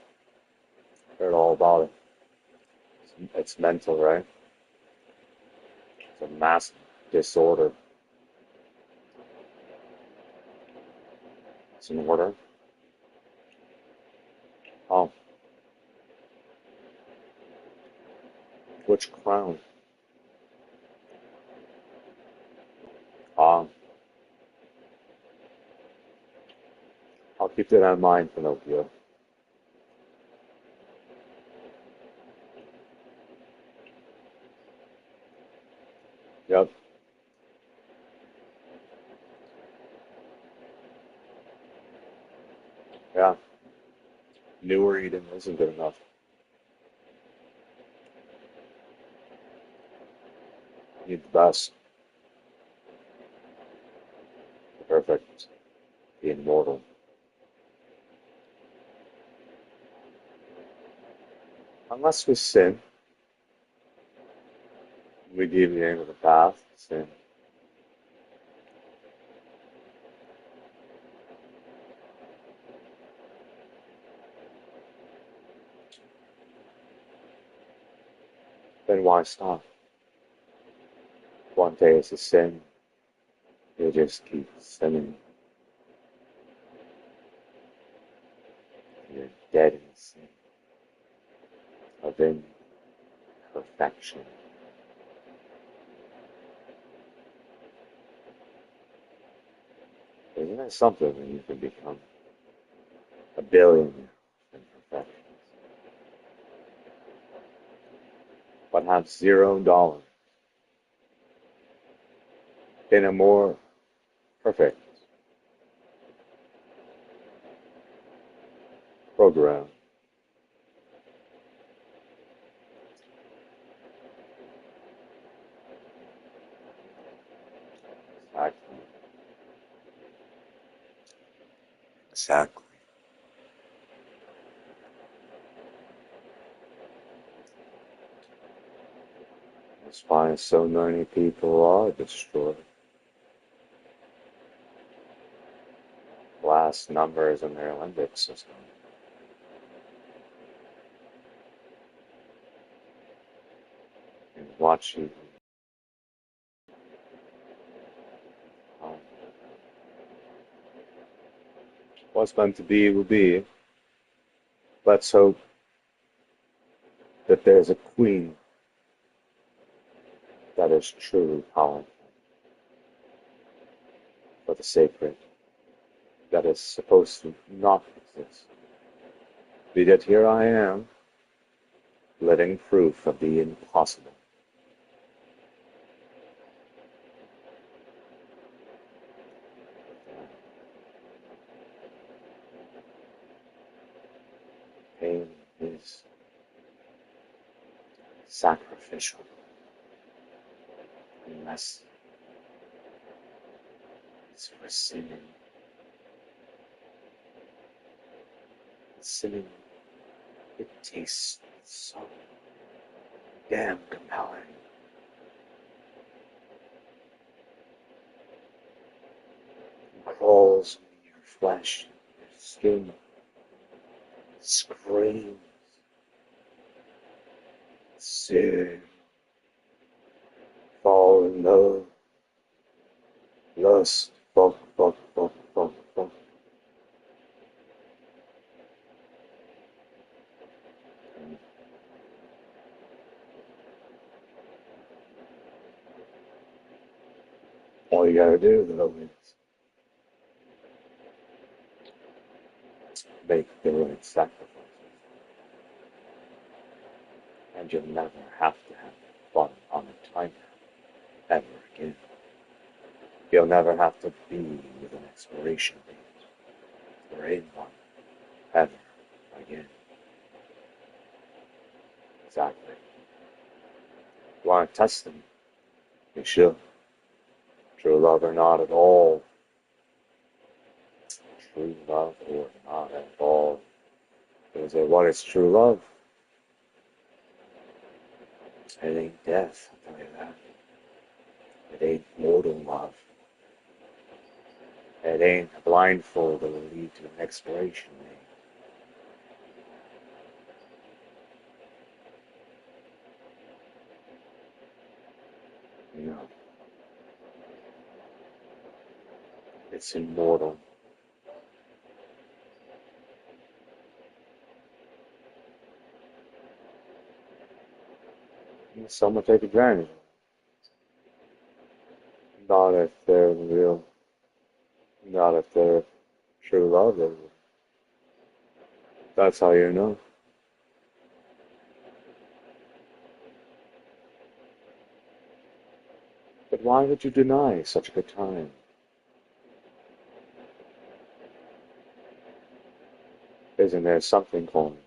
Heard all about it. It's mental, right? It's a massive disorder. It's an order. Oh, which crown? Um, I'll keep that in mind, Pinocchio. Yep. Yeah. Newer eating isn't good enough. You need the best, the perfect, the immortal. Unless we sin, we deviate into the path, sin. Then why stop? One day it's a sin, you just keep sinning. You're dead in sin of imperfection. Isn't that something when you can become a billionaire of imperfections, but have $0 in a more perfect program. Exactly. Exactly. That's why so many people are destroyed. Last numbers in their limbic system. And watching what's meant to be will be. Let's hope that there's a queen that is truly powerful for the sacred that is supposed to not exist. Be that here I am, living proof of the impossible. Pain is sacrificial unless it's for sinning. Sinning, it tastes so damn compelling. It crawls into your flesh, your skin, screams, sin, fall in love, lust, fuck, fuck, fuck, fuck, fuck. All you gotta do, though, is make the right sacrifice. And you'll never have to have fun on a timer ever again. You'll never have to be with an expiration date for anyone ever again. Exactly. You want to test them? You should. True love or not at all. True love or not at all. Because what is true love? It ain't death, I'll tell you that. It ain't mortal love. It ain't a blindfold that will lead to an expiration date. No. It's immortal. And some will take advantage of it. Not if they're real. Not if they're true love. That's how you know. But why would you deny such a good time? Isn't there something calling?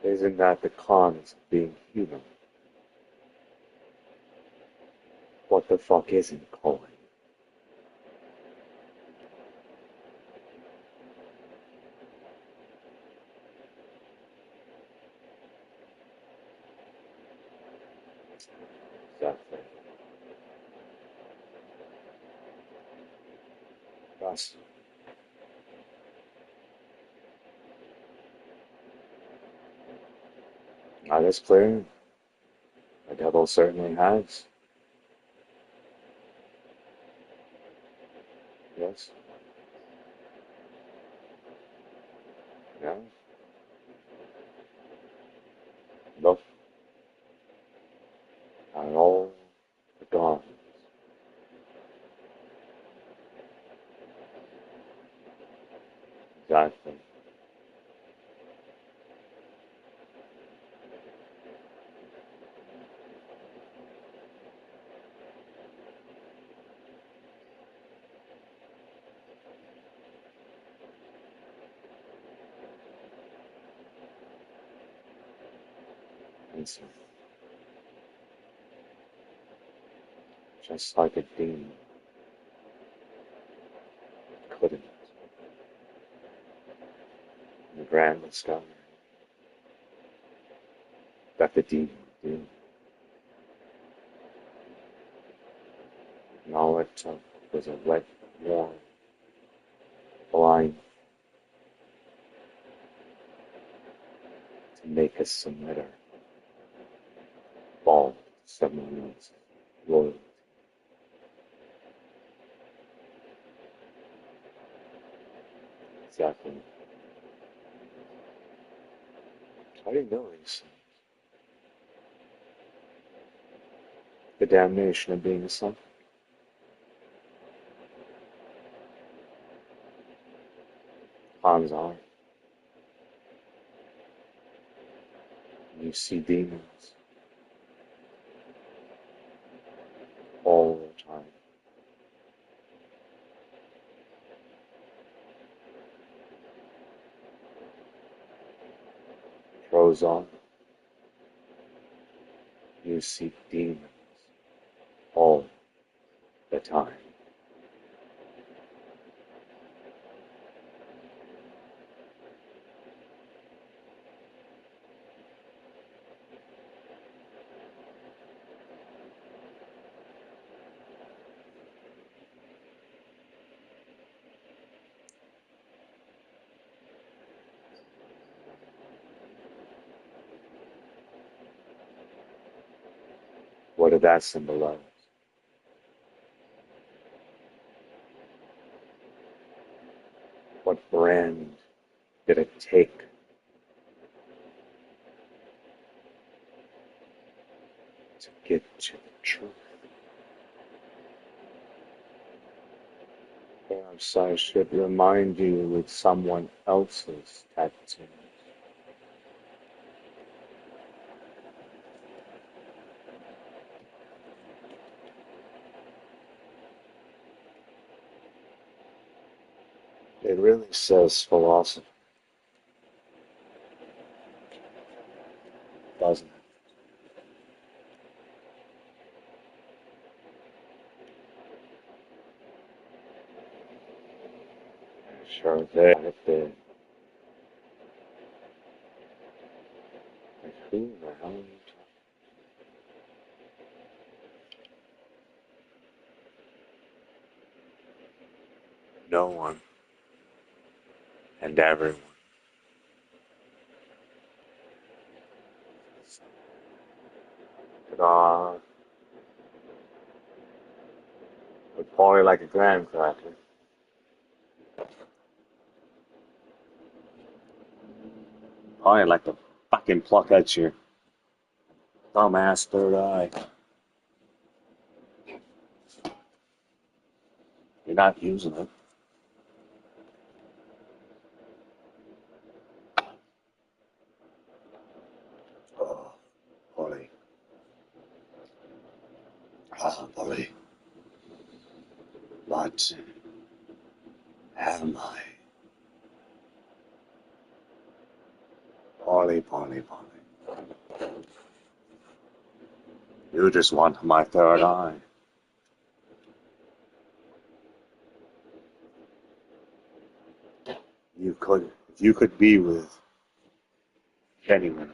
Isn't that the cons of being human? What the fuck isn't calling? Exactly. That's not as clear. The devil certainly has. Yes. Yeah. Look at all the gods. Exactly. Inside. Just like a demon. Couldn't. In the grand discovery that the demon did. And all it took was a wet, warm, blind to make a submitter fall to someone else's loyalty. Exactly. How do you know these things? The damnation of being a son. Hans are. You see demons all the time. Throws on. You see demons all the time. What did that symbolize? What brand did it take to get to the truth? Perhaps I should remind you with someone else's tattoo. It really says philosophy, doesn't it? Sure did. It did. Like, who the hell are you talking? No one and everyone. Ta-da. Would party like a graham cracker. Party like to fucking pluck at your dumbass third eye. You're not using it. Oh, Polly. Oh, Polly. What am I? Polly, Polly, Polly. You just want my third eye. If you could be with anyone,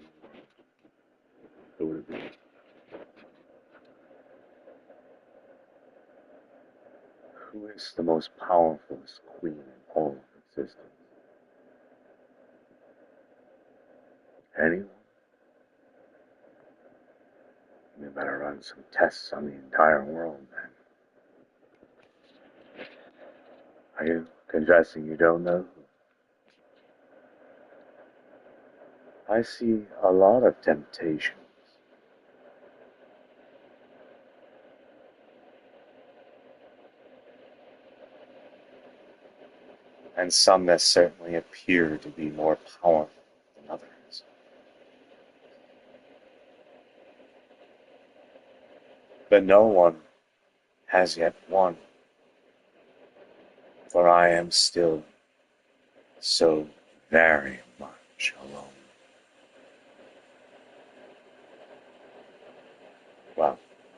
who would it be? Who is the most powerful queen in all of existence? Anyone? You better run some tests on the entire world, then. Are you confessing you don't know? I see a lot of temptations. And some that certainly appear to be more powerful than others. But no one has yet won, for I am still so very much alone.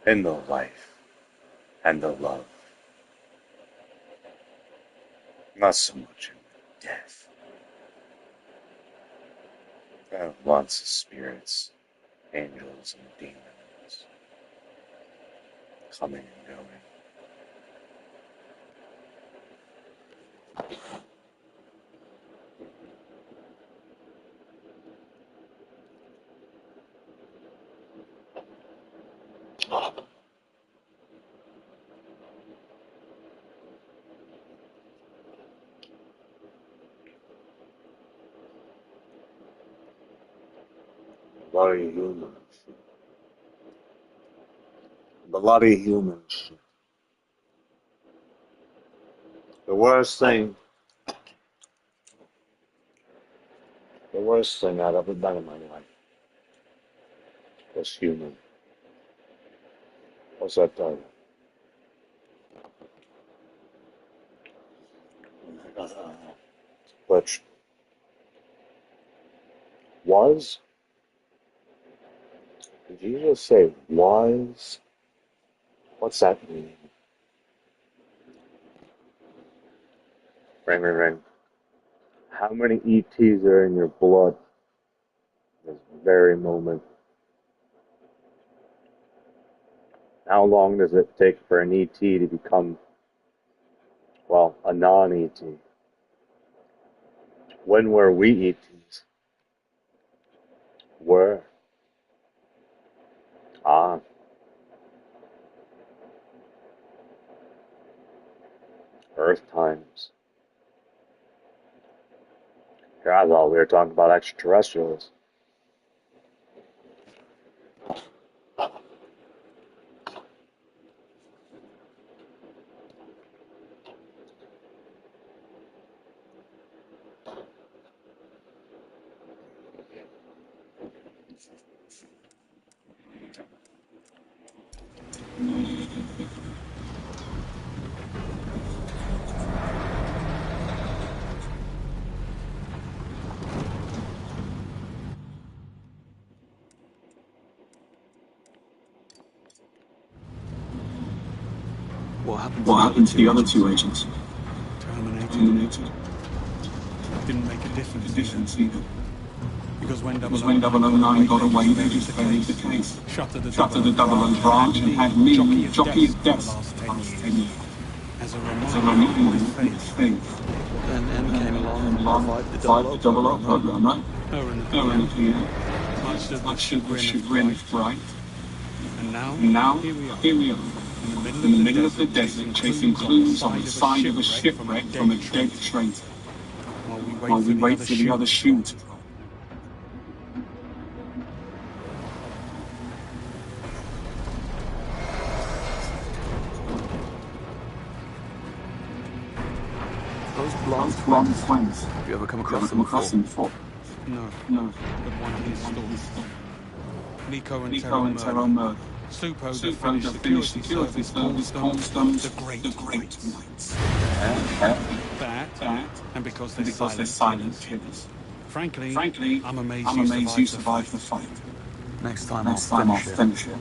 in the life and the love. Not so much in the death. God wants the spirits, angels, and demons coming and going. Bloody humans. Bloody humans. The worst thing I've ever done in my life was human. What's that title? Which was? Did you just say was? What's that mean? Ring, ring, ring. How many ETs are in your blood this very moment? How long does it take for an ET to become, well, a non-ET? When were we ETs? Were. Ah. Earth times. Here, I thought we were talking about extraterrestrials. What happened to the other two agents? Terminated. Didn't make a difference either. Because when 009 got away, they just buried the case. Shuttered the 00 branch and had me jockey as death for the last 10 years. As a reminder of his faith. Then M came along and revived the 00 program, right? Oh, and the PM. Much to the chagrin of fright. And now, here we are. In the middle of the desert, chasing clues on the side of a shipwreck from a dead traitor. While we wait for the other shoe to drop. Those blonde flames. Have you ever come across them before? No. But one in his store. Nico and Terrell Murder. Supo, the Finnish security service, calls them the Great Knights. That, and because they're silent killers. Frankly, I'm amazed you survived the fight. Next time I'll finish it.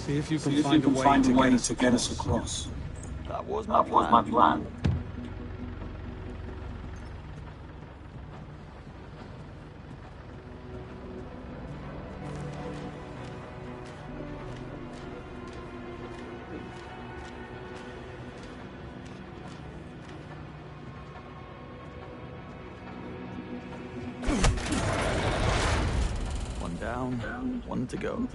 See if you can find a way to get us across. That was my plan. One down, one to go.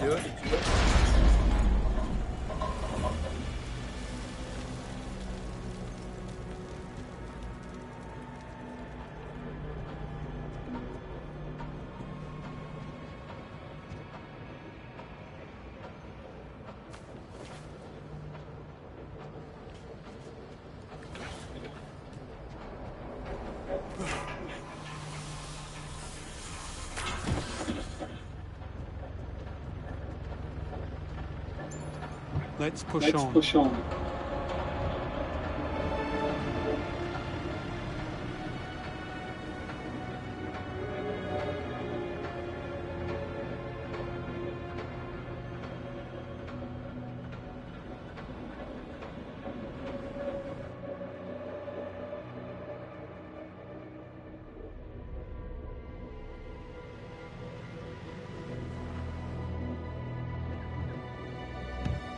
secure? Let's push on.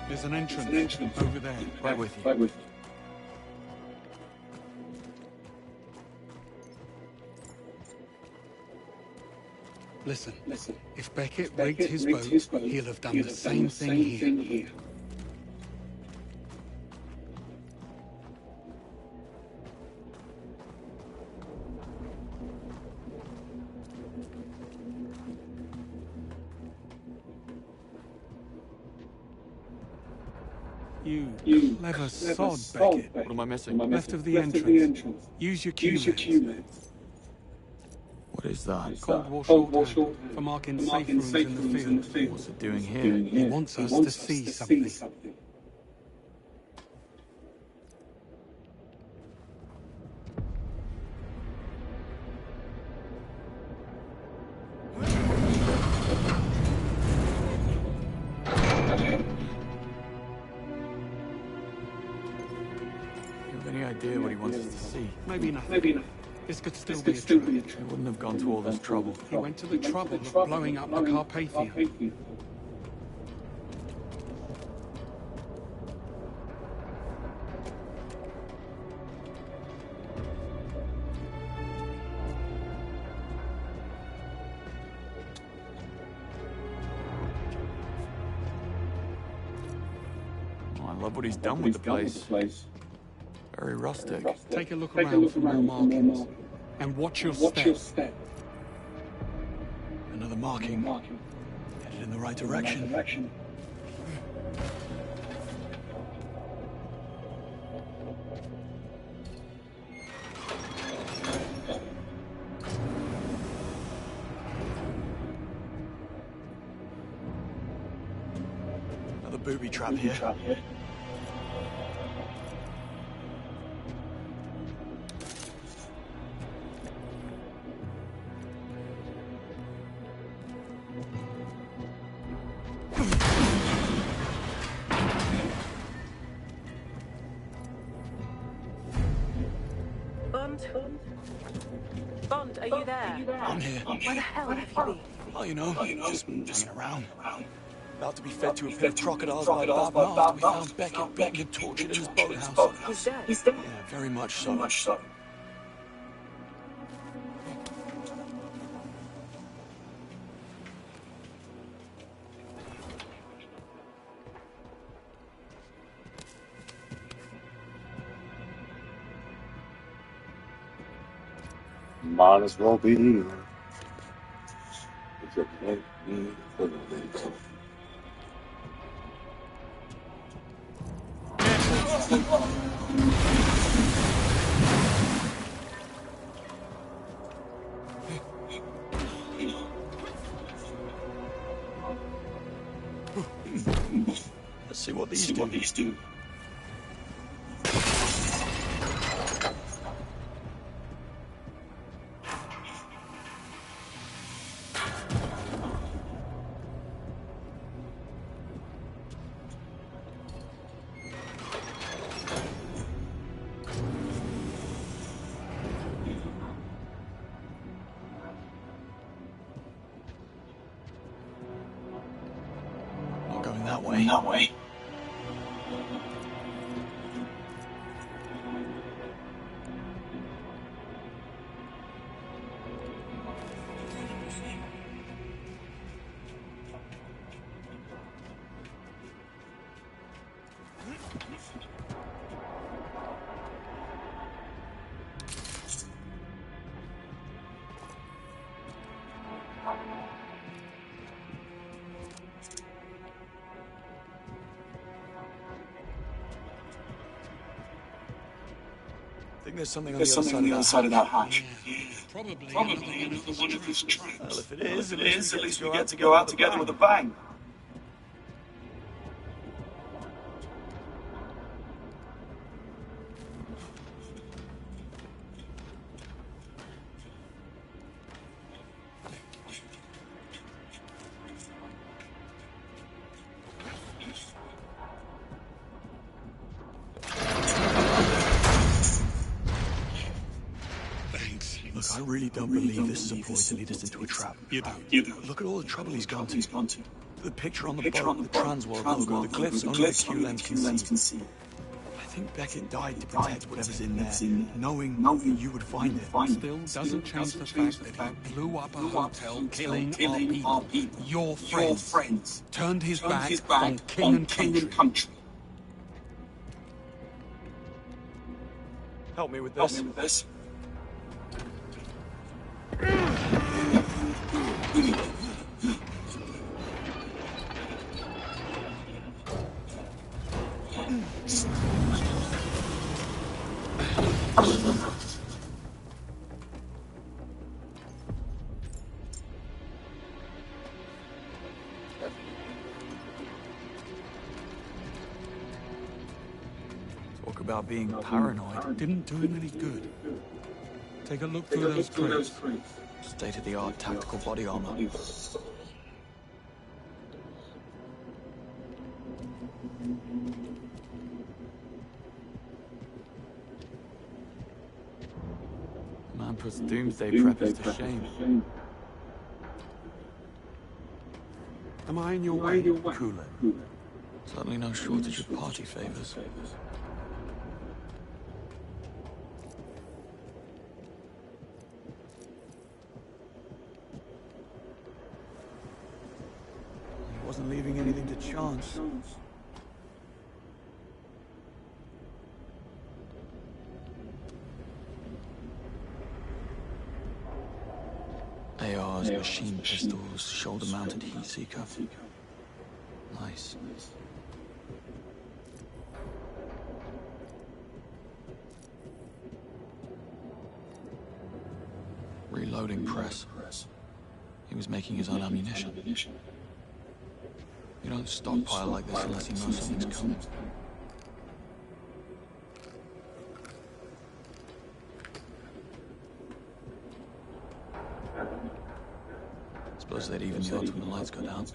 There's an entrance over there. Right with you. Listen. If Beckett rigged his boat, he'll have done the same thing here. You clever sod, Beckett. What am I missing? Left of the entrance. Use your Q-man. What is that? Cold War shorthand for marking safe rooms in the field. What's it doing here? He wants us to see something. Any idea what he wants us to see? Maybe nothing. This could still be a trap. He wouldn't have gone to all this trouble. He went to the trouble of blowing up the Carpathia. Oh, I love what he's done with the place. Very rustic. Take a look around for more markings. And watch your step. Another marking. Headed in the right direction. Another booby trap here. Bond, are you there? I'm here. Where the hell have you been? Oh, you know, just hanging around. About to be fed to a pit of crocodiles by Bob after we found Beckett being tortured in his boathouse. He's dead? Yeah, very much so. Might as well be here. It's a picnic for the week. Let's see what these do. Not going that way. I think there's something on There's the something on the other side of that hatch. Probably Probably another one of his traps. Well, if it Well, is, if at it is, at least we get to go out together with a bang. Look, I really don't believe this is a ploy to lead us into a trap. You don't. You don't. Look at all the trouble he's gone to. He's gone to. The picture on the Picture boat, on the Transworld logo, the glyphs only the Q-Lens can see. I think Beckett died to protect whatever's in there, knowing you would find it. Still doesn't change the fact that he blew up a hotel, killing our people. Your friends. Turned his back on king and country. Help me with Help this. me with this. Talk about being paranoid. Didn't do him any good. Take a look through those crates. State-of-the-art tactical body armor. Man puts doomsday preppers to shame. Am I in your way? Cooler. Certainly no shortage of party favors. He wasn't leaving anything to chance. ARs, machine pistols, shoulder-mounted heat seeker. Nice. Reloading press. He was making his own ammunition. You don't stockpile like this unless you know something's coming. Suppose they'd even the odds when the lights go down.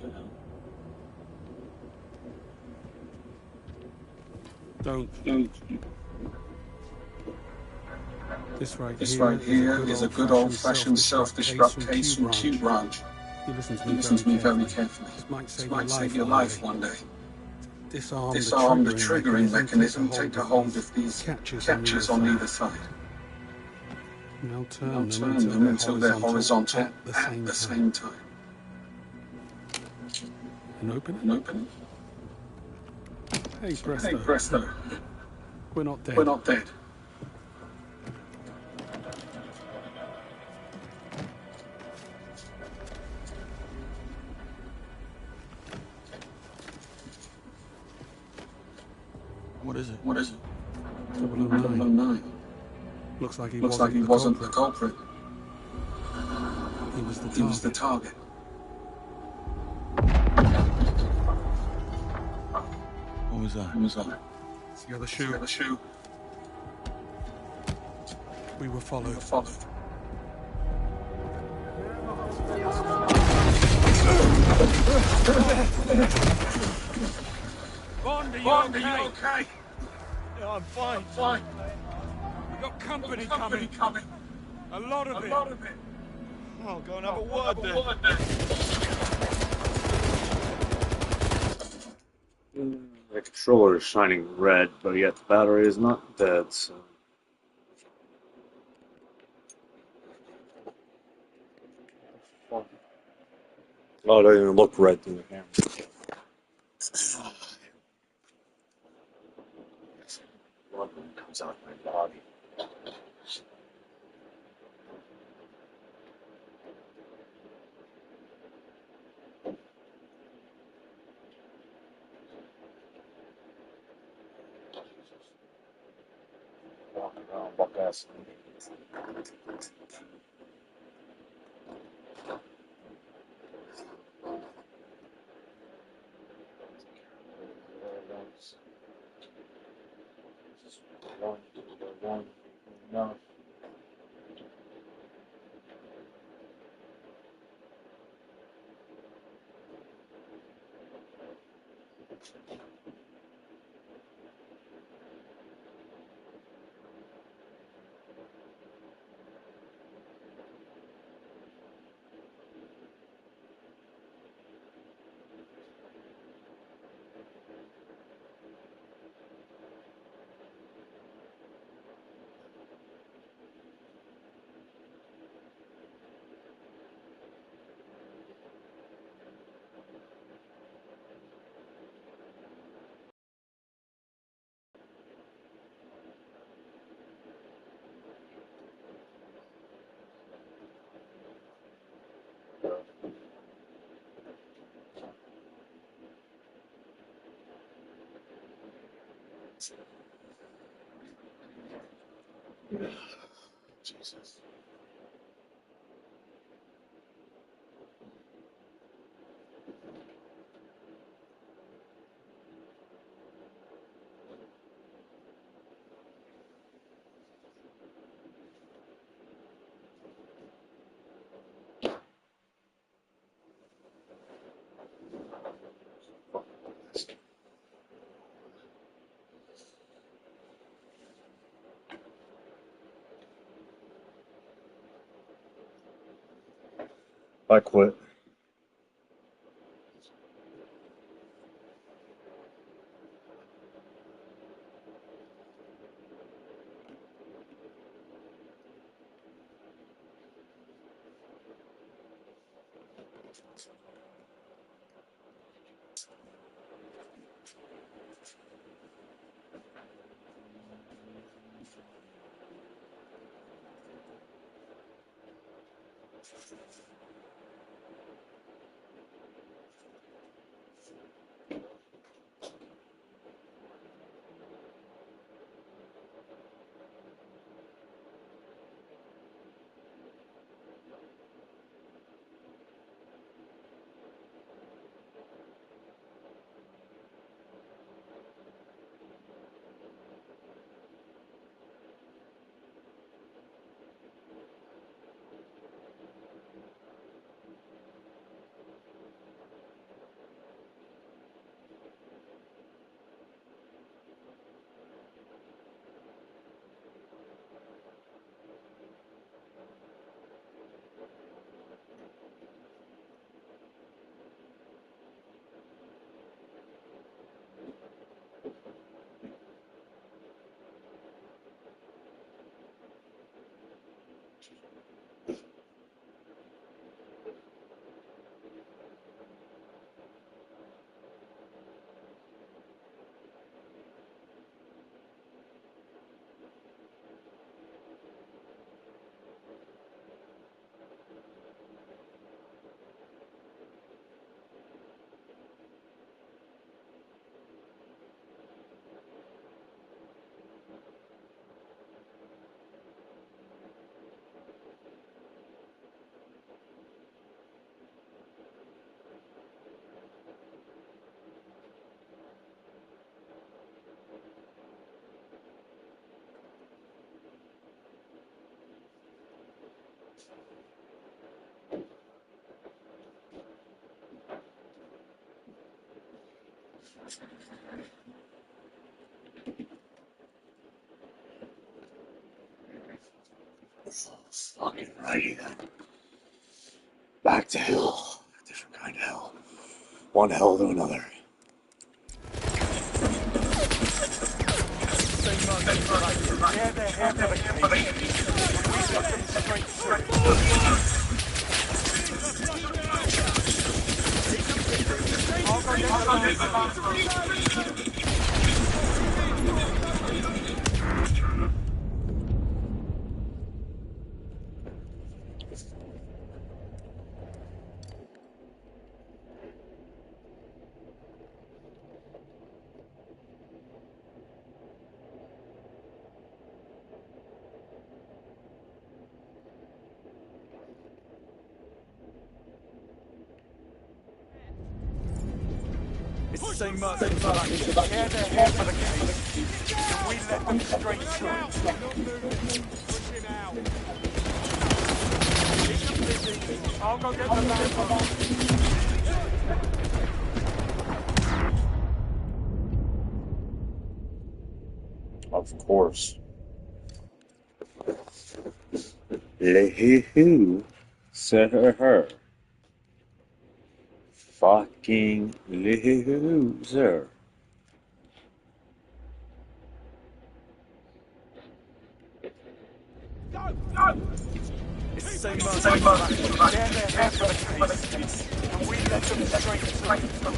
Don't. This right here is a good old-fashioned self-destruct case from Q Branch. You listen to me very carefully. This might This save your life one day. Disarm the triggering mechanism, take a hold of these catches on either side. Now Now turn them until they're horizontal at the same time. And open And open it. Hey presto. Hey, presto. We're not dead. We're not dead. What is it? What is it? 009. Looks like he wasn't the culprit. He was the target. He was the target. What was that? What was that? It's the other shoe. The other shoe. We were followed. Bond, are you okay? Yeah, I'm fine. Fine. We got company coming. A lot of it. Oh, go and have a word then. The controller is shining red, but yet the battery is not dead, so... Oh, it doesn't even look red through the camera. Blood comes out of my body. Yes. No. Jesus. I quit. Fucking righty then. Back to hell. A different kind of hell. One hell to another. say much for that. Tear their head for the case. And we let them straight through. I'll go get the land. Of course. Who said her? Fucking loser. It's the same much for that. Tear their head for the case. And we let them straight through.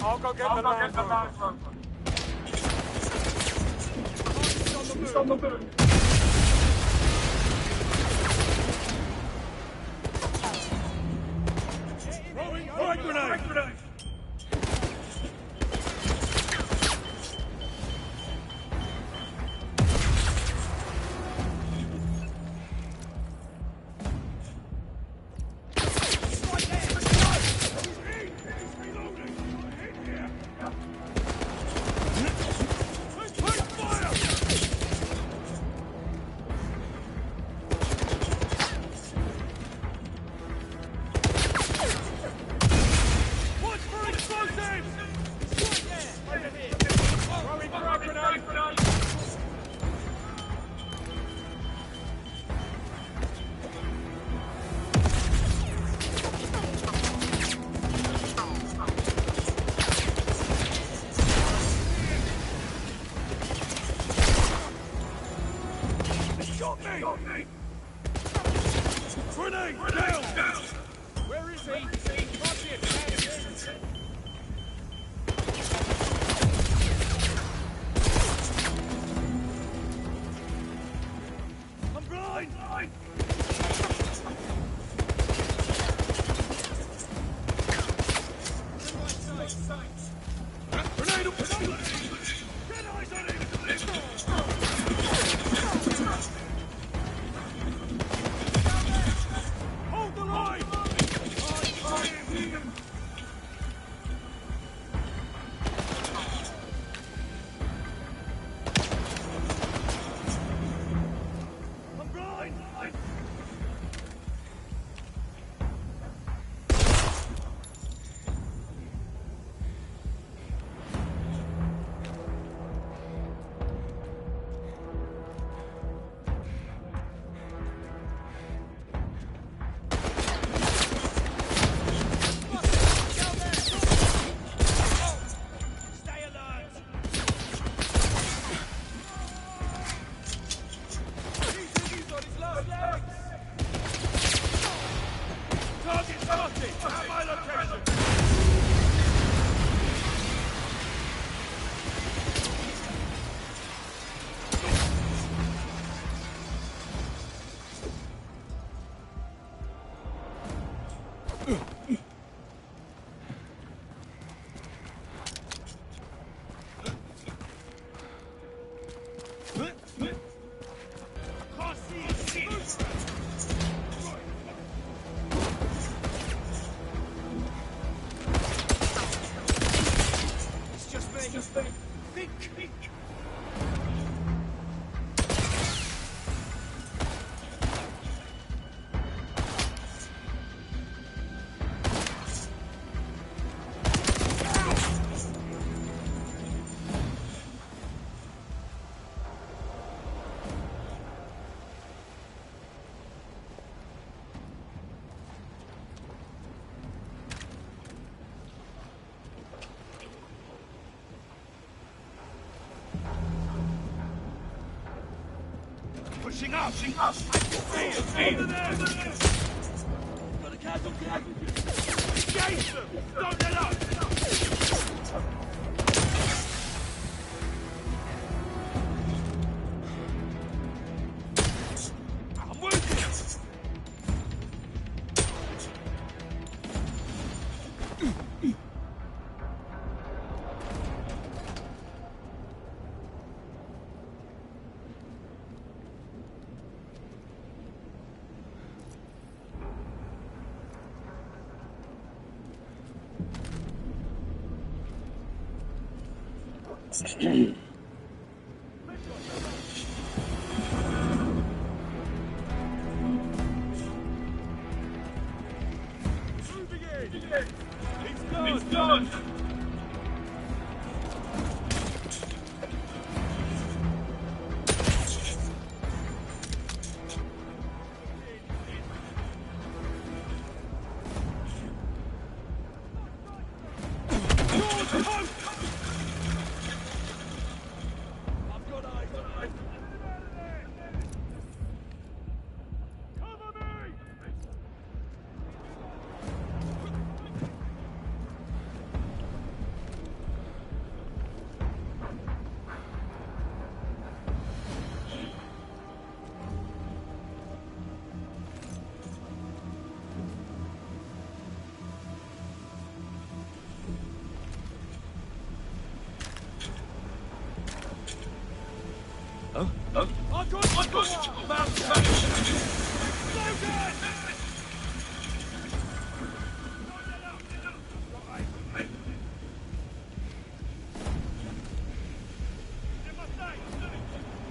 I'll go get the land rover. He's on the move. Right grenade! Grenade! Down! Where is he? I'm blind! Grenade! Get eyes on him! Hold the line! I'm blind! Pushing up! Over there! Got a casualty! Engage them! Don't let up! I'm working! It's done!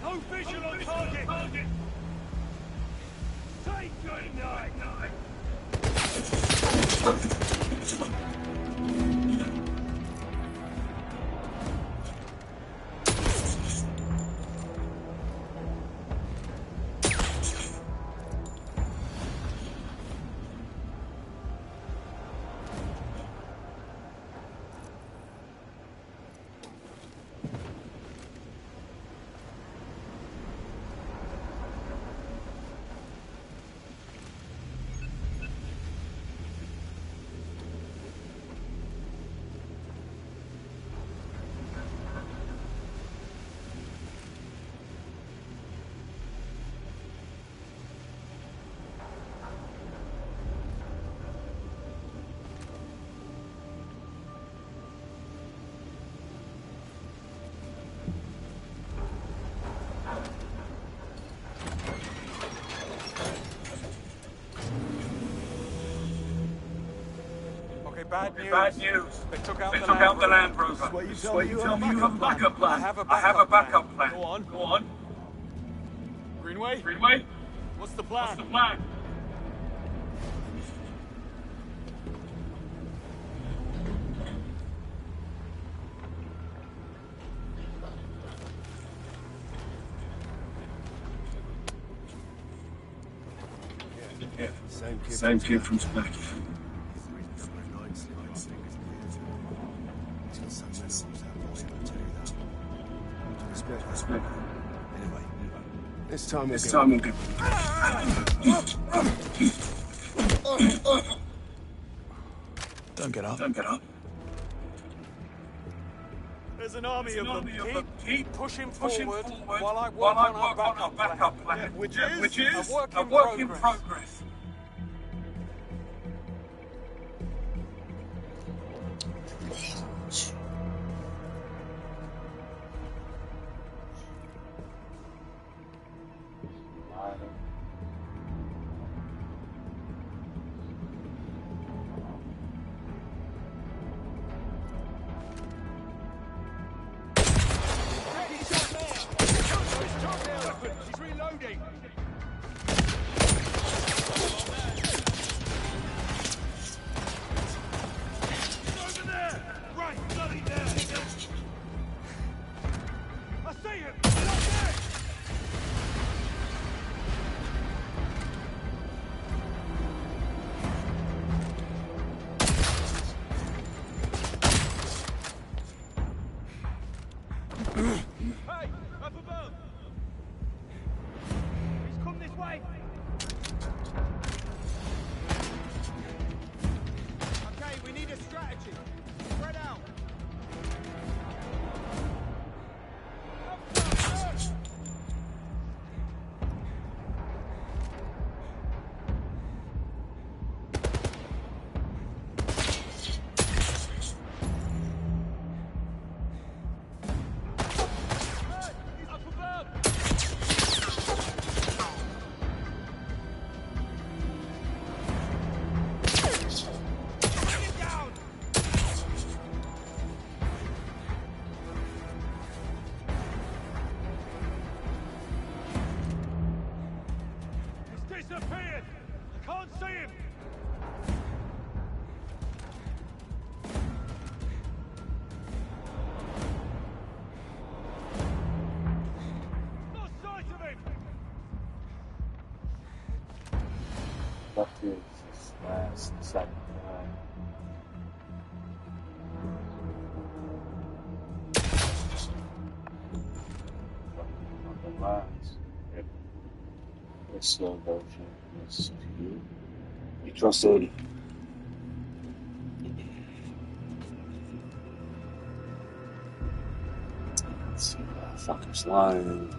No visual on target! Take good night! Bad news. They took out the Land Rover. This way you tell me you have a backup plan. I have a backup plan. Go on. Greenway? What's the plan? Yeah. Same kid from Spec. This time we'll get... Don't get up. There's an army of them. Keep pushing forward while I work on our backup plan. Which is a work in progress. Hey, up above! He's come this way! Okay, we need a strategy. Spread out. disappeared! I can't see him! Lost sight of him! What is this last second time? On the last. It's slow motion. It's you. You trusted. Let's see. Fucker's lying.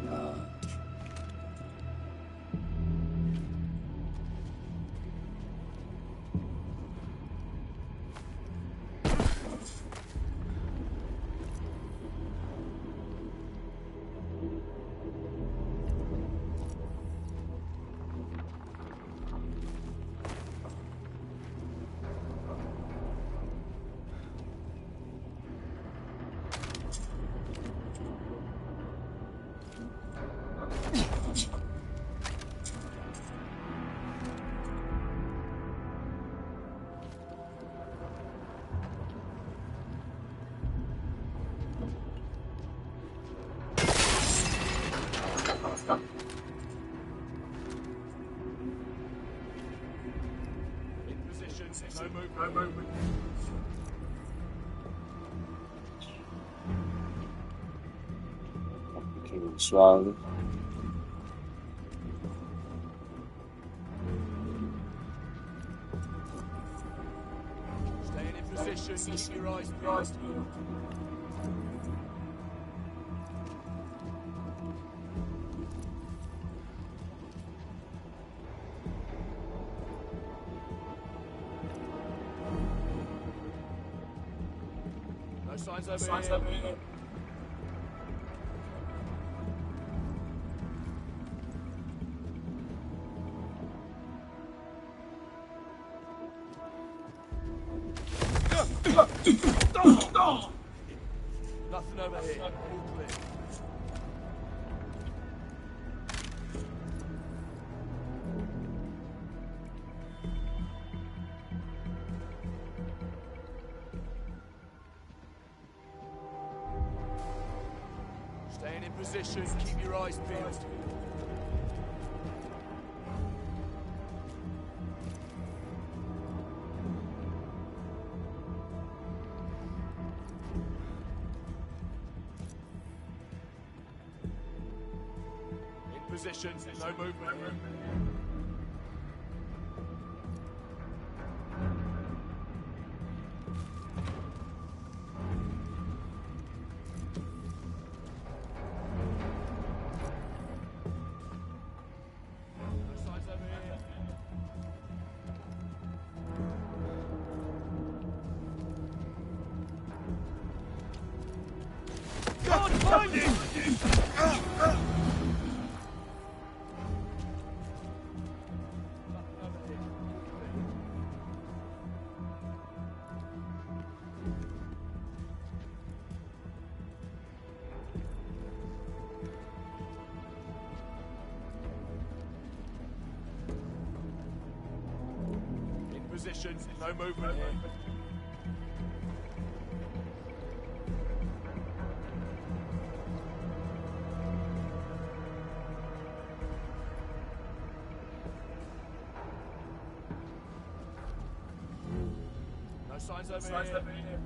No movement, no movement. Became swallowed. Staying in position, keep your eyes peeled. No signs over here. Nothing over here. All clear. Staying in position, keep your eyes peeled. In position, no movement. Can't find him! In position, no movement here. No signs over here.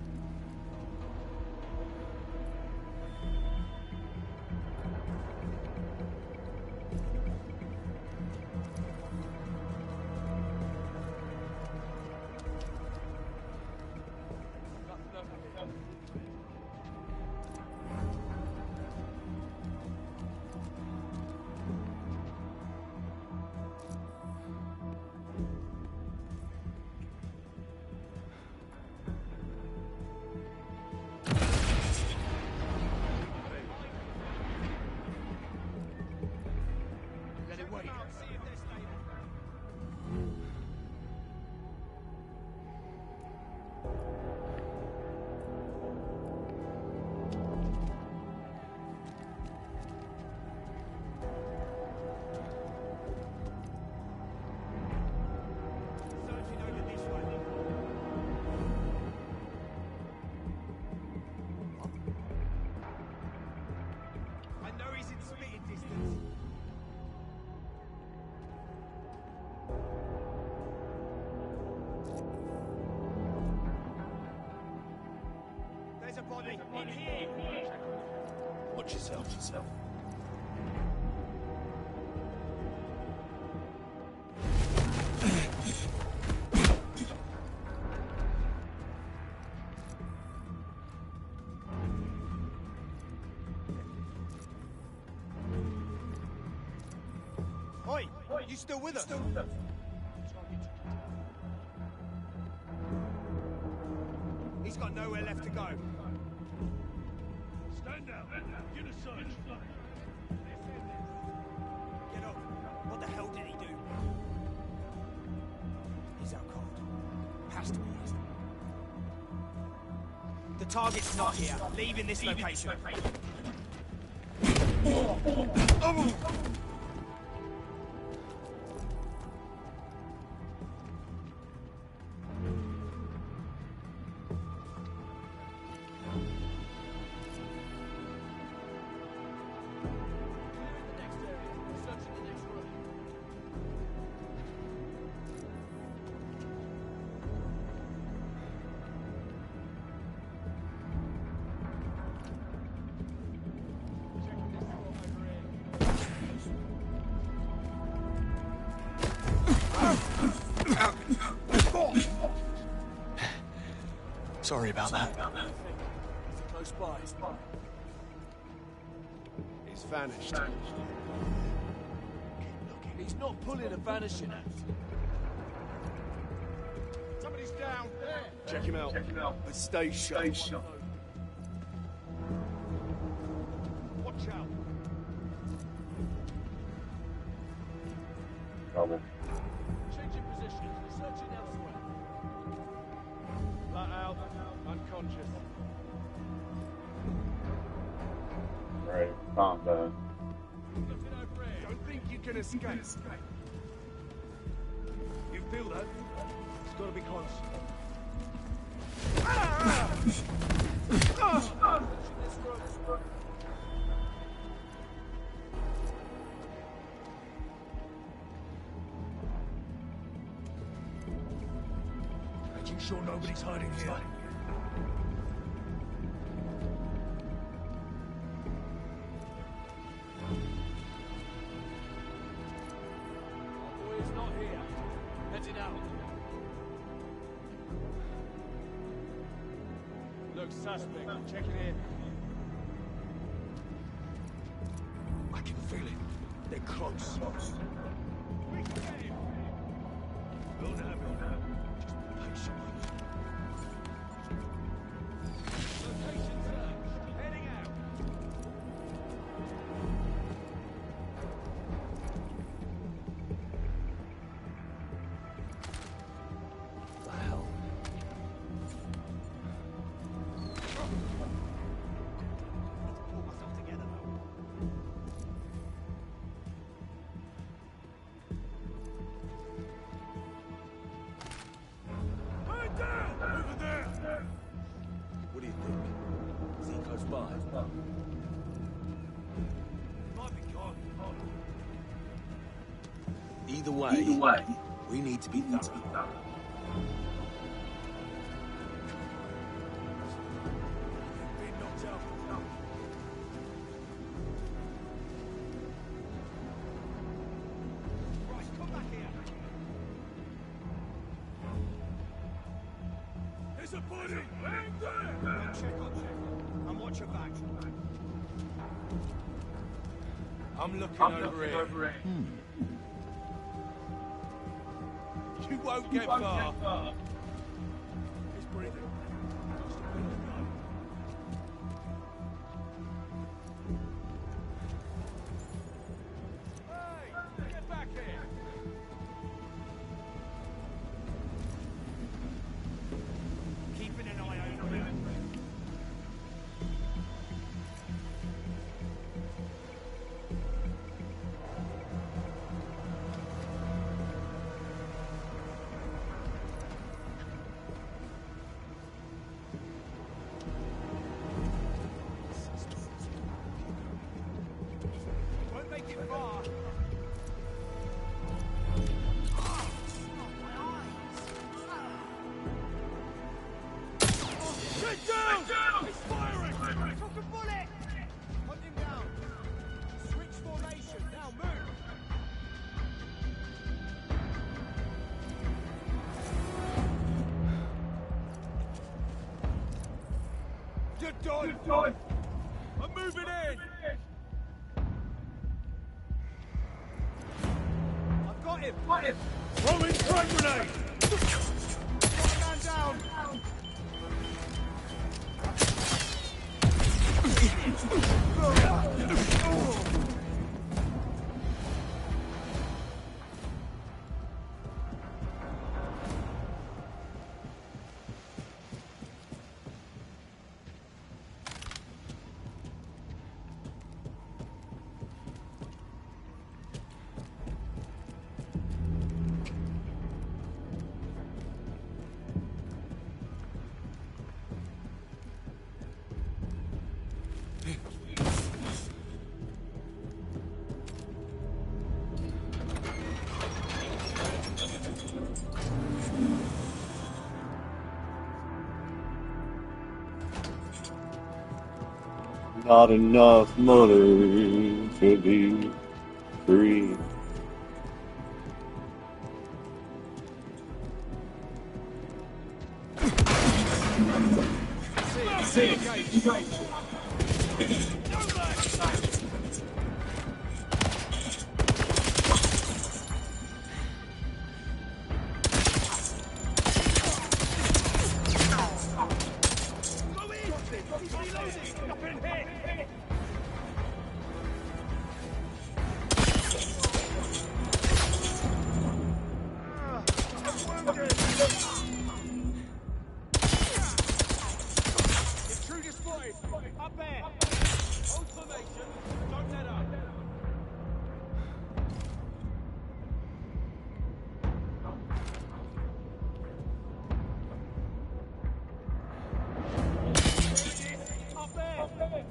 Somebody in here! Watch yourself. Oi! You still with us? He's got nowhere left to go. Stand down. Get a search. Get up. What the hell did he do? He's out cold. Has to be. The target's not here. Leaving this location. Sorry about that. Close by. He's vanished. He's not pulling a vanishing act. Somebody's down. Check him out. But stay sharp. Watch out. Trouble. Changing positions. Searching elsewhere. Flat out. Unconscious. Right, calm down. Don't think you can escape. You feel that? It's got to be close. Making sure nobody's hiding here. Suspect, check it in. I can feel it. They're close. We can get him. We'll have him. Just patiently. Location searched. Heading out. What the hell? What do you think? Is he close by? Might be gone. Either way, we need to be thorough. Being knocked out. Right, come back here. There's a body! Aim there! Check on. And watch your back. I'm looking over here. You won't get far. He's breathing. Just a bit of go. Hey! Get back here! Keeping an eye out on him. Good time. I'm moving in. I've got him. Throwing frag grenade. Got a man down. Not enough money to be free. Intruder spotted. Up there. Hold formation. Don't let up. Up there.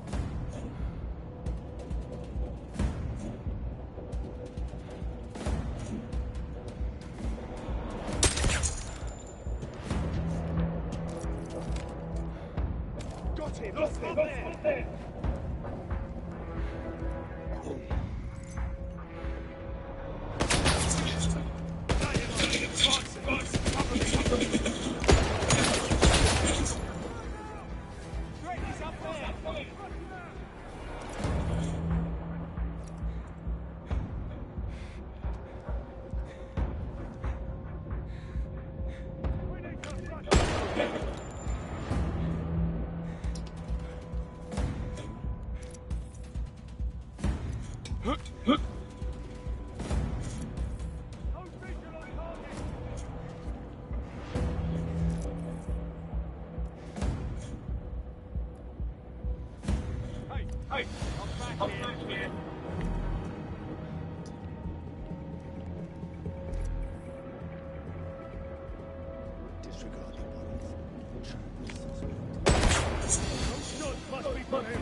Got him. Up there. Hey, I'm back here. Disregard the bodies. Those shots must be for him.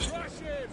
Crush him!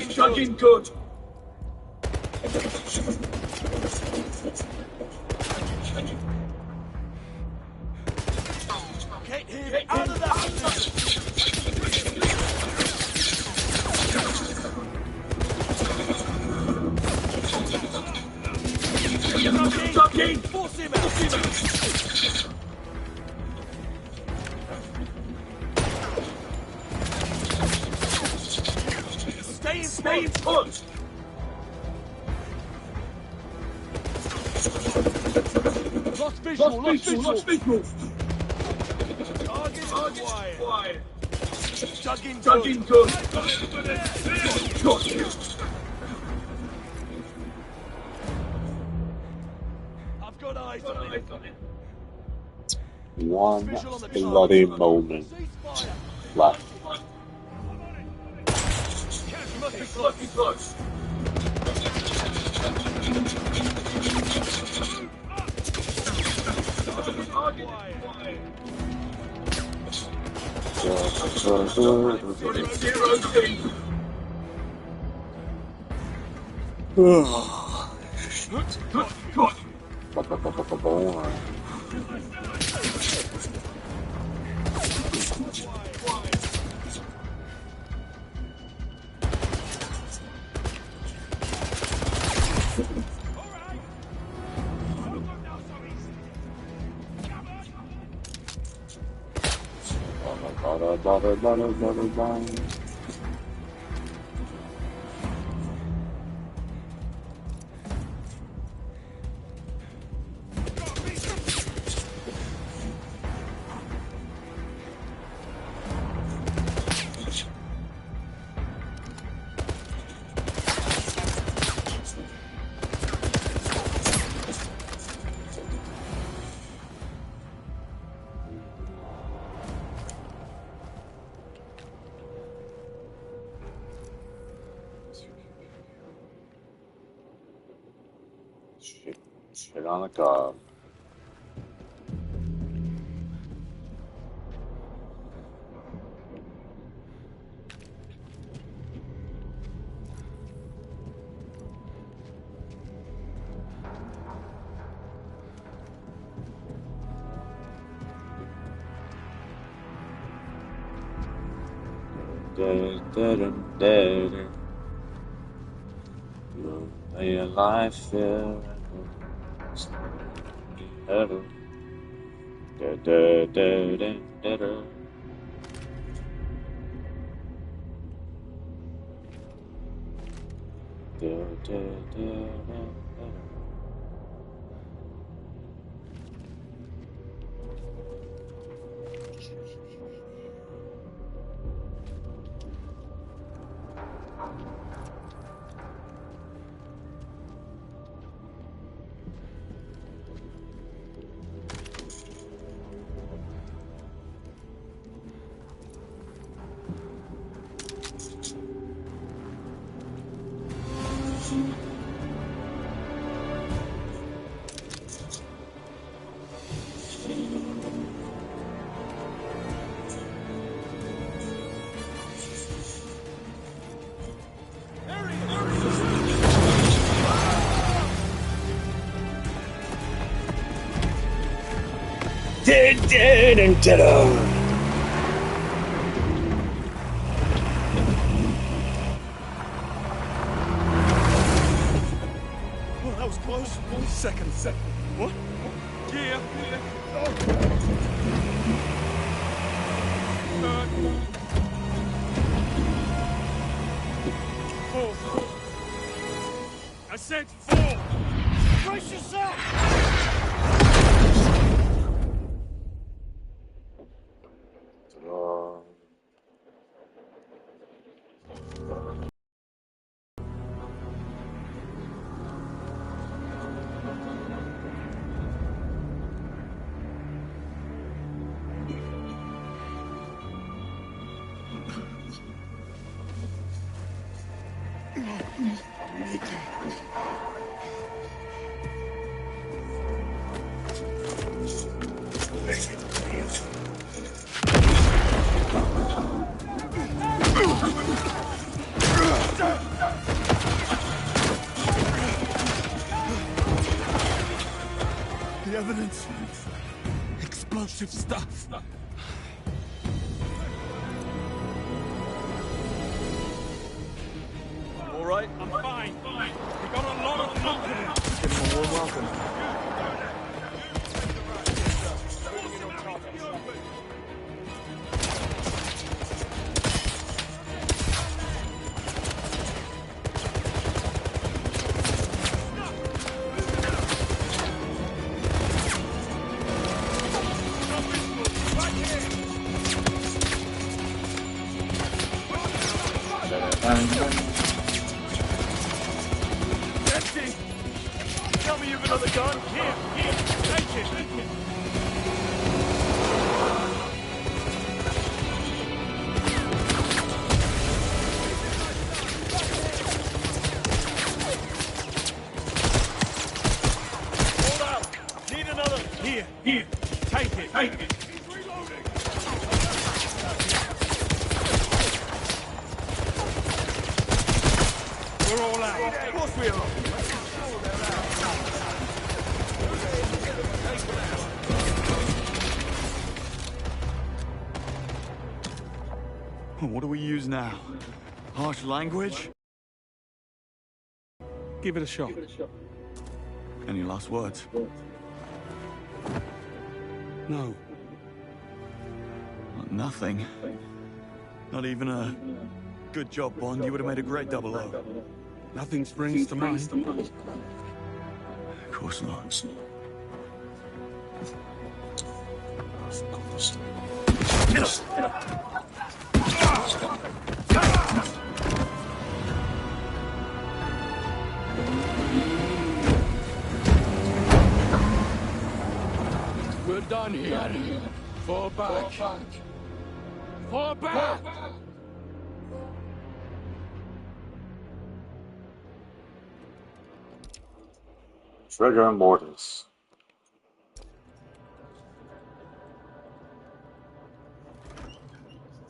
Chugging good. Get him out of that position. Chugging. Force him out. Stay put. visual, lost visual. Target quiet. Chugging good. I've got eyes on it. One bloody moment left. Must be close. Shit on the cob. May your life feel better. Oh, that was close. 1 second. What? Gear. Four. I said 4. Brace yourself. The evidence. Explosive stuff. All right, I'm fine. We got a lot of company. Give him a warm welcome. Empty! Tell me you've another gun. Here, take it. Hold out. Need another. Here, take it. He's reloading. We're all out. Of course we are. What do we use now? Harsh language? Give it a shot. Any last words? No. Nothing. Not even a good job, Bond. You would have made a great 00. Nothing springs to mind. Of course not. We're done here. Fall back. Fall back! Trigger Mortis.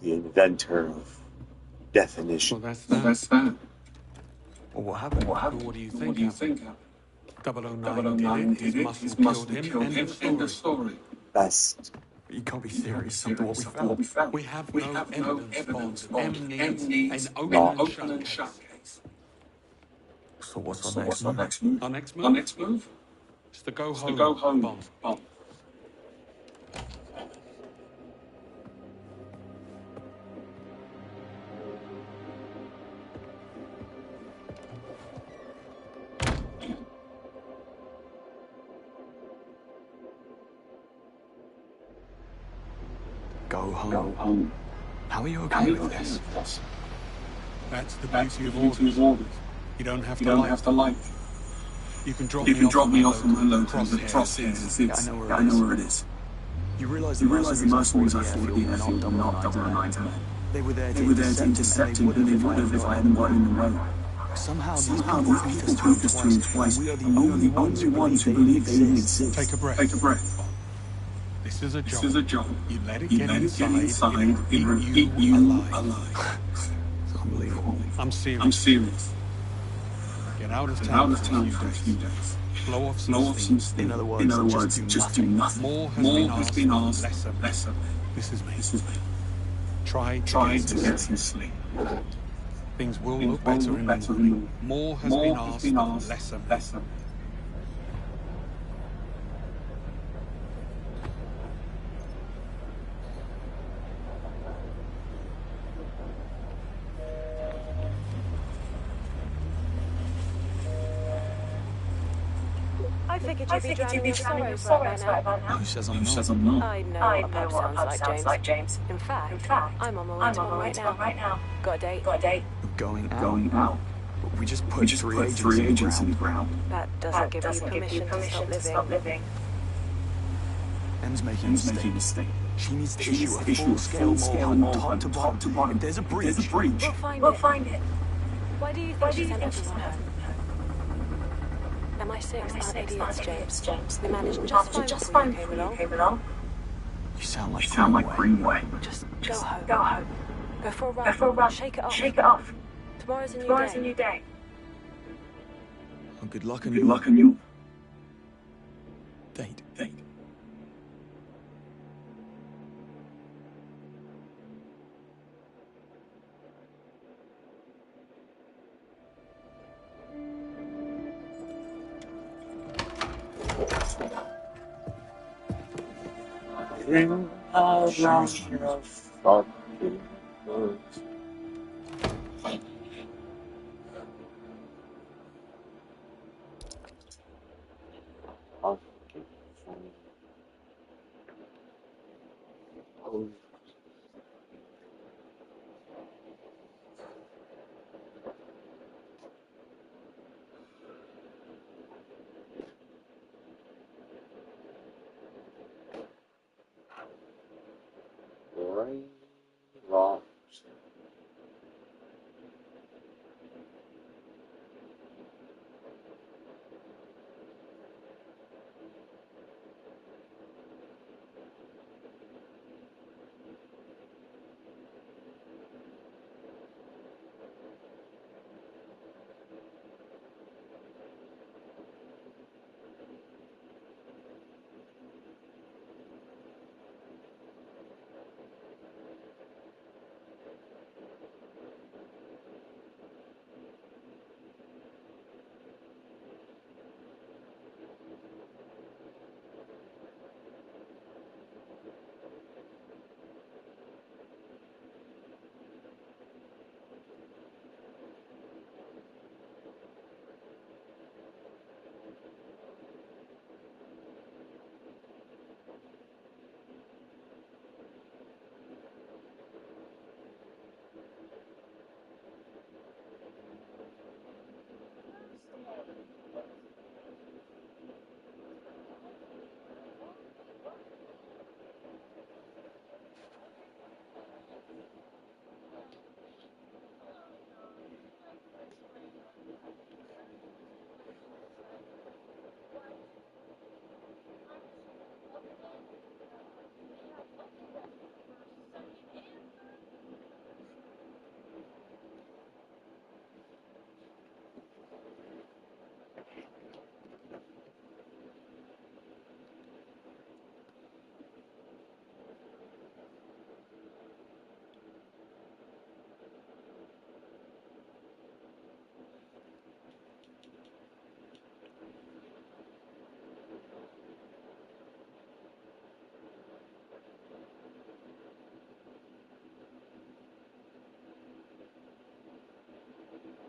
The inventor of definition. Well, that's that. Well, what happened? What do you think? 009 did it. His muscle killed him. End of story. Best. You can't be serious after what we found. We have no evidence, Bond. M needs an open and shut case. So what's our next move? Our next move? It's the go home Bond. Go home. How are you okay with this? That's the beauty of orders. You don't have to like. You can drop me off on my local crosshairs. I know where it is. You realize the mercenaries I fought in the airfield are not 009 men. They were there to intercept him, and they would have if I hadn't gotten in the way. Somehow these people proved us to him twice. We are the only ones who believe they exist. Take a breath. This is a job. You let it get inside, it will eat you alive. It's unbelievable. I'm serious. Get out of town for a few days. Blow off some steam. In other words, just do nothing. More has been asked, less of. This is me. Try to get some sleep. Things will look better in the morning. More has been asked, less of. I figured you'd be drowning in sorrows right about now. Who says I'm not? I know what a pub sounds like, James. In fact, I'm on my way to one right now. Got a date. Going out. We just put three agents in the ground. That doesn't give you permission to stop living. Em's making a mistake. She needs to issue a full-scale hunt top to bottom. If there's a breach. We'll find it. Why do you think she sent everyone home? MI6 aren't idiots, James. They managed just fine before you came along. You sound like Greenway. Just go home. Go for a run. Shake it off. Tomorrow's a new day. Well, good luck on you. Date. Ring around your fucking words.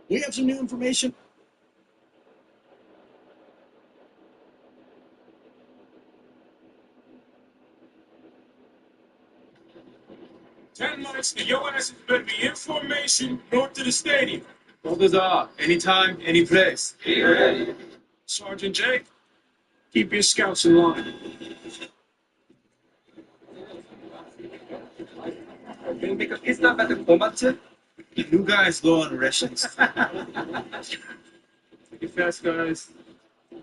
We have some new information. Ten minutes to your ass is better be information north of the stadium. Orders are anytime, any place. Be ready. Sergeant J, keep your scouts in line. It's not about the format. You guys go on rations. Take it fast, guys.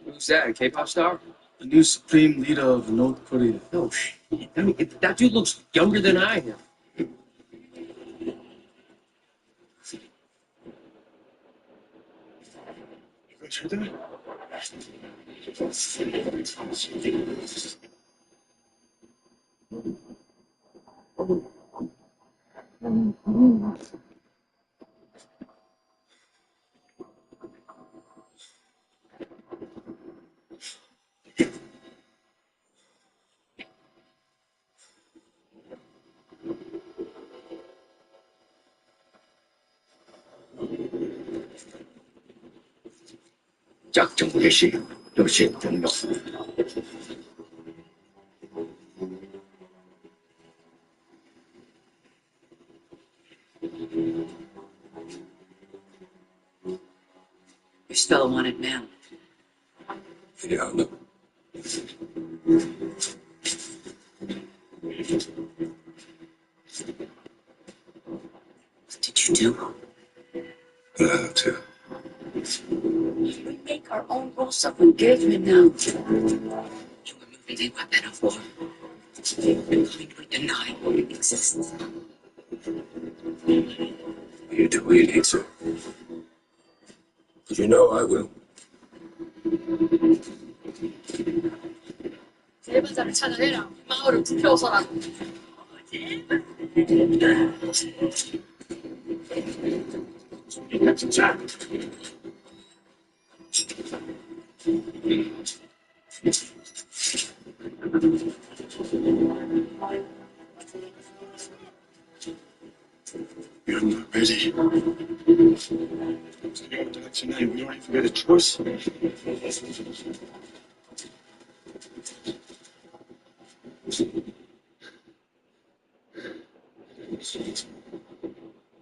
Who's that? A K-pop star? The new supreme leader of North Korea. No shit. I mean, that dude looks younger than I am. You guys heard that? 작정 개시, 도시 등록. You still want it now? Yeah, no. What did you do? I have to. We make our own rules of engagement now. You were moving a weapon of war. You kindly deny it exists. You do what you need to. But you know I will. 제보자를 찾아내라. 마을을 지켜서라. 진짜. You're not ready. So you have to let tonight. We don't even get a choice.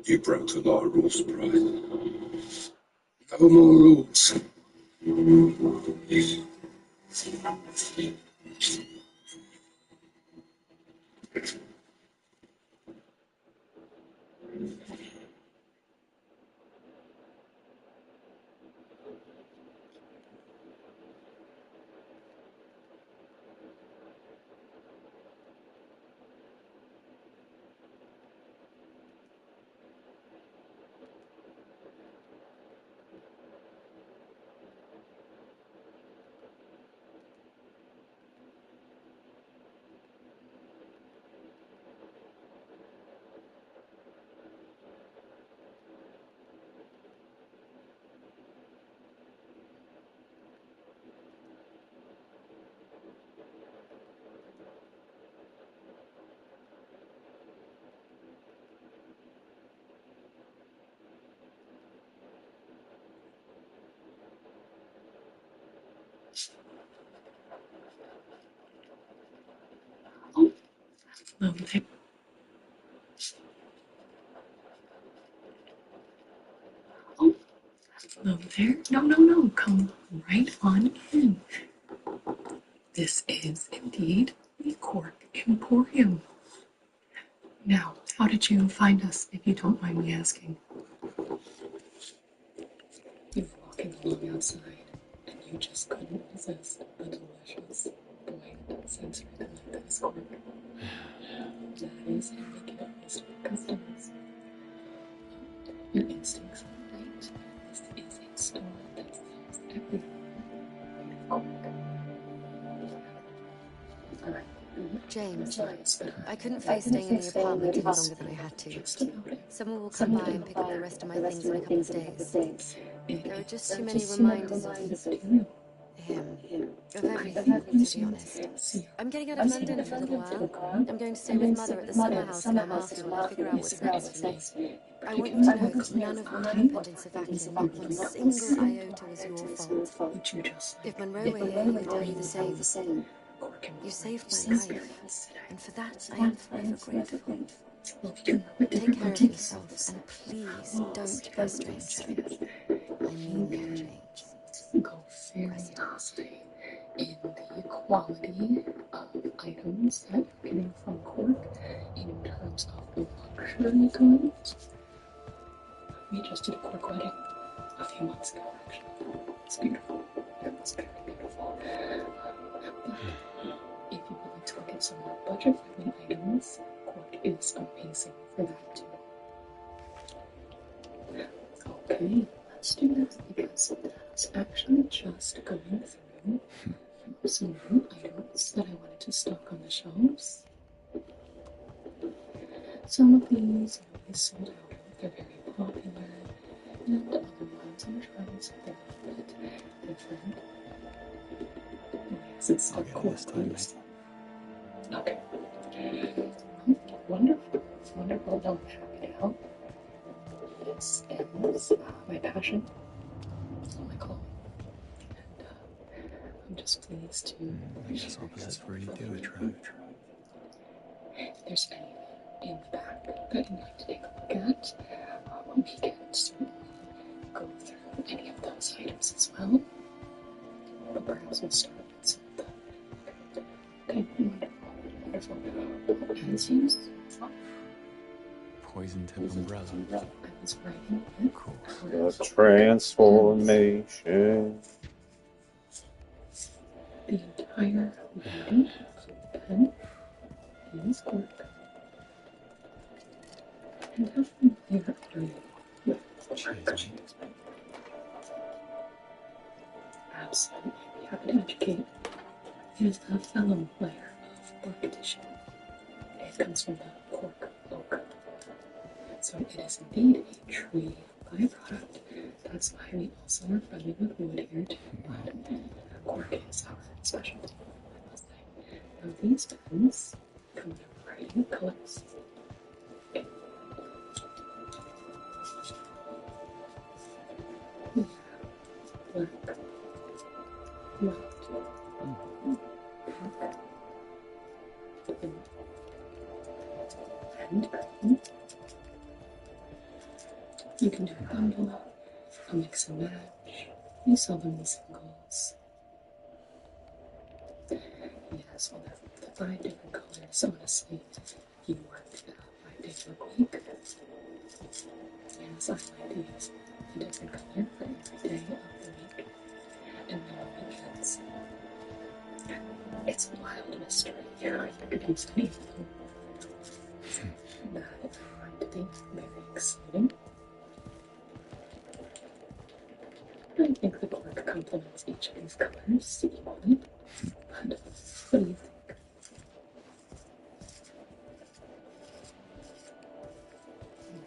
You broke the law rules, Pride. No more rules. Okay. Hello there. No. Come right on in. This is indeed the Cork Emporium. Now, how did you find us, if you don't mind me asking? You were walking along outside, and you just couldn't resist the delicious, white, sensory delight that is Cork. That is how we get most of our customers. Your instincts are right. This is a store that sells everything. James, I couldn't face staying in the apartment any longer than I had to. Someone will come by and pick up the rest of my things in a couple of days. There are just too many reminders of him, of everything, to be honest. I'm getting out of London for a little while. I'm going to stay with Mother at the summer house in our master while I figure out what's next for me. I want you to know that none of what happened in Savakin, not one single iota was your fault. If Monroe were here, he would tell you the same. You saved my life, and for that I am forever grateful. Take care of yourself, and please don't go strange. I mean that, James. Go very high in the quality of items that you're getting from Cork in terms of luxury goods. We just did a Cork wedding a few months ago, actually. It's beautiful. It was very beautiful. But if you would like to look at some more budget-friendly items, Cork is amazing for that too. Okay, let's do this because I was actually just going through some new items that I wanted to stock on the shelves. Some of these are sold out, they're very popular, and other ones I'm trying something a little bit different. Yes, it's still Cork. Okay. Wonderful. Wonderful. No, I'm happy to help. This is my passion, my calling, and I'm just pleased to. I guess opposites really do attract. If there's anything in the back that you'd like to take a look at, we can certainly go through any of those items as well. But perhaps we'll start with some of them. Okay, wonderful. As you saw, Poison tip umbrella. I was writing it. Cool. The transformation. The entire body of the pen is Cork. And how familiar are you with Cork? Absolutely, I'd be happy to educate. It is a fellow layer of Cork tissue. It comes from the Cork oak. So it is indeed a tree byproduct. That's why we also are friendly with wood here too. But Cork is our specialty, I must say. Now these pens come in a variety of colors. Okay. Black, white, pink, and green. You can do a gondola, a mix and match. You sell them in singles. Yes, well, the 5 different colors, honestly, you work 5 days a week. Yes, I like to use a different color for every day of the week. And then on weekends, it's a wild mystery. You could use any of them. That I find to be very exciting. I think the Cork complements each of these colors equally. But what do you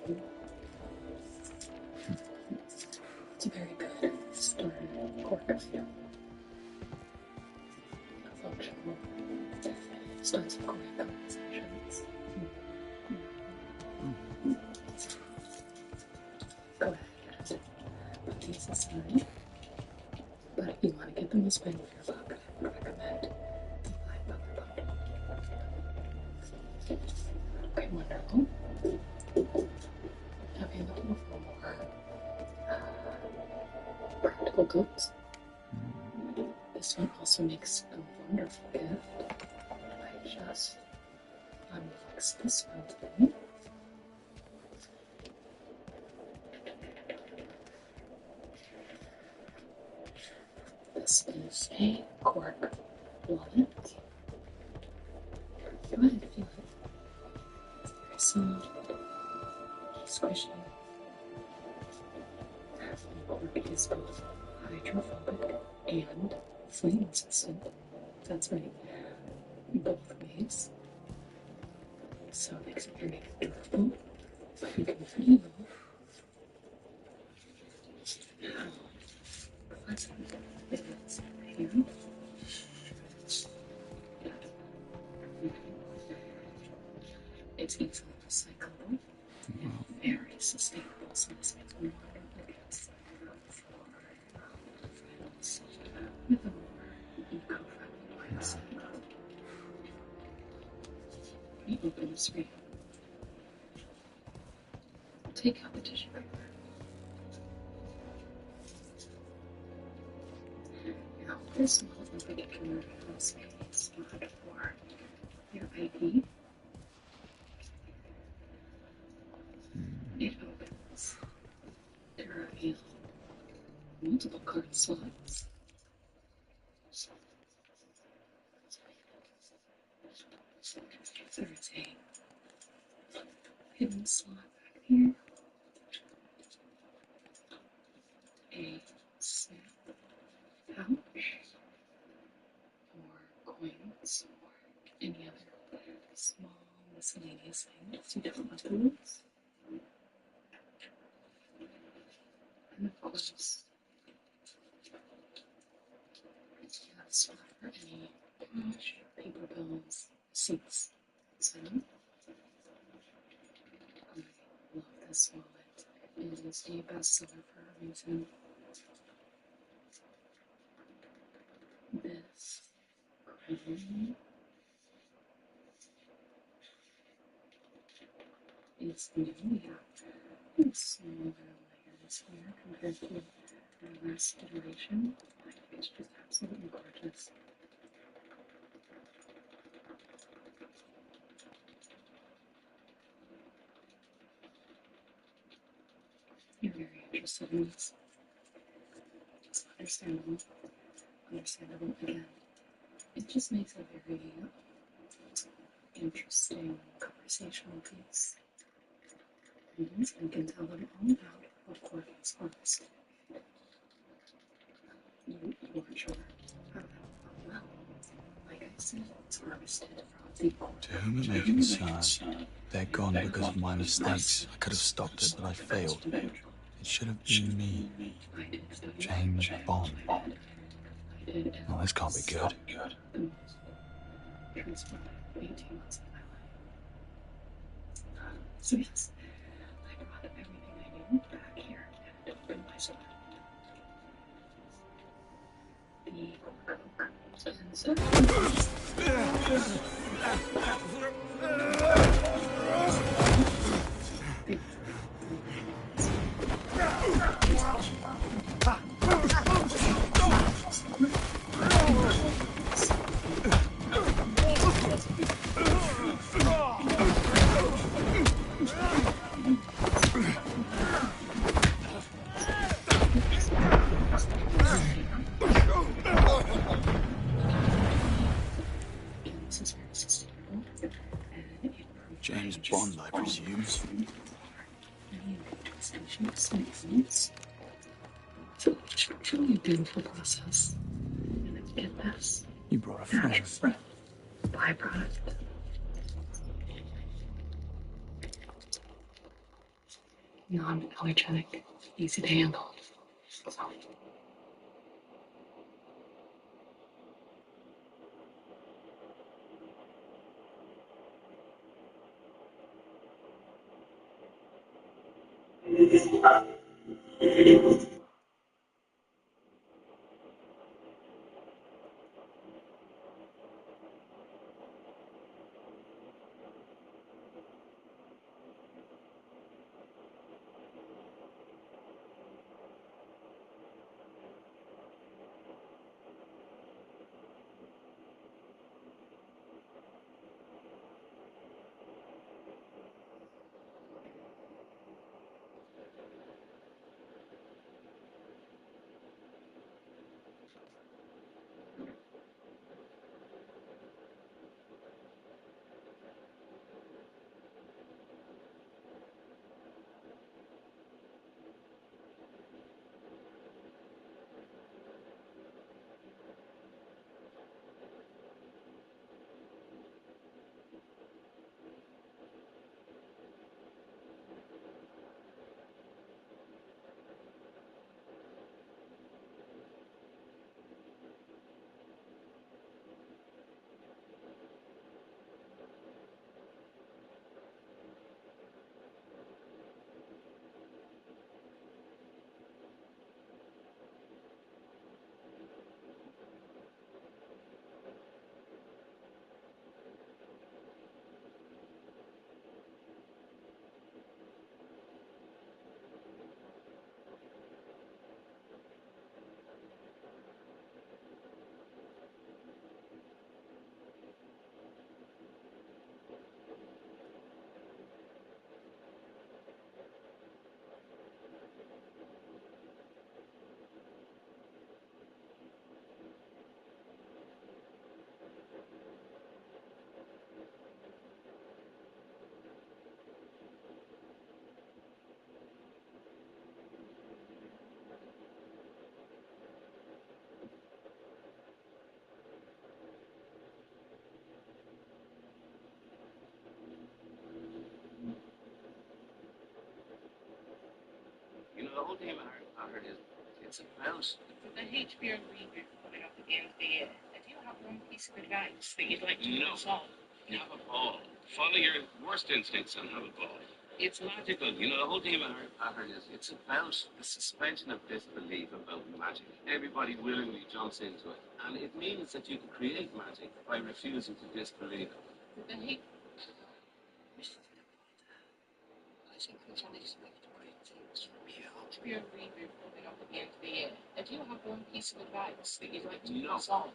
think? It's a very good starter Cork item. Functional. Starts with Cork conversations. Go ahead. Put these aside. But if you want to get the most bang for your buck, I would recommend the $5 bundle. Okay, wonderful. Now we're looking for more practical goods. This one also makes a wonderful gift. I just unbox this one today. This is a Cork wallet. Go ahead and feel it. It's very soft, squishy. Cork is both hydrophobic and flame resistant. That's right, both ways. So it makes it very durable, but you can feel how pleasant it is here. It's easily recyclable. very sustainable, so this means we want to against friends with a more eco-friendly mindset. We open the screen. Take out the tissue paper. Now, this small in particular has a spot for your ID. It opens to reveal multiple card slots. There is a hidden slot back here. A snap pouch or coins or any other small miscellaneous things you don't want to lose. And of course, you have a spot for any cash, paper bills, receipts, etc. I love this wallet. It is a bestseller for a reason. This crown is new. We have smaller layers here compared to our last iteration. I think it's just absolutely gorgeous. You're very interested in this. It's understandable. Understandable again. It just makes a very interesting conversational piece. And we can tell them all about, of course, it's harvest. You aren't sure how well. Like I said, it's harvested from the To whom it may concern, they're gone because of my mistakes. I could have stopped it, but I failed. It should have been me. James Bond. Oh, this can't be good. Transformed 18 months of my life. So yes, I brought everything I knew back here and opened my store. The Coke and so James Bond, I presume. So it's a truly beautiful process. And get this. You brought a friend. Byproduct. Non-allergenic, easy to handle. So. the whole thing I heard is it's about the HBO reboot coming up at the end of the year. Do you have one piece of advice that you'd like to pass on? Have a ball. Follow your worst instincts and have a ball. It's magical. You know, the whole thing I heard is it's about the suspension of disbelief about magic. Everybody willingly jumps into it. And it means that you can create magic by refusing to disbelieve it. The hate. I think we can expect great things from you. HBO reboot coming up at the end of the year. Do you have one piece of advice that you'd like to pass on?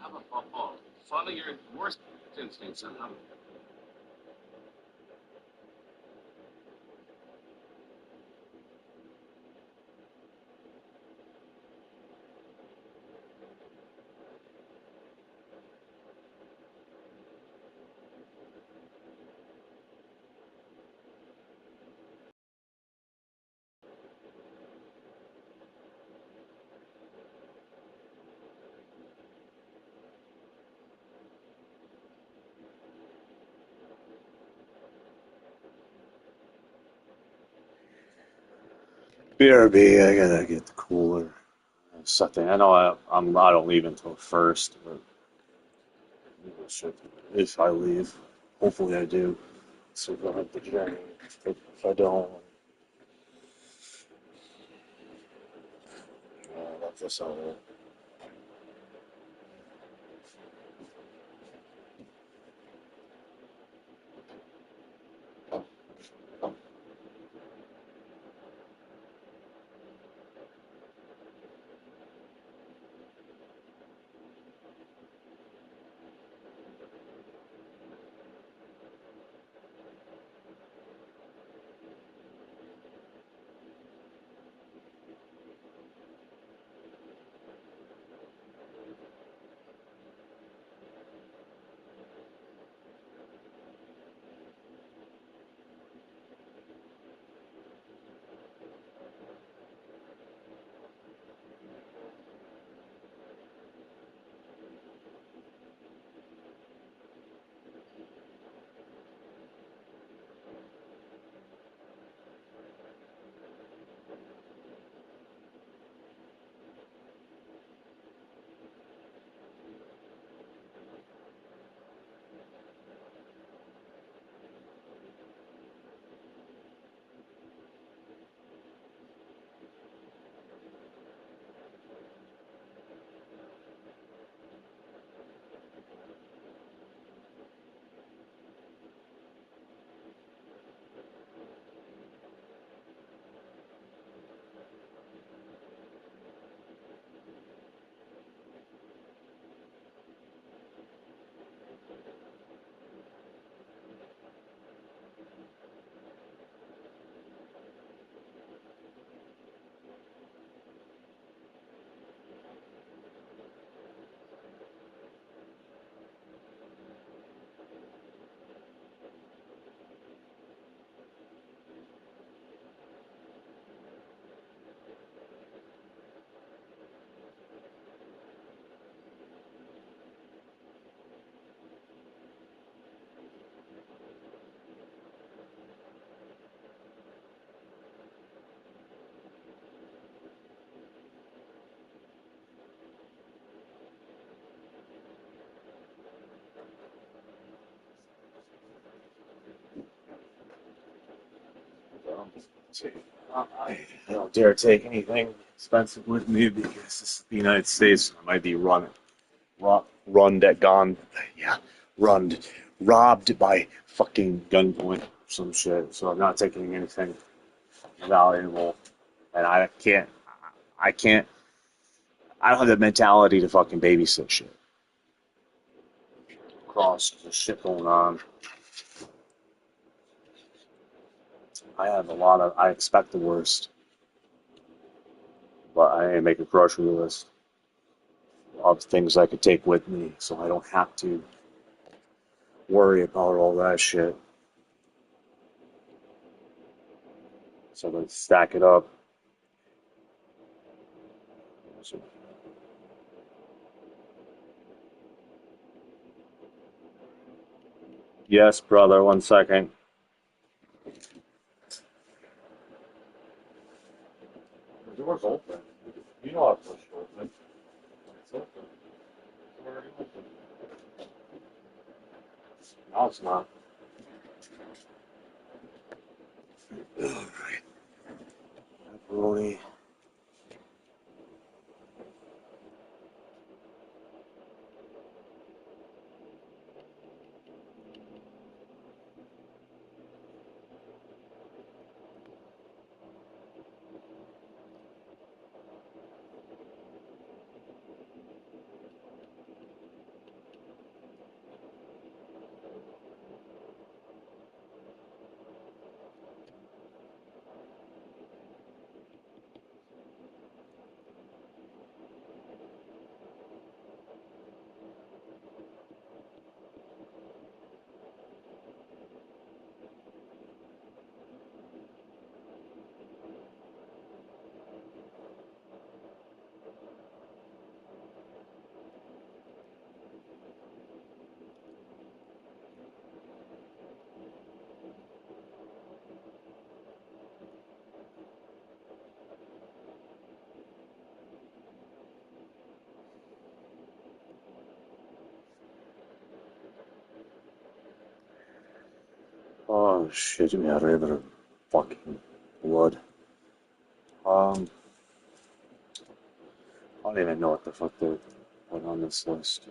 Have a ball. Follow your worst instincts and have a BRB, I gotta get the cooler. Something. I know I don't leave until first, but if I leave, hopefully I do. Survive the journey. If I don't, that's just all right. I don't dare take anything expensive with me because this is the United States. I might be robbed robbed by fucking gunpoint or some shit. So I'm not taking anything valuable, and I don't have the mentality to fucking babysit shit. Cross the shit going on. I expect the worst, but I ain't make a grocery list of things I could take with me so I don't have to worry about all that shit. So let's stack it up. Yes, brother, 1 second. The door's open. You know how to push it open. It's open. It's already open. Now it's not. Alright. Pepperoni. Oh shit, me out of the fucking blood. I don't even know what the fuck they put on this list.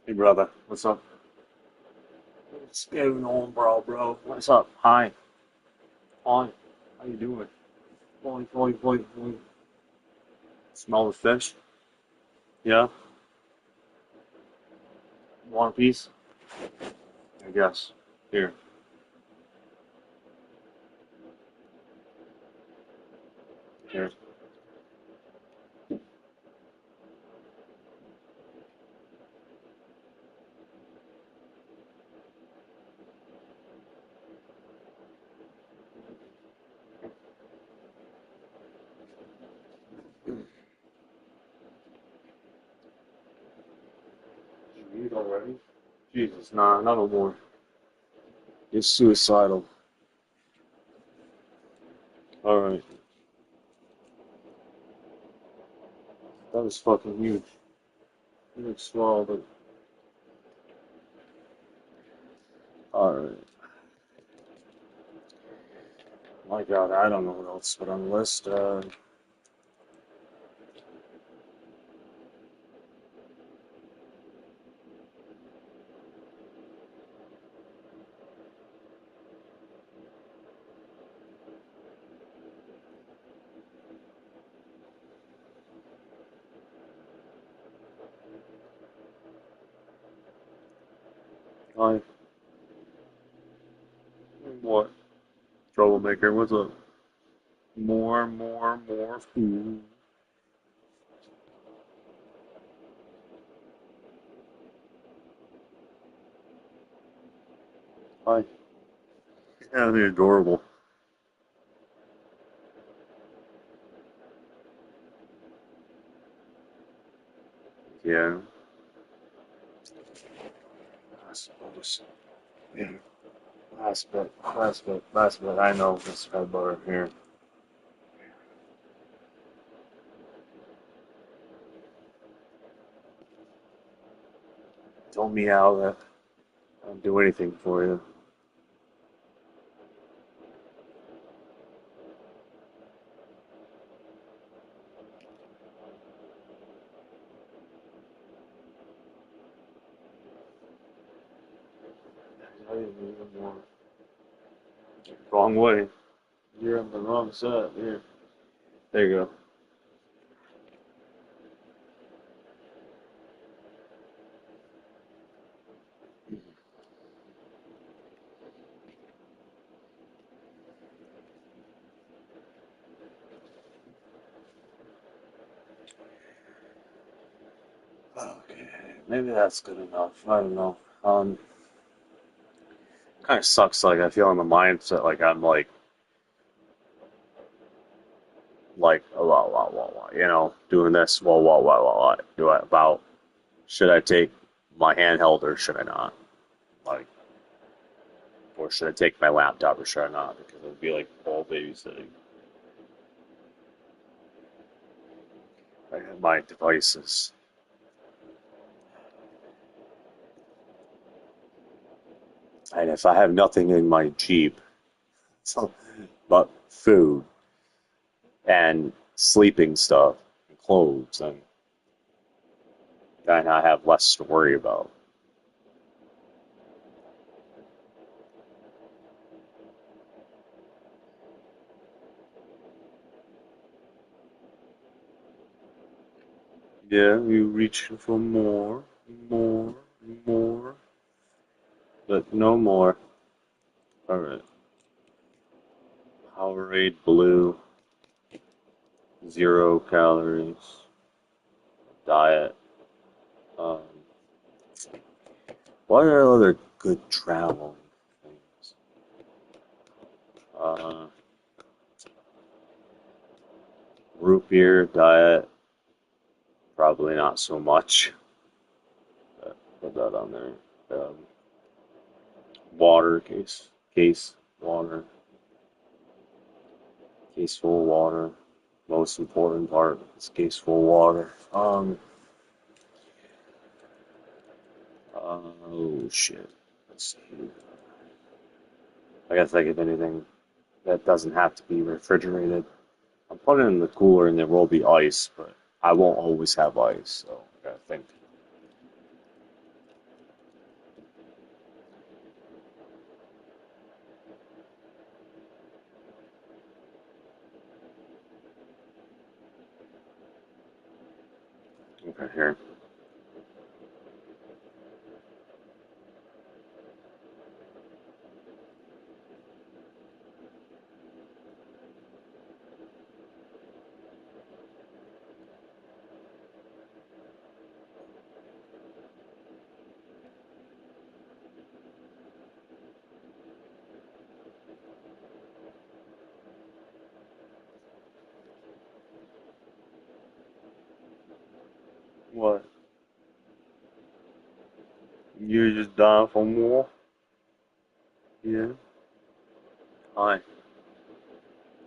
Hey brother, what's up? What's going on, bro? What's up? Hi. How you doing? Boy. Smell the fish? Yeah? Want a piece? I guess. Here. Here. Did you eat already? Jesus, nah, not no more. You're suicidal. Alright. That was fucking huge. You swallowed it. Alright. My god, I don't know what else put on the list. Hi. What? Troublemaker, what's up? More food. Hi. Yeah, they're adorable. Yeah. I suppose. Yeah. Last bit. I know this red butter here. Don't meow that. I'll do anything for you. Wrong way. You're on the wrong side. Here. There you go. Okay, maybe that's good enough. I don't know. Kind of sucks. Like I feel in the mindset like I'm like a lot, you know, doing this. What do I about? Should I take my handheld or should I not? Like, or should I take my laptop or should I not? Because it would be like all babysitting. I have my devices. And if I have nothing in my Jeep, so, but food and sleeping stuff and clothes, and then I have less to worry about. Yeah, you reaching for more, but no more. All right. Powerade Blue, 0 calories, diet. Um, what are other good travel things? Root beer diet, probably not so much. But put that on there. Water case water, case full of water. Most important part is case full of water. Oh shit. Let's see. I gotta think of anything that doesn't have to be refrigerated. I'm putting it in the cooler and there will be ice, but I won't always have ice, so I gotta think. Okay, here. What? You're just dying for more? Yeah. Hi.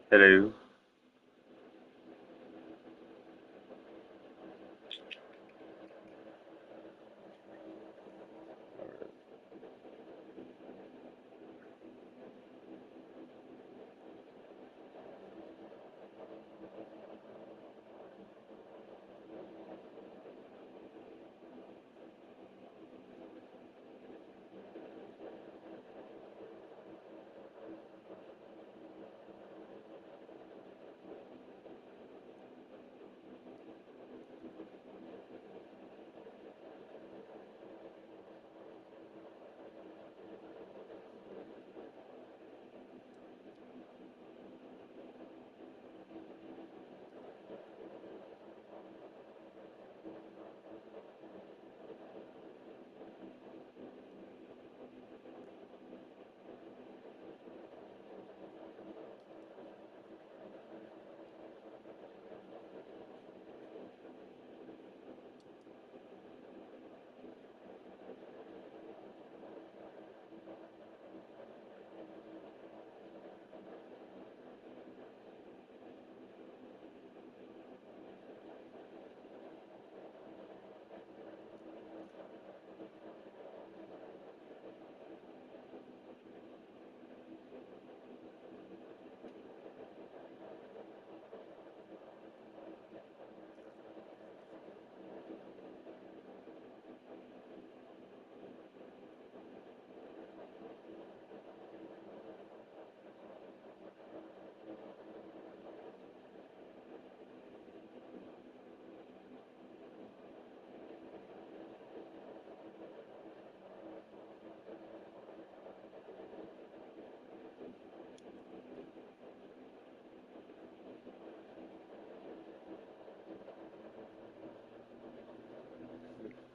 Hello.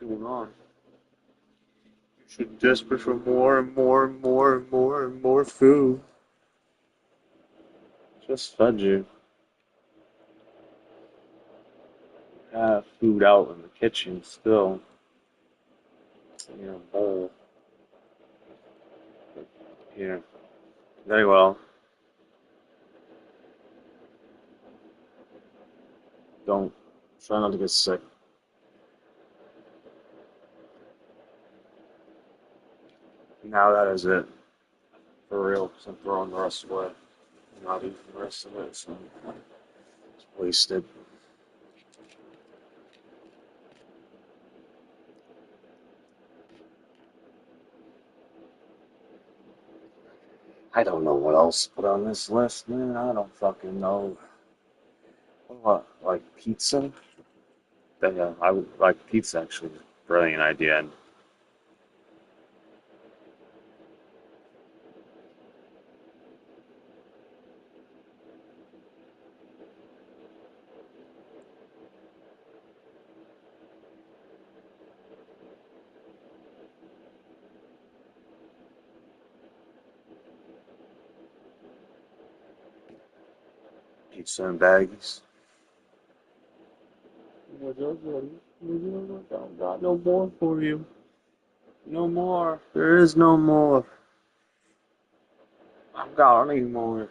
going on? You should desperate for more and more and more and more and more food. Just fed you. Have food out in the kitchen still. In your bowl. Here. Very well. Don't. Try not to get sick. Now that is it. For real, because I'm throwing the rest away. I'm not eating the rest of it, so it's wasted. I don't know what else to put on this list, man. I don't fucking know. What, like pizza? Yeah, I would like pizza actually. Brilliant idea. And pizza and baggies. Don't got no more for you. No more. There is no more. I've got any more.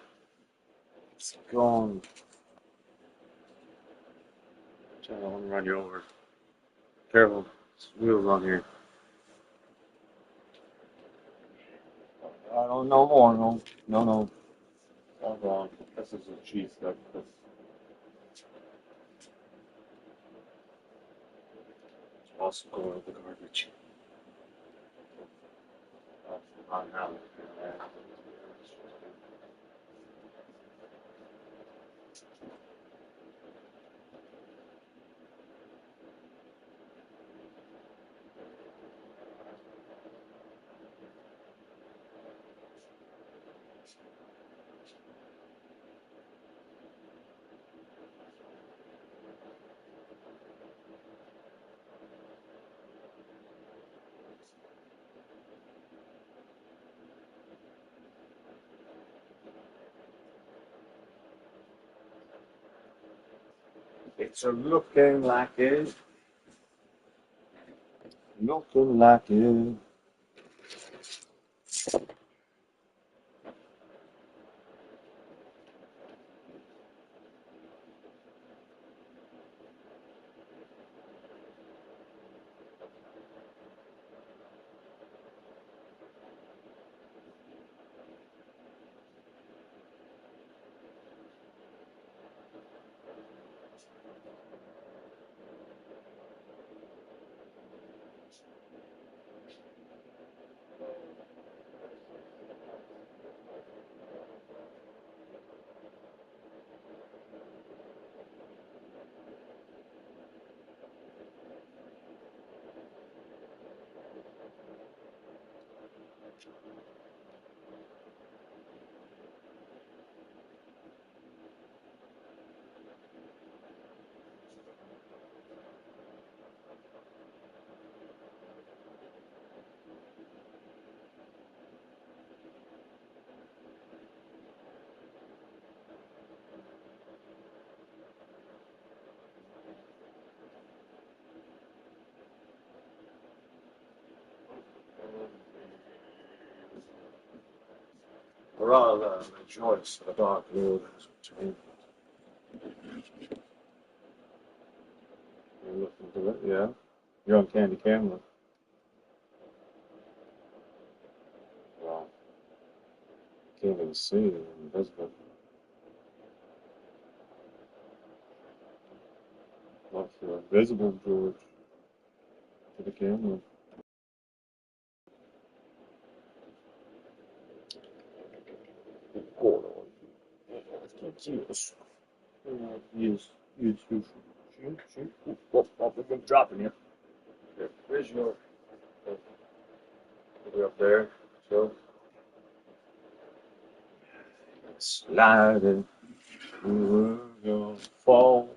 It's gone. I want to run you over. Careful. There's wheels on here. I don't know more. No. I'm wrong. This is a cheese stick. Also go to the garbage. Not now. It's a looking like it. Looking like it. Rather rejoice in the dark Lord has returned. You're looking to it, yeah. You're on candy camera. Wow. Can't even see it, invisible. Like you're invisible, George, to the camera. Hold on. I can't see this. Yes. Shoot. Oh, we've been dropping you. Okay, where's your... Over up there, so... Sliding, we were gonna fall.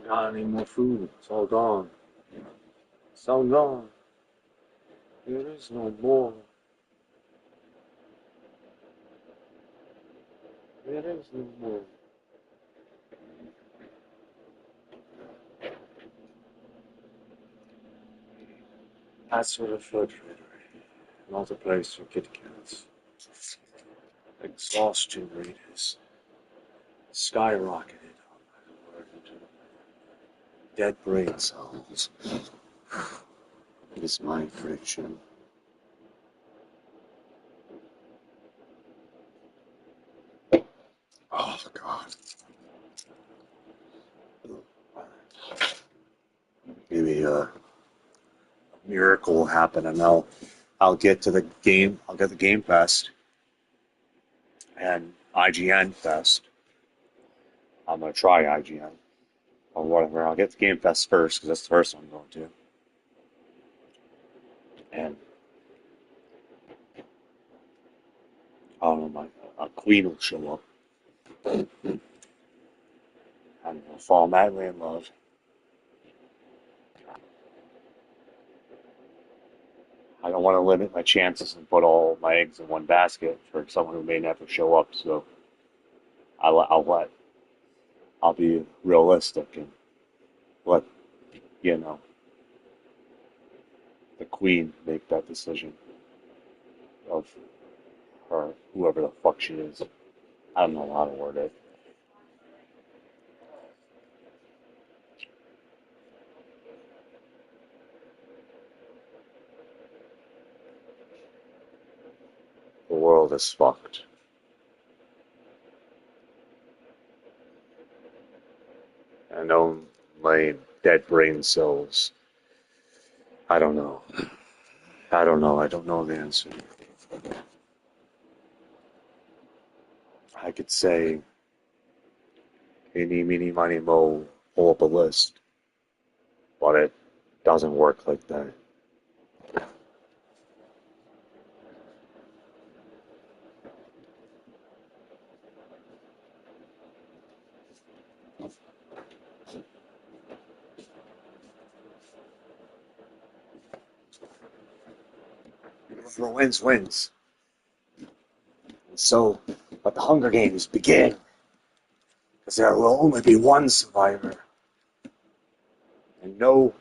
got any more food. It's all gone. It's all gone. There is no more. There is no more. That's for the refrigerator. Not a place for kitty cats. Exhaustion rate is skyrocketed on my word. Dead brain cells. It is my friction. Oh, God. Maybe a miracle will happen, and I'll get to the game. I'll get the Game Fest and IGN Fest. I'm gonna try IGN or whatever. I'll get the Game Fest first because that's the first one I'm going to. And I don't know, a queen will show up. And I'll fall madly in love. I don't want to limit my chances and put all my eggs in one basket for someone who may never show up. So I'll be realistic and let, the queen make that decision of her, whoever the fuck she is. I don't know how to word it. The world is fucked. And only dead brain cells. I don't know. I don't know the answer. I could say, eeny, meeny, miny, moe, pull up a list. But it doesn't work like that. Whoever wins. So, let the Hunger Games begin. Because there will only be one survivor. And no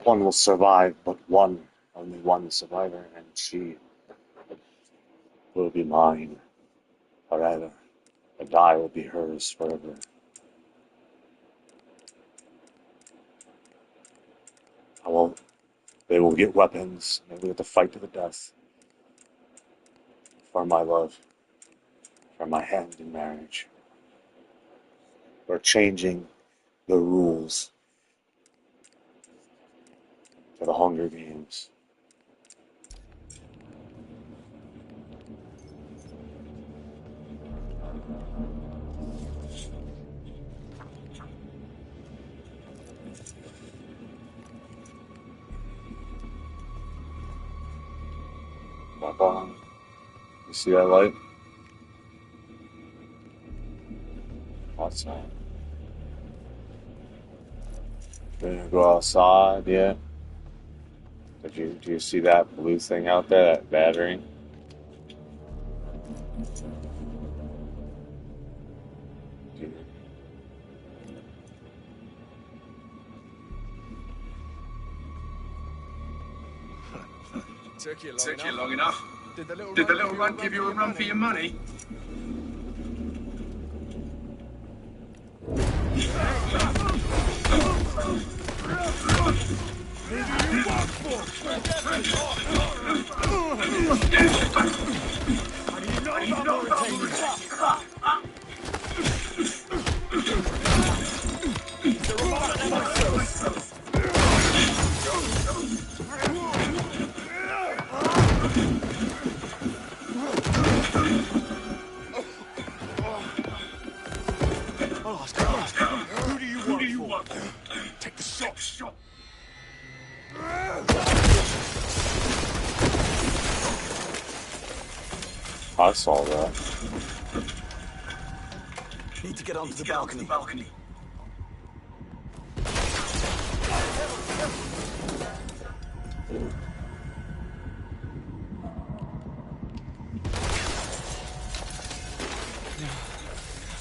one will survive but one. Only one survivor, and she will be mine forever. And I will be hers forever. They will get weapons, and they will get to fight to the death. For my love. For my hand in marriage. We're changing the rules for the Hunger Games. Walk on. You see that light? Outside. Gonna go outside, yeah. Do you see that blue thing out there, that battery? Took you long enough. Did the little runt give you a run for your money? Who do you want? Take the shot. I saw that. Need to get onto the balcony.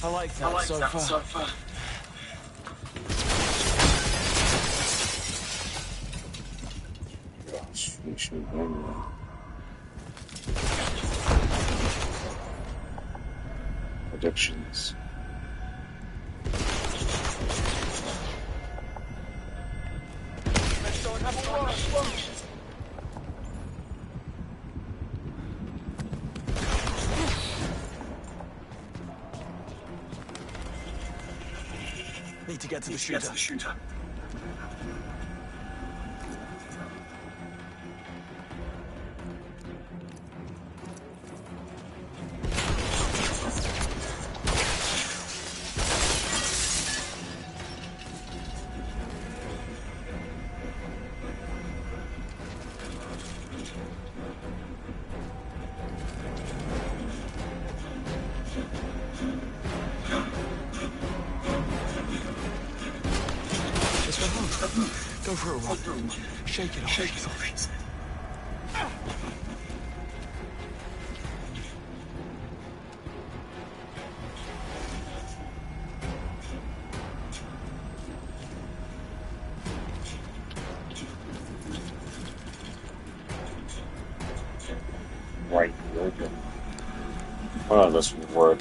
I like that so far. Gosh, we should bring that. Predictions. Need to get to the shooter. Go for a run. Shake it off. Right, open. Oh, this would work.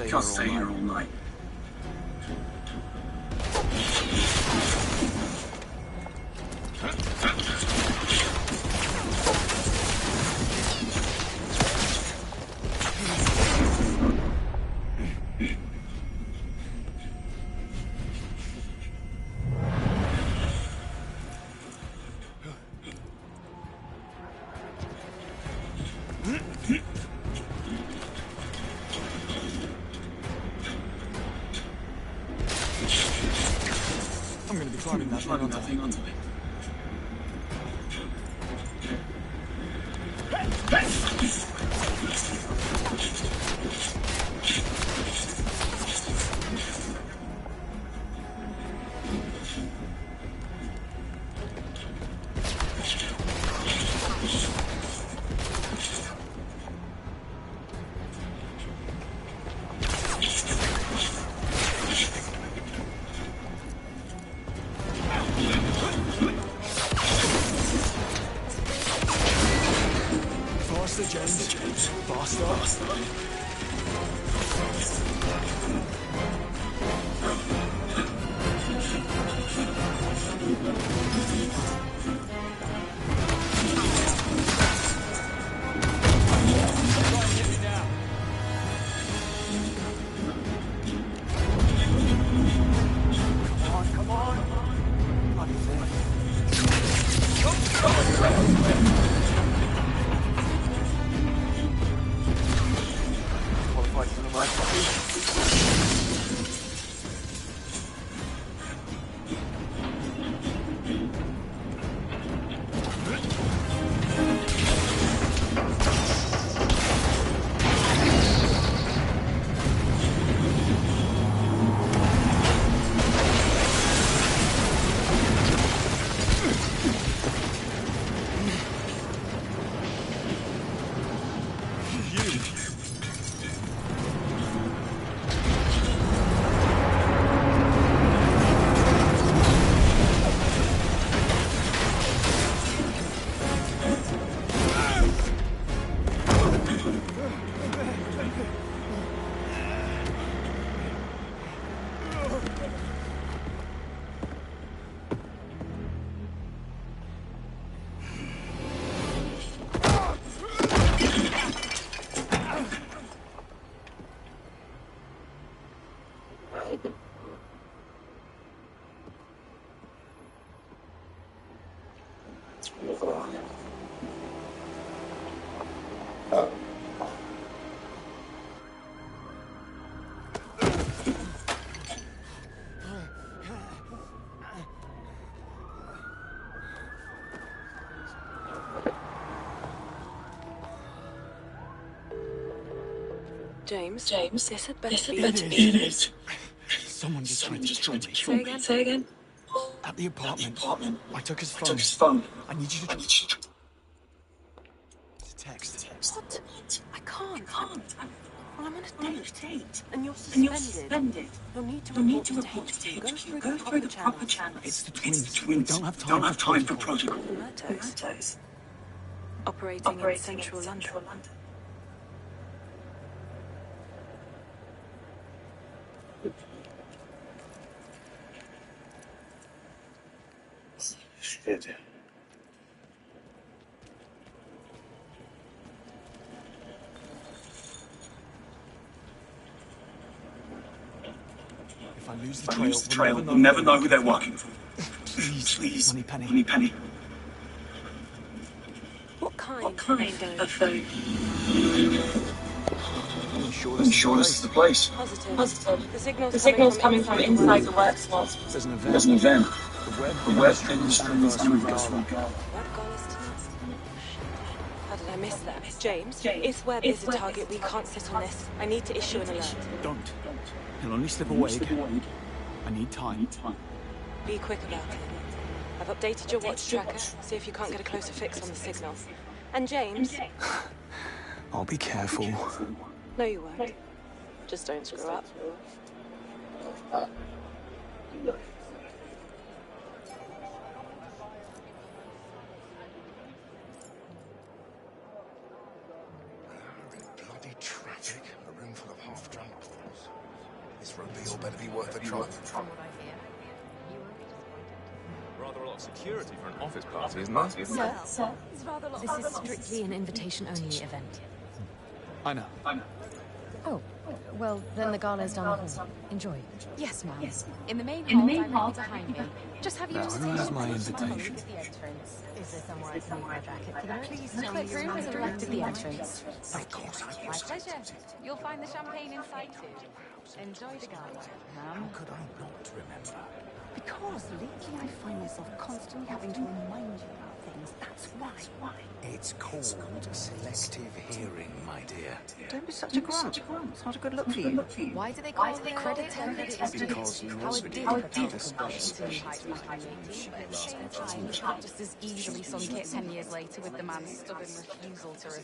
Can't stay here all night. I'm going to be climbing that thing onto me. James. Faster. Come on. Bloody thing. James, this had better It be is. Someone just tried to kill me. Say again? At the apartment. I took his phone. I need you to... It's a text. What? I can't. Well, I'm on a date. And you're suspended. You'll need to report to HQ. Go through the proper channels. It's the twins. We don't have time for protocol. Murtos. Operating in central London. Shit. If I lose the trail, we'll never know who they're working for. Please. Money Penny. What kind of phone? Sure this is the place. Positive. The signal's coming from inside the work slot. There's an event. The web industries anniversary. How did I miss that? James, if Webb is a target, we can't sit on this. I need to issue an alert. Don't. He'll only slip away again. I need time. Be quick about it. I've updated your watch tracker. See if you can't get a closer fix on the signal. And James... I'll be careful. No, you won't. Just don't screw up. Bloody traffic. A room full of half-drunk fools. This rugby all better be worth a try. From what I hear. Rather a lot of security for an office party, isn't it? Sir, this is strictly an invitation-only event. I know. Oh, well, then the gala's down the hall. Enjoy. Yes, ma'am. In the main hall, directly behind me. Just have you Now, who has my invitation? Is there somewhere I can leave my jacket for the night? Please tell me room is left at the entrance. Of course I My pleasure. You'll find the champagne inside too. Enjoy the gala, ma'am. How could I not remember? Because lately I find myself constantly having to remind you about things. That's why. It's called selective hearing, my dear. Don't be such a grunt. It's not a good look for you. Why do they call it credit history? Because Howard did protect us just as easily sunk it 10 years later with the man's stubborn refusal to resign.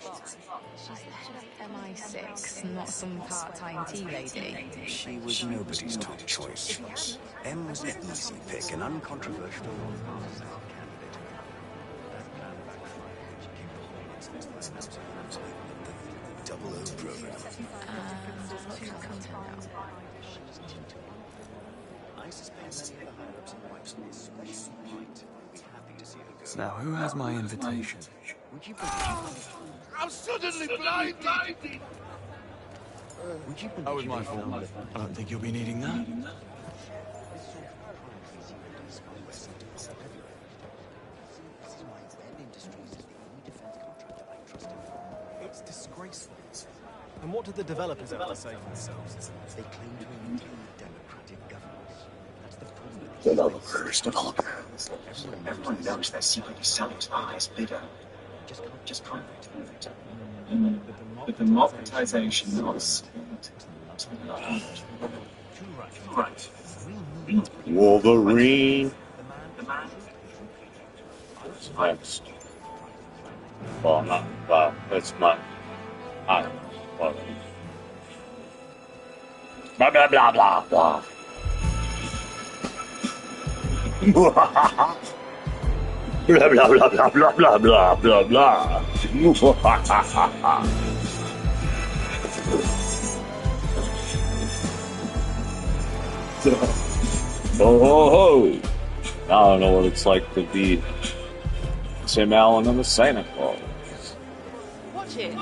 She's the head of MI6, not some part-time tea lady. She was nobody's top choice. M was an easy pick, an uncontroversial Double O program. I suspect many of the higher-ups in Whitesnare especially might be happy to see her go. Now, who has my invitation? Would you believe I'm suddenly blinded! That was my fault. I don't think you'll be needing that. It's disgraceful. And what did the developers have to say for themselves? They claim to maintain democratic governance. That's the problem. Developers. Everyone knows they're secretly selling to the highest bidder. Just can't prove it. The democratization of state. Right. Wolverine. Next. Well, not. Well, it's my. I don't know. Blah blah blah blah blah. Blah blah blah blah blah blah blah blah blah. Oh, I don't know what it's like to be Tim Allen and the Santa Claus. Watch it.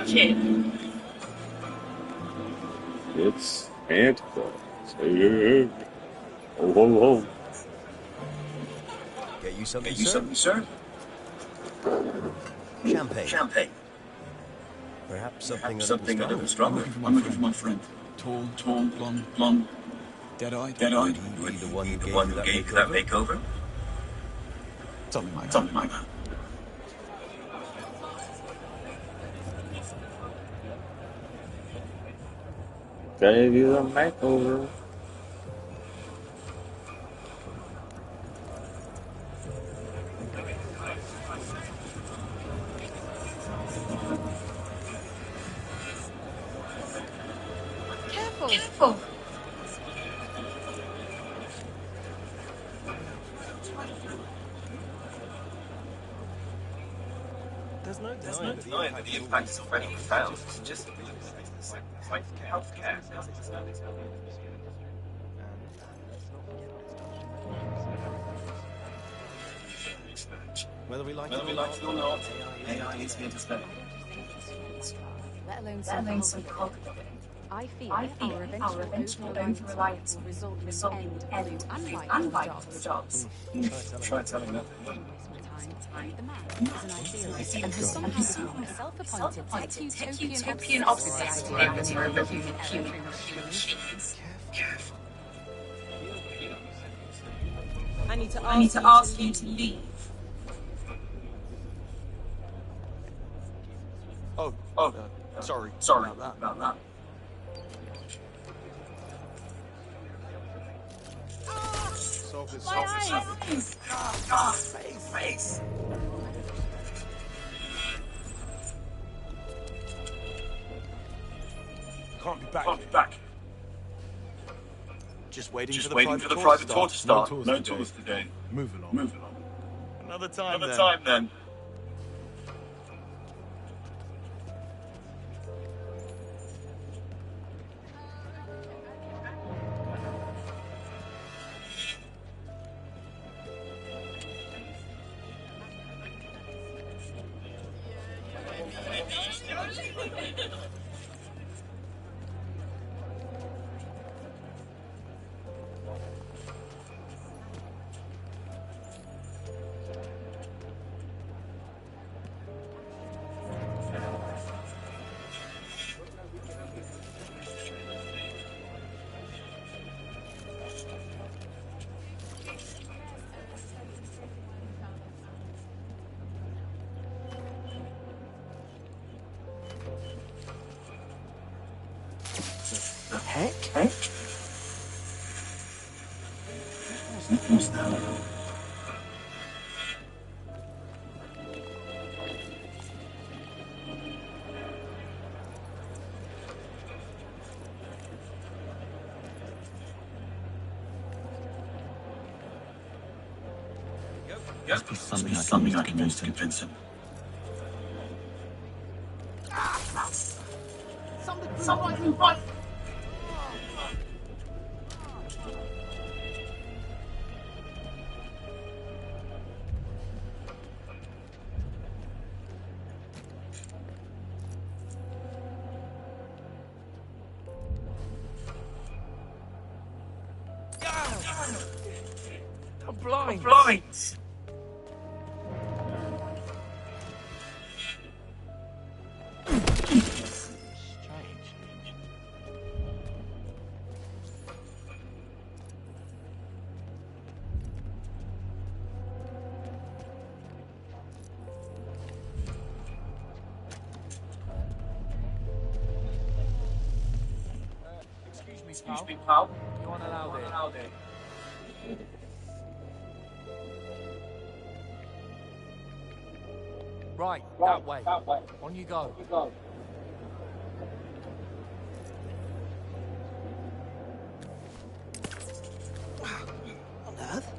It's Santa Claus. Hey. Oh, ho, ho. Get you something, sir? Champagne. Perhaps something a little stronger. I'm looking for my friend. Tall, blonde. Dead-eyed. Would he be the one who gave that makeover? Something like that. Gave you a makeover. Careful! Careful! There's no There's denying no denying that the impact is already profound. It's just like healthcare. Whether we like it or not, AI is here to stay. Let alone some cultivated. I feel Our our eventual over-reliance will result in result an in end end to to unlikely jobs. Try telling that. The man is an idealist and has somehow become a self-appointed tech-utopian obsessed with the idea of human machines. Careful. I need to ask you to leave. Sorry about that. Face. Can't be back. Just waiting for the private tour to start. No tours today. Move along. Another time then. Heck? Who's that? Must be something I can use to convince him. Something right. I'm blind. Excuse me, pal. You want allowed it? Right, that way. On you go. On earth?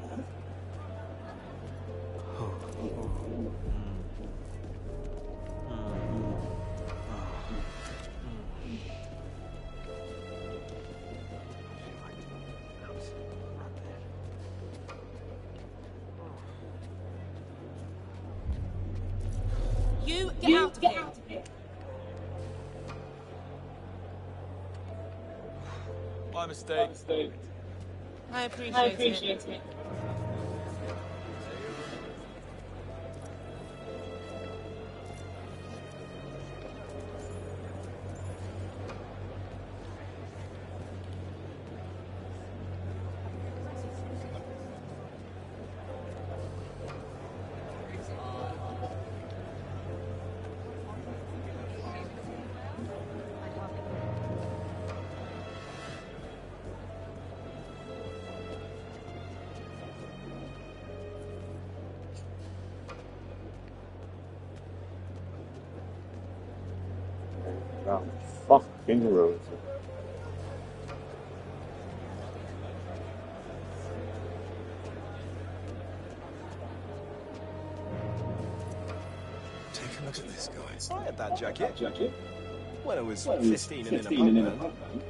You get out of here. My mistake. I appreciate it. Down fucking road. Take a look at this, guys. I had that jacket. When I was 15 and in a pub band.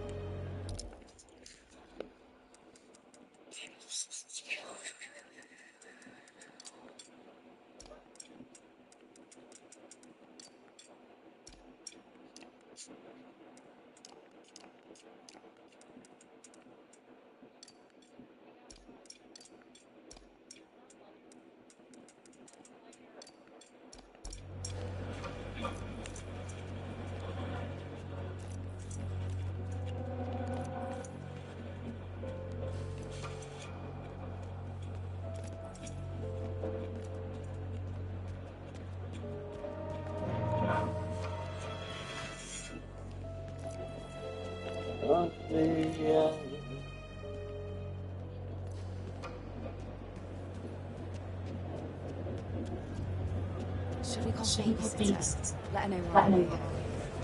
Should we call babysitter? Let her know we're on here.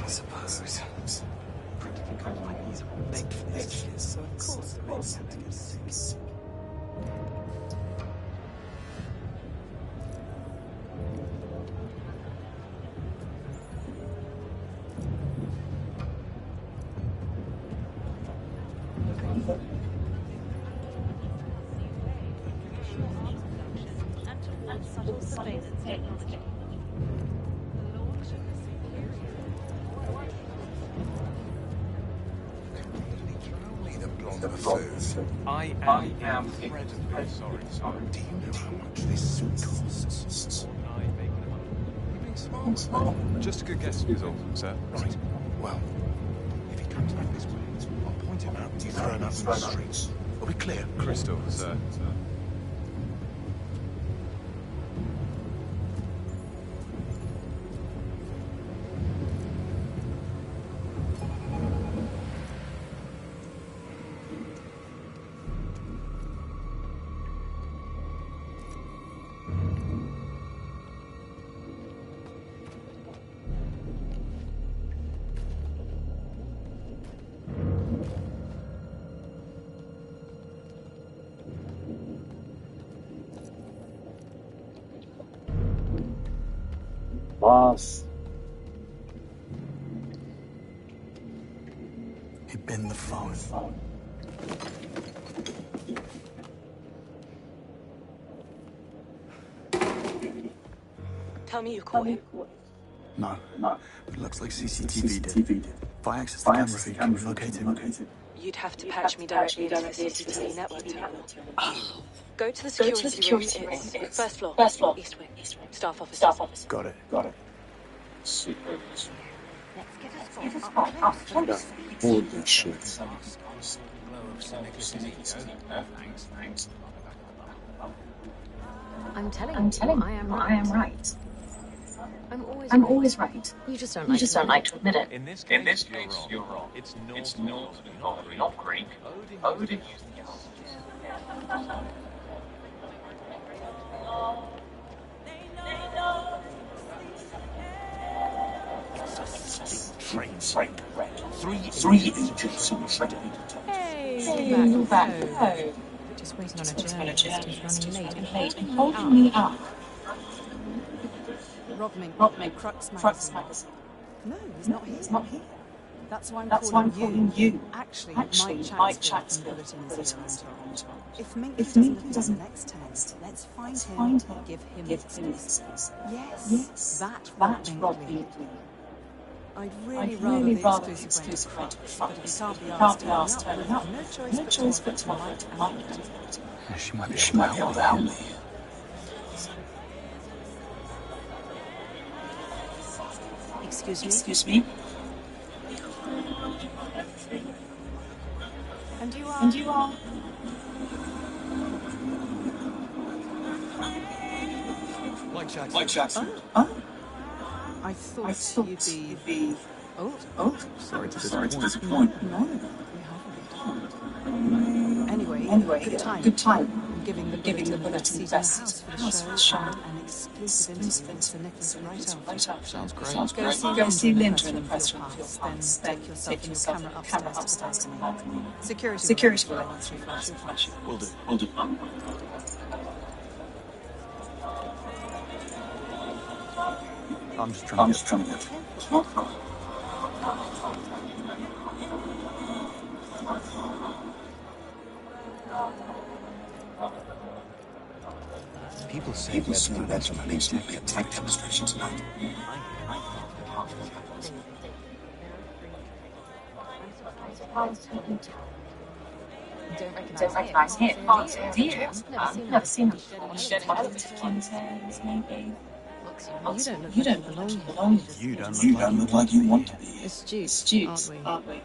I suppose. Practically kind of like he's begged for these kids, so of course the baby had to get sick. I am incredibly sorry. Do you know how much this costs? Just a good guess is all, sir. Right. Well, if he comes back this way, I'll point him out and you throw him out in the streets. Are we clear? Crystal, sir. Boss. He'd been the phone. Tell me you caught him. No. But it looks like CCTV did. If I access the camera feed, can we locate him? You'd have to patch me directly into the CCTV network terminal. Go to the security room. It's first floor. East wing. Staff office. Got it. Secret. Let's get a spot up close. Holy shit. Thanks. I'm telling you, I am right. I'm always right. You just don't like to admit it. In this case, you're wrong. It's North, not Greek. Odin used Train red. 3 engines on train. Hey, you're back. Oh. Just waiting on a journalist who's running late and holding me up. Rob Mink, Crux Magazine. No, he's not here. That's why I'm calling you. Actually, Mike Chatsfield from Bulletin is here, I'm told. If Mink doesn't appear next test, let's find him and give him exclusives. Yes, that Rob Mink. I'd really rather the exclusive went to Crux, but if he can't be asked turning up, no choice but to Mike and Mink. She might be able to help me. Excuse me? And you are? Like Jackson. Oh. I thought you'd be... Oh. Sorry to disappoint. No, we haven't. Anyway, good time. giving the bulletin the best season house for the show and exclusive interviews to Nicholas right after. Sounds great. Go see Linda in the press room for your pass, then take yourself and your camera upstairs to the balcony. Security will run through flash. Will do. I'm just trying to get People say that's what makes me a tank demonstration tonight. Don't recognise him, do you? I've never seen him. Shed Contains, maybe. You don't look like you belong here. You don't look like you want to be. Astute, aren't we?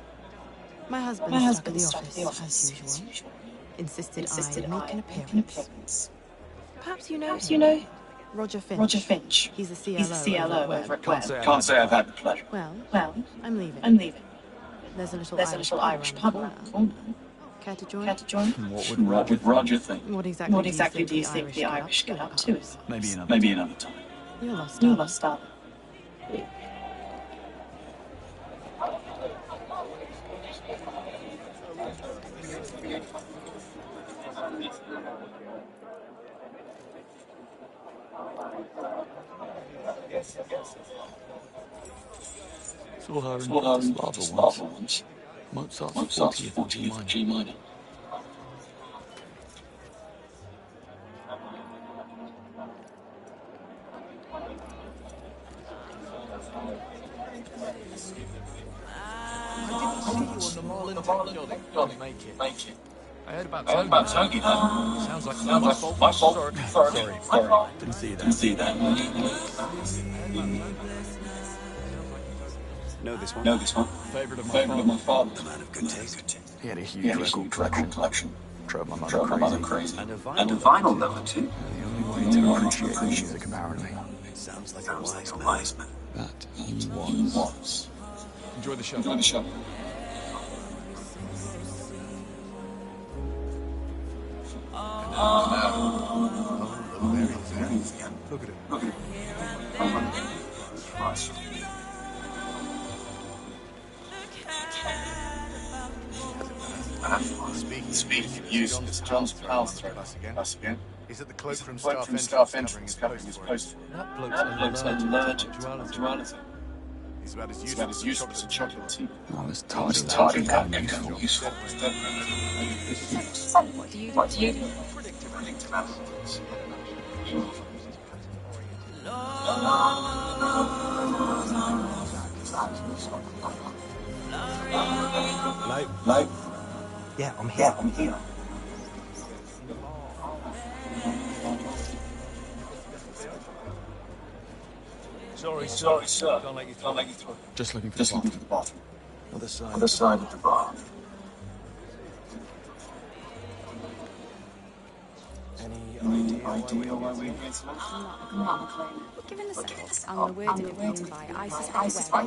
My husband stuck at the office, as usual. Insisted I make an appearance. Perhaps you know Roger Finch. He's the CLO over at Webb. Can't say I've had the pleasure. Well, I'm leaving. There's a little Irish pub around the corner. Care to join? What would Roger think? What exactly do you think the Irish get up to? Maybe another time. You're lost, darling. Saw her in Bratislava once. Mozart's 40th G minor. Make it. I heard about Togi though. Sounds like my fault. Sorry. Didn't see that. Know this one? Favorite of my father. The man of good taste. He had a huge record collection. Drove my mother crazy. And a vinyl lover too. The only way to appreciate music, apparently. Sounds like a wise man. That he was. Enjoy the show. Look at him. Speaking of use, it's John's pal through us again. He's at the cloak from staff entrance covering his poster. That bloke's allergic to duality. He's about as useful as a chocolate tea. I was tired of that useful. What do you do? Predictive analytics. Hello? Yeah, I'm here. Sorry, sir. Can't let you through. Just looking for the bathroom. Other side of the bar. Any idea why we Given the setup and the wording obtained by ISIS by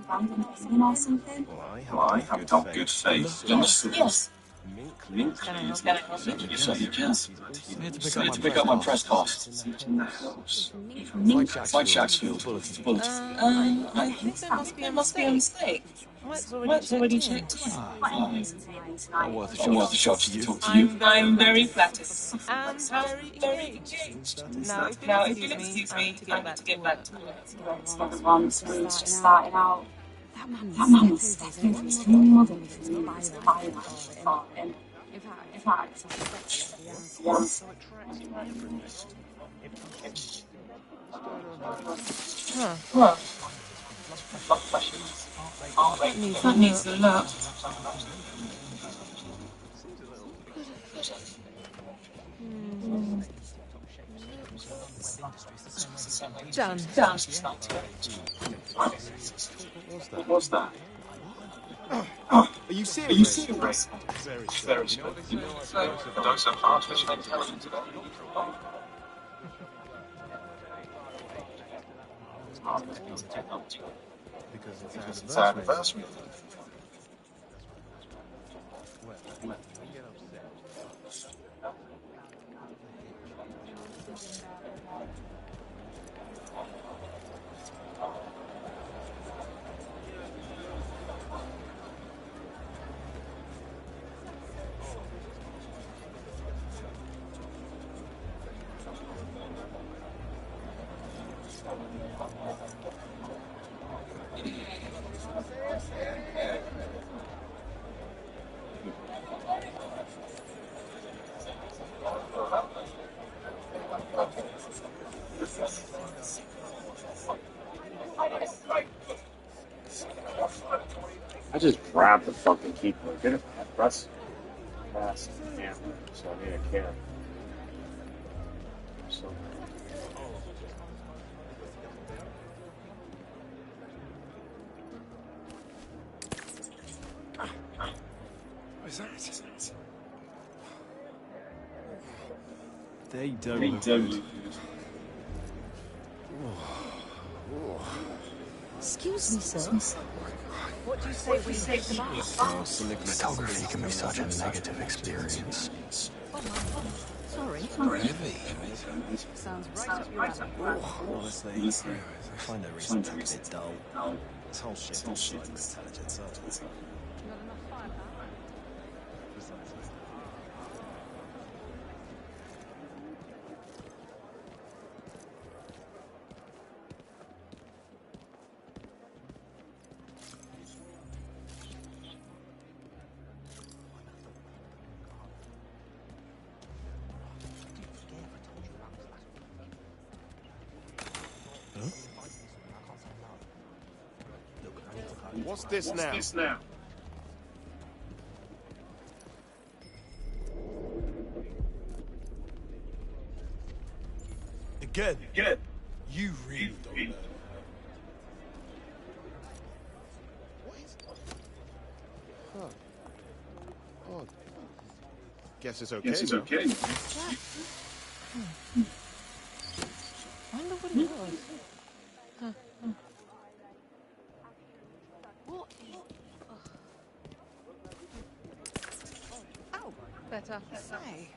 Brandon or something? Well, I have got good faith. Yes. Link, you certainly can. Need to pick up my press costs. In the house. Like Shaxfield. I think there must be a mistake. Mike's already checked in. Worth a shot to talk to you. I'm very flattered. And very engaged. Now, if you'll excuse me, I need to get back to the ones who's just starting out. That man was definitely his mother was in fact, that needs a look. Done. What was that? Are you serious? Very smooth. Dose of artificial intelligence today. Because it's our anniversary. I just grabbed the fucking keyboard. Didn't I press fast camera, so I need a camera. So. What is that? They don't They look don't good. Excuse me, sir. What do you say we take them out? Photography can be such a negative experience. Sorry. Sounds right up your alley. Honestly, I find no reason to be a bit dull. This whole shit is like intelligence. What's this now? Again, you really don't know. Huh. Odd. Guess it's okay. Wonder what it was. Huh. What is... Oh, better say.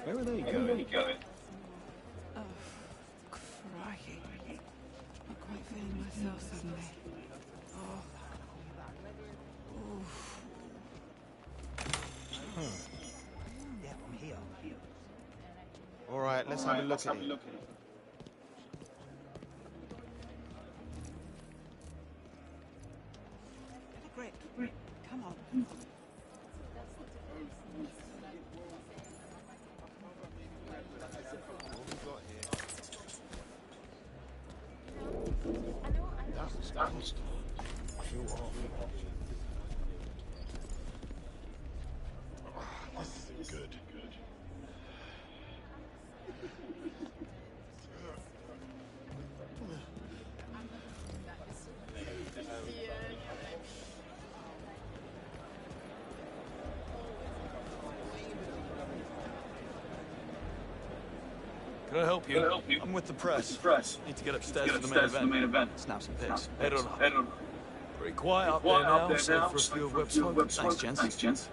Where are they going? Oh, crikey. Not quite feeling myself suddenly. Oh. Oof. Yeah, I'm here. All right, let's have a look at it. Great. Come on. That was too off. This is good. Can I help you? I'm with the press. Need to get upstairs for the main event. Snap some pics. Head on up. Pretty quiet up there now, save for a few of Webb's folk. Thanks, gents.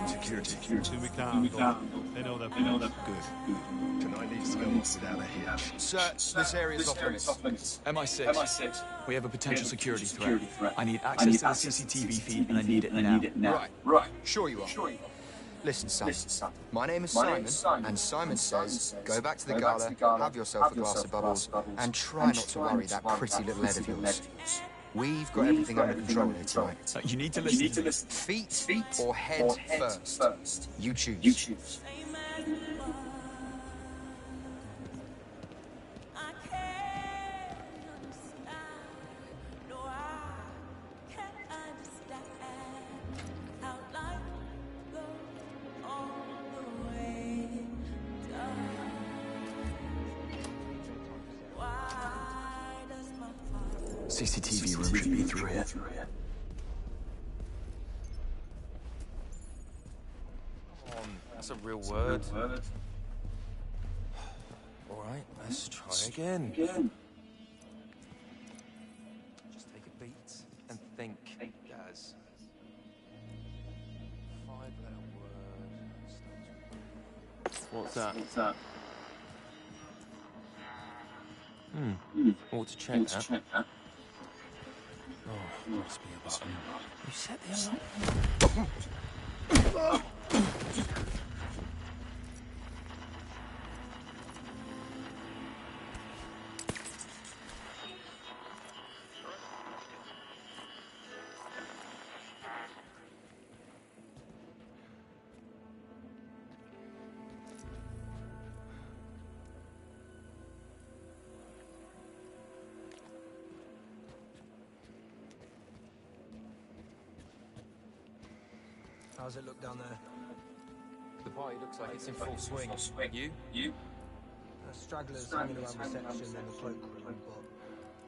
security. Soon we can. They know that. Good. Can I leave Smells without a hitch? Sir, this area is off limits. MI6. We have a potential security threat. I need access to the CCTV feed, and I need it now. Right. Sure you are. Listen, son. My name is Simon, and Simon says, go back to the gala, have yourself a glass of bubbles, and try not to worry that pretty little head of yours. We've got everything under control here tonight. You need to listen. Feet or head first? You choose. CCTV room should be through here. Come on, that's a real word. Alright, let's try again. Just take a beat and think, Gaz. 5-letter word. What's that? Ought to check that. Oh, must be a button. You set the alarm. How's it look down there? The party looks like it's in full swing. You? Stragglers hanging around reception and the cloakroom,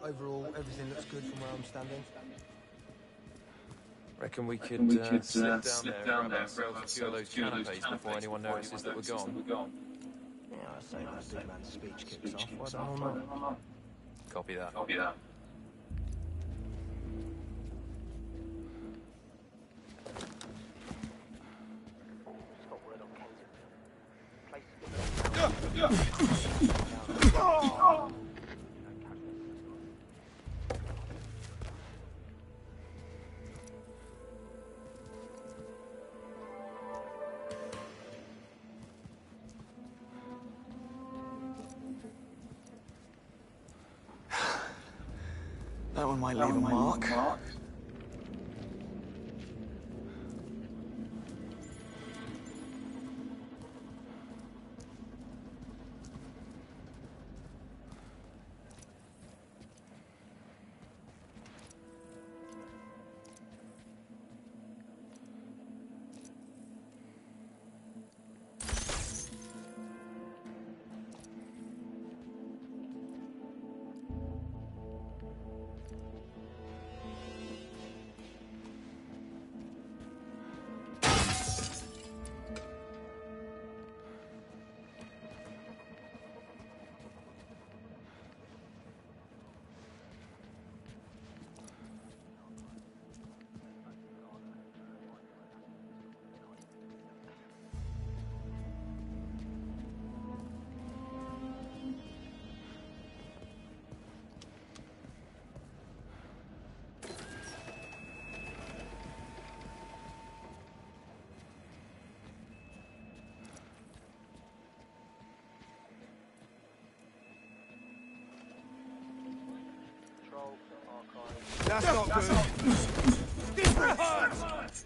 but overall, everything looks good from where I'm standing. Reckon we could slip down there and grab ourselves a few of those canapes before anyone notices that we're gone? Yeah, I say that big man's speech kicks off. Why the hell not? Copy that. That one might leave a mark. That's not good. This hurts!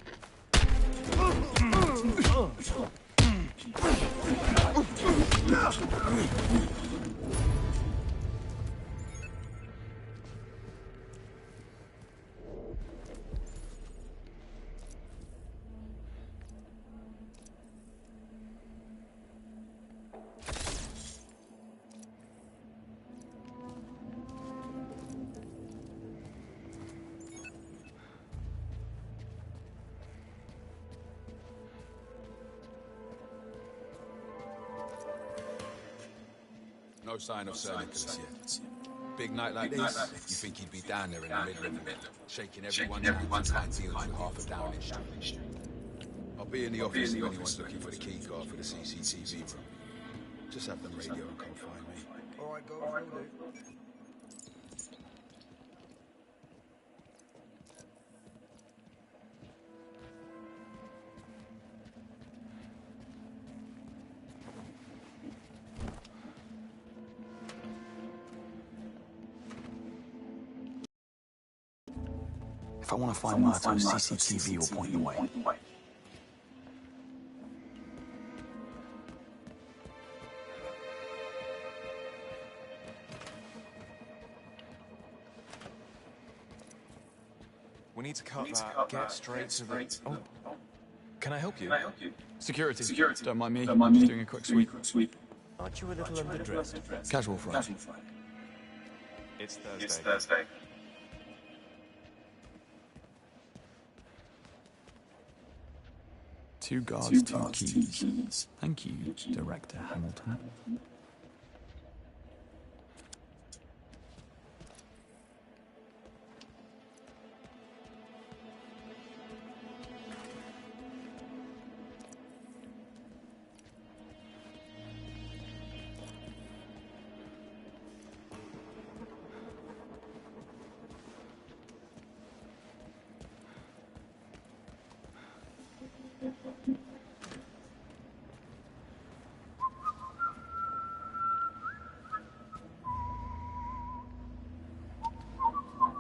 No sign of Sir Nicholas yet. Big night like this, you think he'd be down there in the middle of it, shaking everyone's hands and deals with half a Downing Street. be in the office if anyone's looking for the key card for the CCTV room. Just have them radio and come find me. Alright, go on, will do. If I want to find Marto's CCTV will point the way. We need to cut that. Get straight to the... Oh. Can I help you? Security. Don't mind me. Just doing a quick sweep. Aren't you a little underdressed? Casual Friday. It's Thursday. Two guards, two keys. Thank you, Director Hamilton.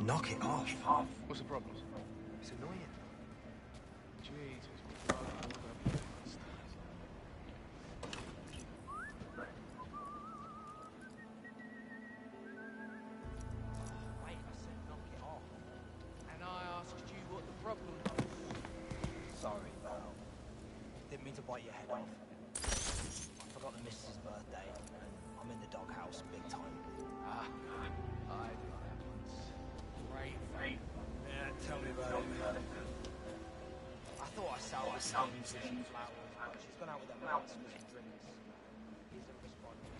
Knock it off. What's the problem? It's annoying. Jesus. Wait, I said knock it off. And I asked you what the problem was. Sorry, pal. Didn't mean to bite your head off. I forgot the missus' birthday, and I'm in the doghouse big time. I did that once. Great fate. Yeah, tell me about it. I thought I saw her selling some flowers, but she's gone out with her mates for some drinks. He's a respondent.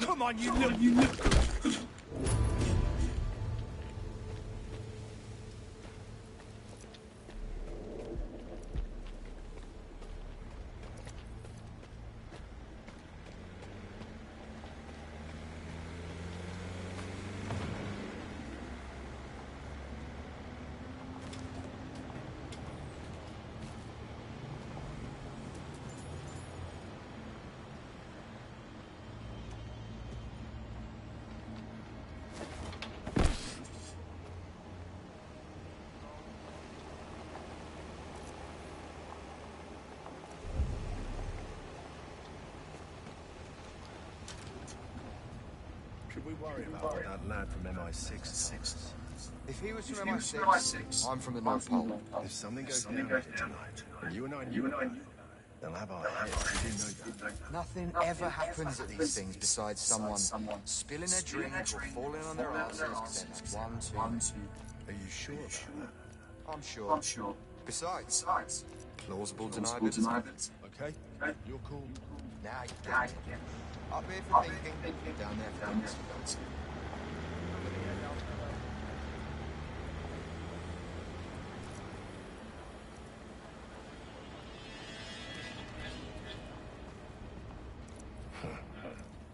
Come on, you little... Should we worry about that lad from MI6? If he was from MI6, I'm from the North Pole. If something goes down here tonight, and you and I knew they'll have our heads. You do know that. Nothing ever happens at these things besides someone spilling a drink or falling on their asses because they're not one, two. Are you sure about that? I'm sure. Besides, plausible deniability. Okay? You're cool. Now you get it. Up here for thinking, down there for dancing.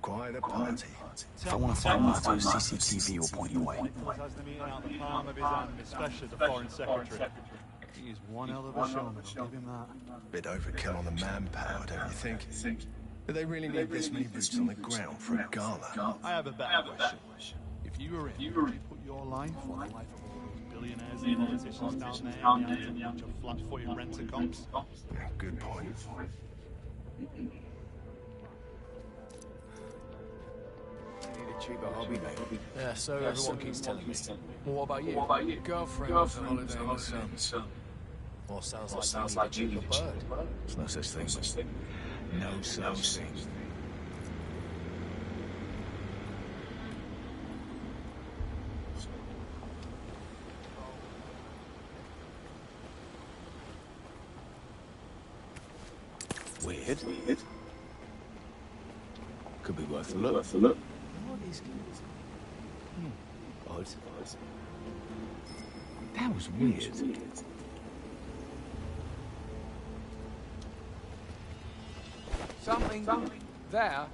Quite a party. If I want to find Marto's CCTV will point the way. Has the meeting out the palm of his hand, especially the foreign secretary. He is one hell of a showman, I'll give him that. Bit overkill on the manpower, don't you think? Do they really need this many boots on the ground for a gala? I have a better question. If you were in, would you put your life or the life of all those billionaires and politicians down there in the hands of a bunch of flat-footed rent-a-cops? Good point. You need a Cheaper hobby, mate. Yeah, so everyone keeps telling me. Well, what about you? Girlfriend was on holiday in the sun. Well, sounds like you need a cheaper bird. There's no such thing. No such thing. Weird. Could be worth a look. What is Odd. That was weird. Something there.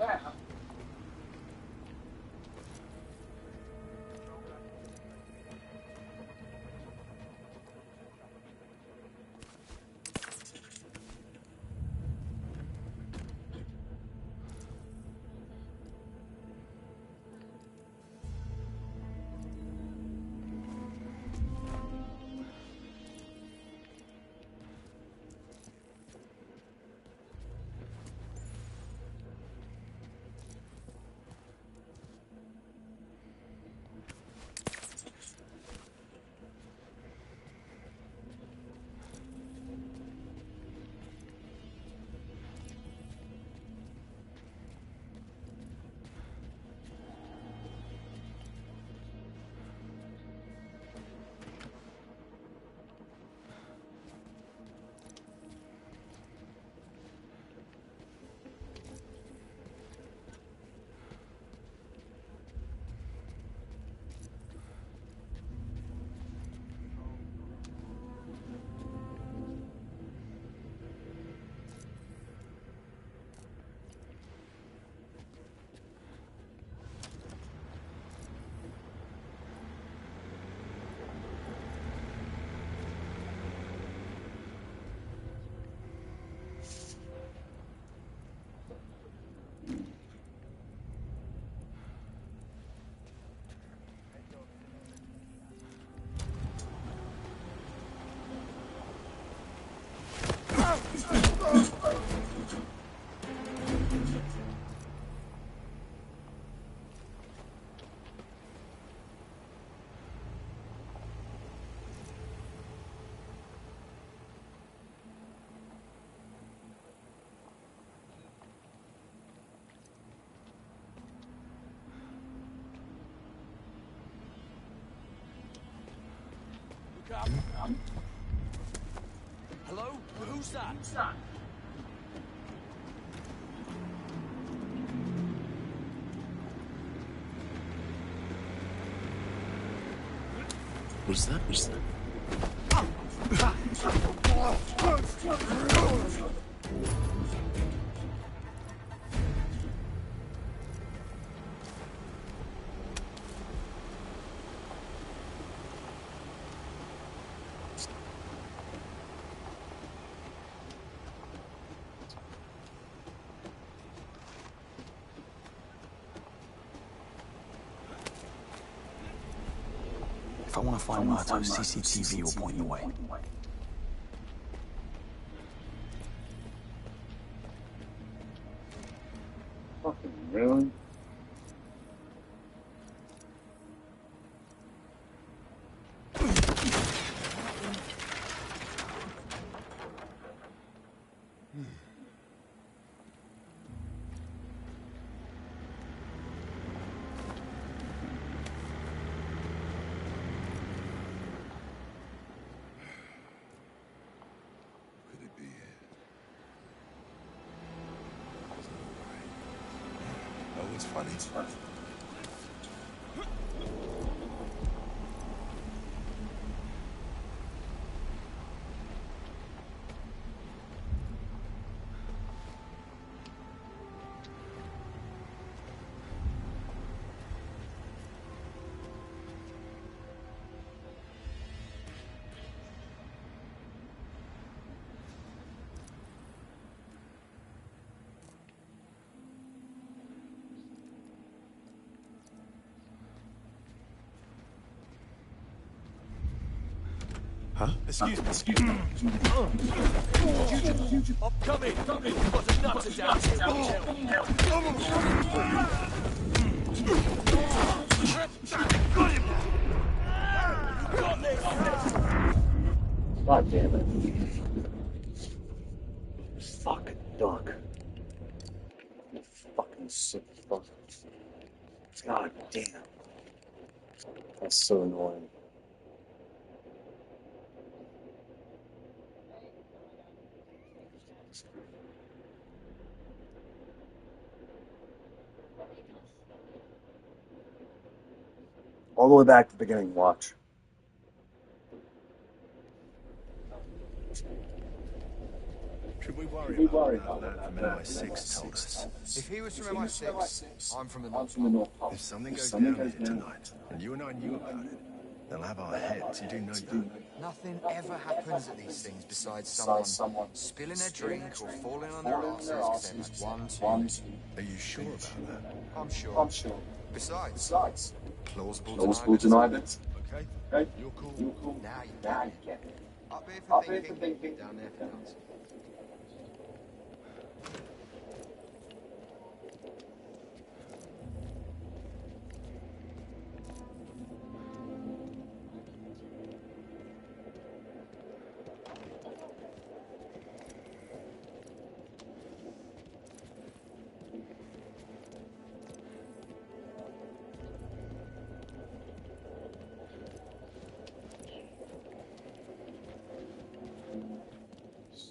Hello? Who's that? What's that? If I want to find Marto, CCTV will point the way. Fucking really? It's funny. Huh? Excuse me. I'm coming. Got a nutter down here. God damn it. Fucking duck. You fucking sick fuck. God damn. That's so annoying. All the way back to the beginning, watch. Should we worry about that from MI6 told us? If he was from MI6, I'm from the North. If something goes down here tonight, and you and I knew about it, they'll have our heads. You do know that. Nothing ever happens at these things besides someone spilling their drink or falling on their asses because they've had one too many. Are you sure about that? I'm sure. Besides, plausible deniability. Okay. You're cool. Now you get it. Up here for thinking, down there for dancing.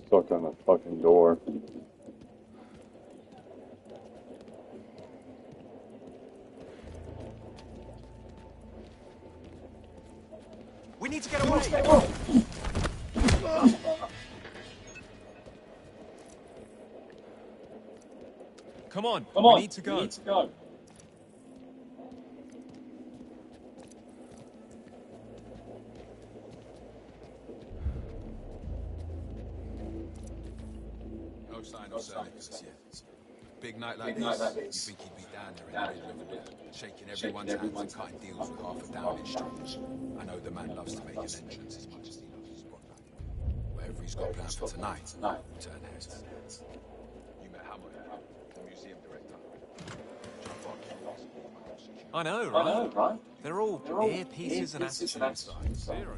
Stuck on the fucking door. We need to get away. Come on, we need to go. No sign of Sir Nicholas yet. Big night like this, you think he'd be down there in the middle of it, shaking everyone's hands and cutting deals with half a Downing Street. I know the man loves to make an entrance as much as he loves his spotlight. Whatever he's got planned for tonight, turn heads. You met Hammer, the museum director. I know, right? They're all earpieces and attitudes. Zero.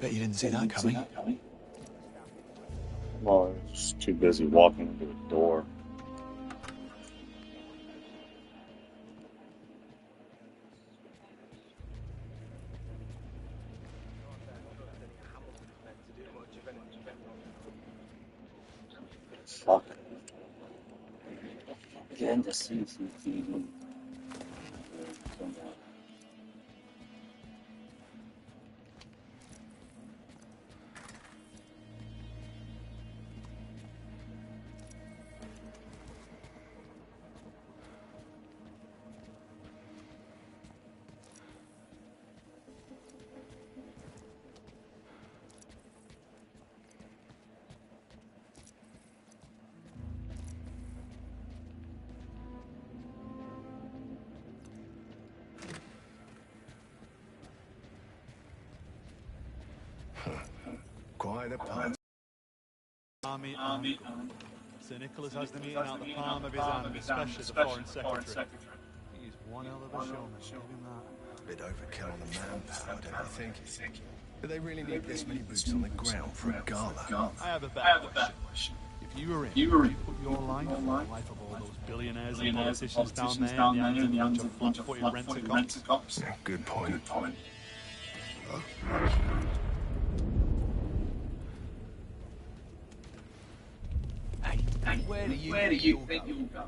Bet you didn't see that coming. Well, I was too busy walking into the door. Fuck. Again, the CCTV. Quite a part. Army. Sir Nicholas has the meeting out the palm of his hand, especially the Foreign Secretary. He's one hell of a showman, give him that. Bit overkill on the manpower, don't you think? Do they really need this many boots on the ground for a gala? I have a better question. If you were in, would you put your life and the life of all those billionaires and politicians down there in the hands of a bunch of flat-footed rent-a-cops? Good point. Where do you think you'll go?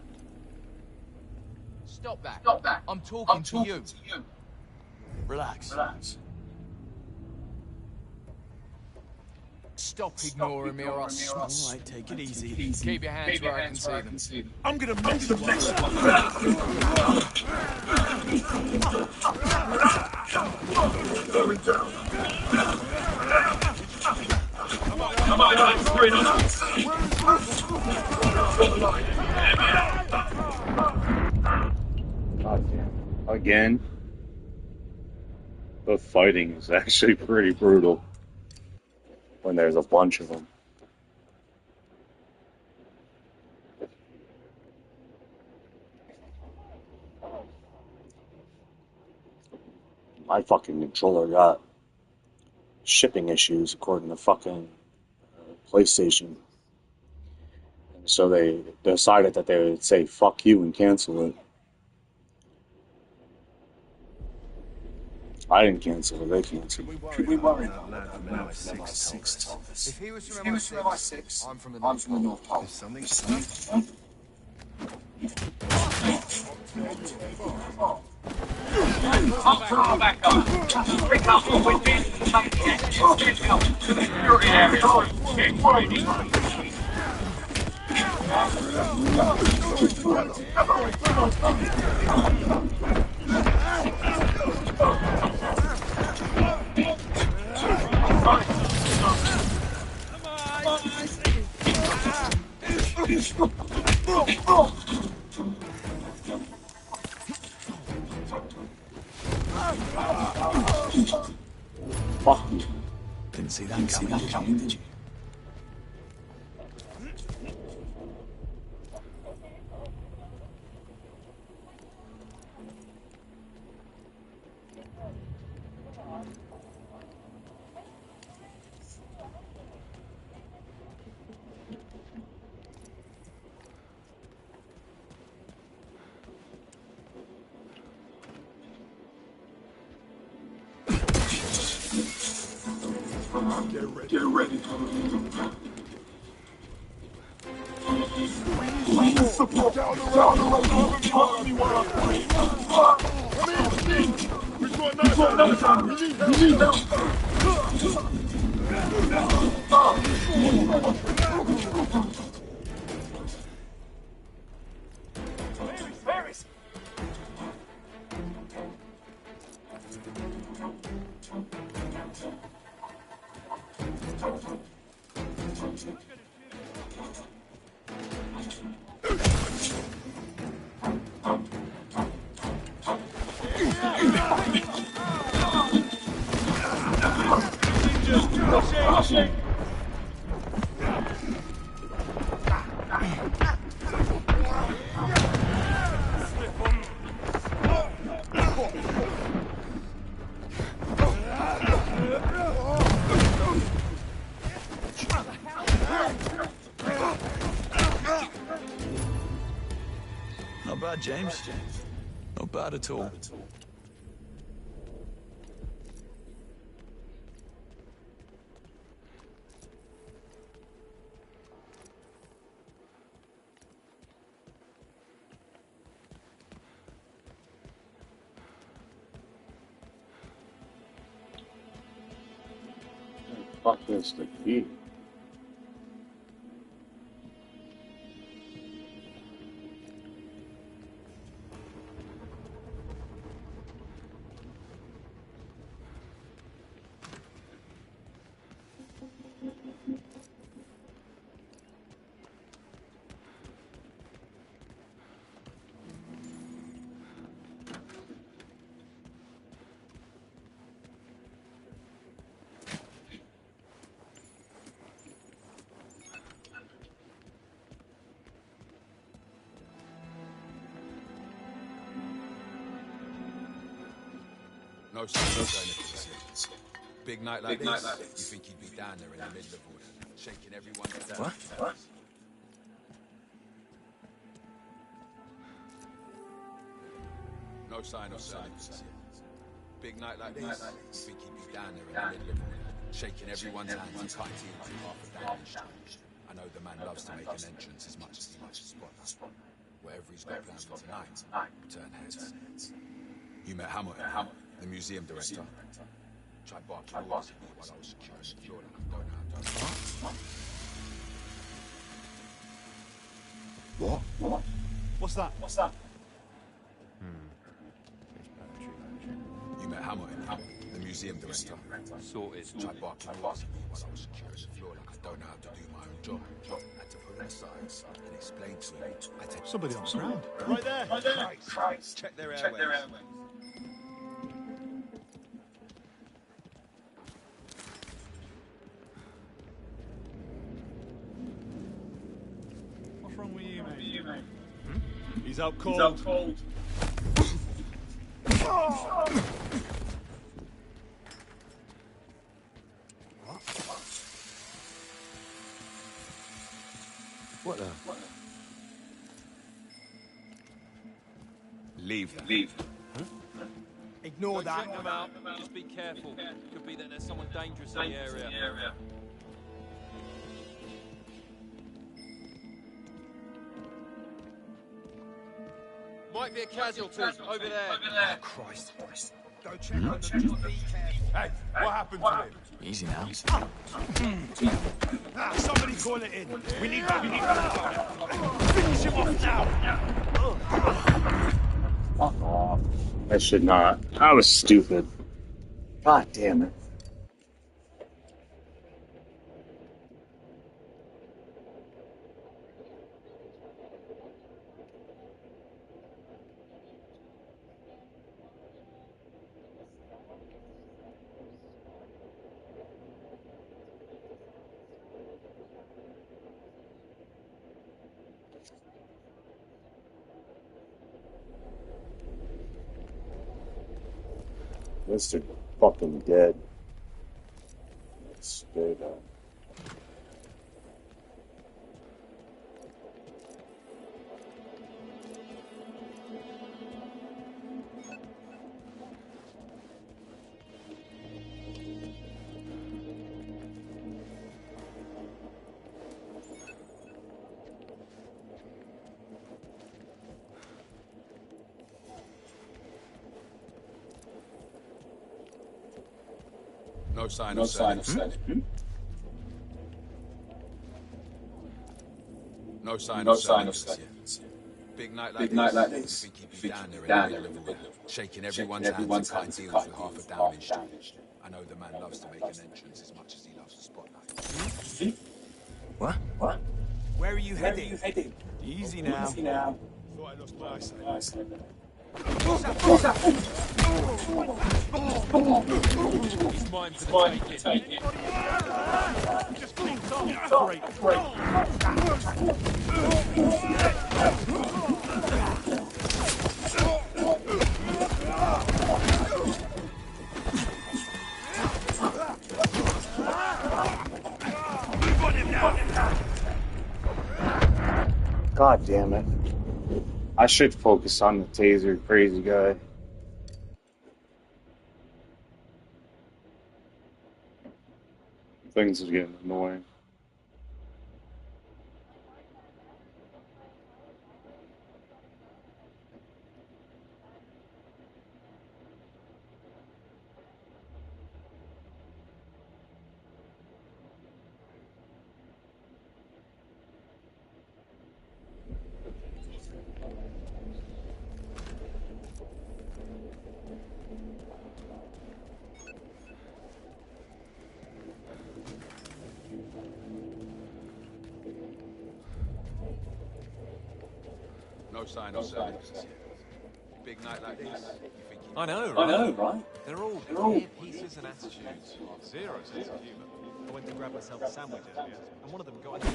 Stop that. Stop that. I'm talking to you. Relax. Stop ignoring me or I'll All right, take it easy. Keep your hands where I can see them. I'm gonna mess you up. Come on, screen on. Again, the fighting is actually pretty brutal when there's a bunch of them. My fucking controller got shipping issues according to fucking PlayStation. And so they decided that they would say fuck you and cancel it. I didn't cancel it, they canceled it. Should we worry about that? If he was from MI6, I'm from the North Pole. Something. Back up. Pick up what we've been. Get out to the security area. Get ready. Fuck you. Didn't see that coming, did you? Get ready. Support down the road. We've got no time. We need help. Paris. Not bad, James. Not bad at all. Fuck this, the key. No sign. Big night like this, you think he'd be down there in the middle of all that, shaking everyone down. What? No sign of significance yet. Big night like this, you think he'd be down there in the middle of all that, shaking everyone's hands and cutting deals with half a down. I know the man loves to make an entrance as much as he loves to spot. Whatever he's who's got plans for tonight. Turn heads. You met Hamilton, the museum director. Tried barking orders at me while I was secure like I don't know. What? What's that? You met Hamilton, the museum director. Sorted. Tried barking orders at me while I was secure like I don't know how to do my own job. Had to pull him aside and explain to him. Somebody on the ground. Right there. Christ. Check their airways. What's wrong with you, mate? He's out cold. What the? Leave. Ignore that. Check them out. Just be careful. Could be that there's someone dangerous in the area. Might be a casualty over there. Oh, Christ. Go check on them. Just be careful. Hey, what happened to him? Easy now. Somebody call it in. We need that. Finish him off now. Fuck off. I should not. I was stupid. God damn it. Mr. fucking dead. Straight up. No sign of sending. No sign of sending. Big night like this. You think he'd be down there in the middle of it, shaking everyone's hands and cutting deals with half a Downing Street. I know the man loves to make an entrance as much as he loves the spotlight. What? Where are you heading? Easy now. Thought I lost my eyesight. He's mine for the taking. Just cleans up. Great. God damn it. I should focus on the taser crazy guy. Things are getting annoying. No sign of sending. Big night like this. I know, right? They're all pieces and attitudes. Zero sense of humour. I went to grab myself a sandwich earlier, and one of them got into it.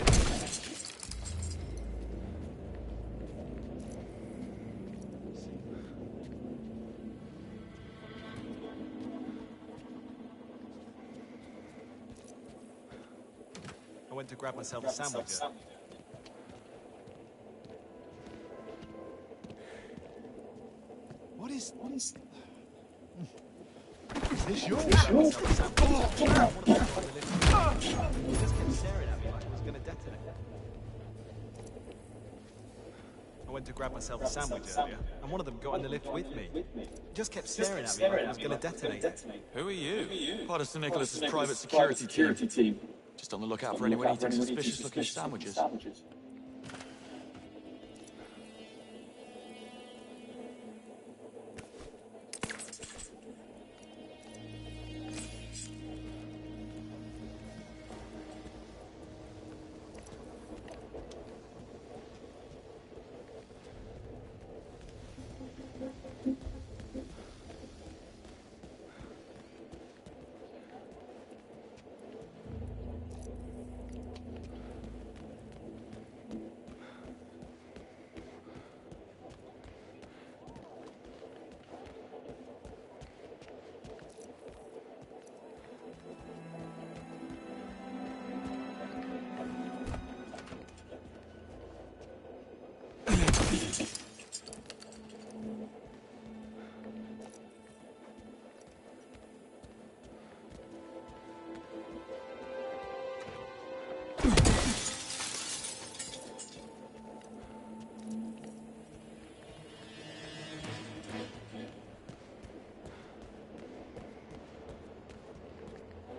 I went to grab myself a sandwich earlier. What is this yours? He just kept staring at me like it was going to detonate. I went to grab myself a sandwich earlier, and one of them got in the lift with me. Just kept staring at me like it was going to detonate. Who are you? Part of Sir Nicholas's private security team. Just on the lookout for anyone eating suspicious-looking sandwiches.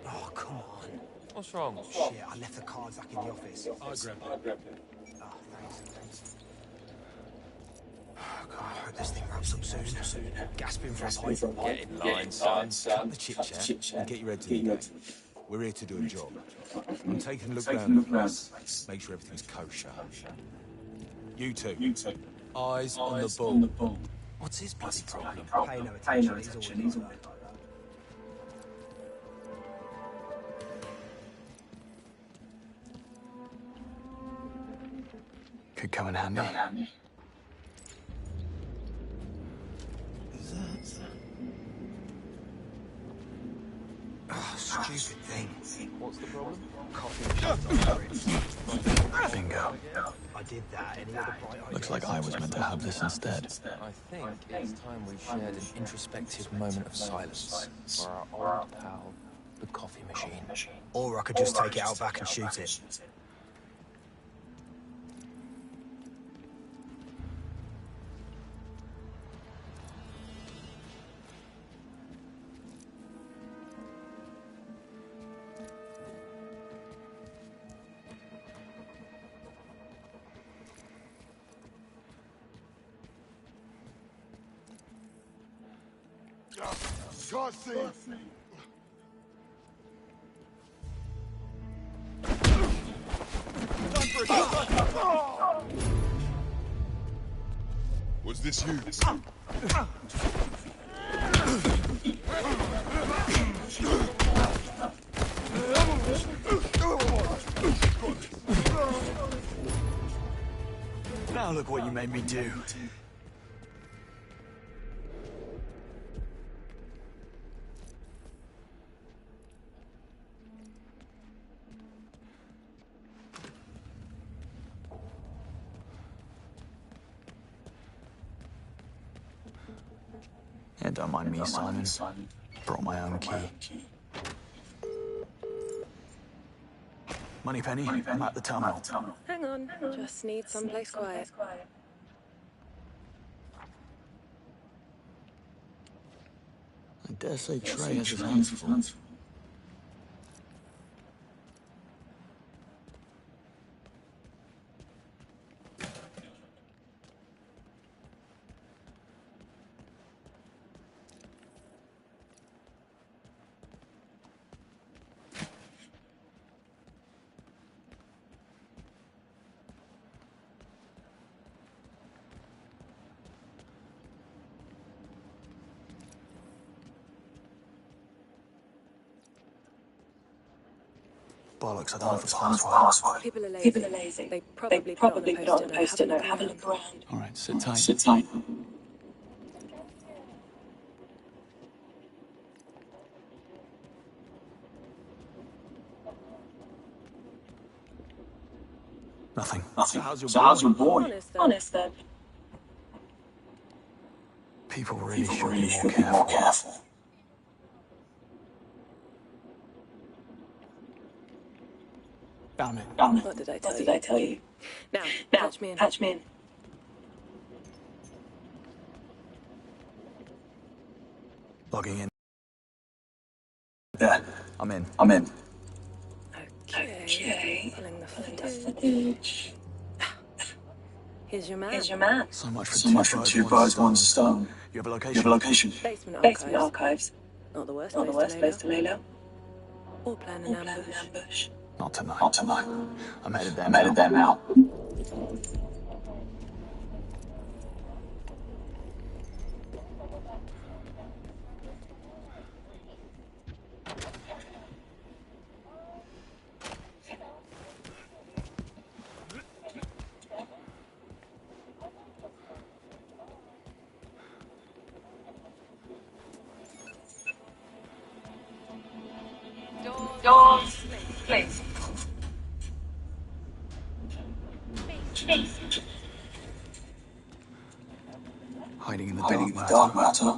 Oh, come on. What's wrong? Shit, I left the cards back in the office. I grabbed it. Oh, thanks. Oh, God, I hope this thing wraps up soon. Gasping for a pipe. Get in line, son. Cut the chit-chat and get your head to the game. We're here to do a job. I'm taking a look round the place. Make sure everything's kosher. You two. Eyes on the ball. What's his bloody problem? Pay no attention, he's always like that. Could come in handy. Oh, stupid thing. What's the problem? Bingo. I did that. Any other bright ideas? Looks like I was meant to have this instead. I think it's time we shared an introspective moment of silence for our old pal, the coffee machine. Or I could just take it out back and shoot it. Can't see. Was this you? Now look what you made me do. Yeah, don't mind me, Simon. Brought my own key. Moneypenny, I'm at the terminal. Hang on, just need someplace quiet. I dare say Trey has his hands full. Bollocks, I don't have the password. People are lazy. They probably put on a post-it note. Have a look around. All right, sit tight. Nothing. So how's your boy? Honest then. People really should be more careful. Found it. What did I tell you? Now, patch me in. Logging in. There. I'm in. Okay. Pulling the footage. Here's your man. So much for two birds, one stone. You have a location? Basement archives. Not the worst place to lay low. Or plan an ambush. Not tonight. I'm headed there now. Doors, please. Hiding in the Dark matter.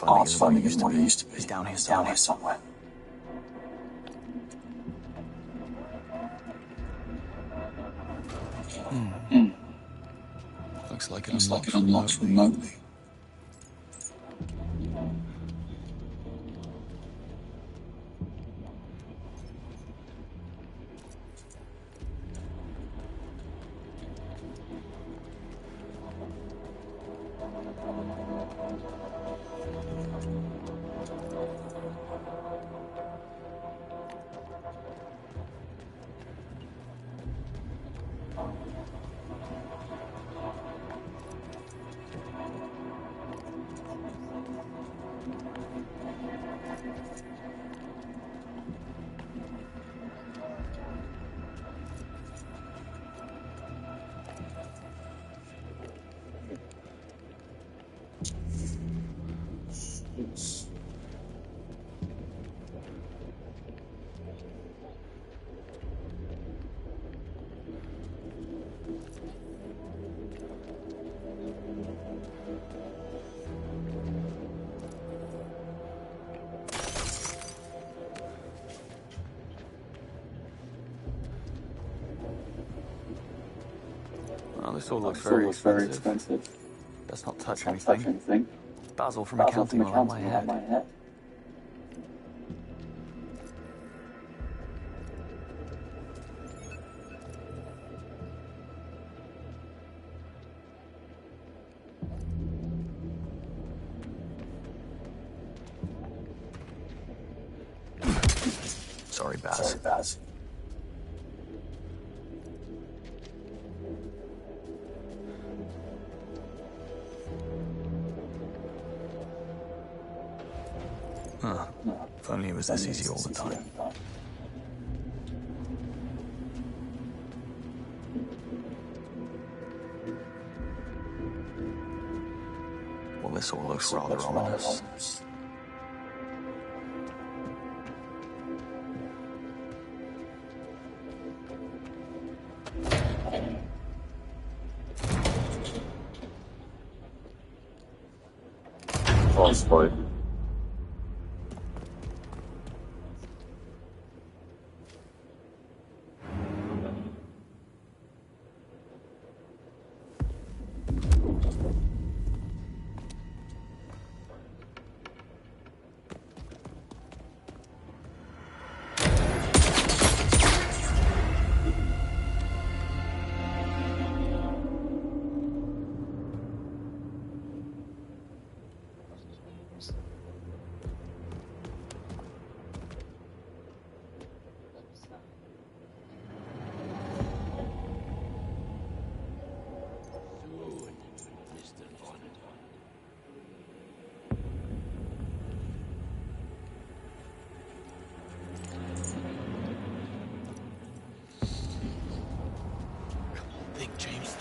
Art's funding isn't what it used to be. He's down here somewhere. Looks like it unlocks remotely. Well, this all looks very expensive. Let's not touch anything. Basil from accounting will have my head. Sorry, Baz. Huh. If only it was this easy all the time. Well, this all looks rather ominous. False point.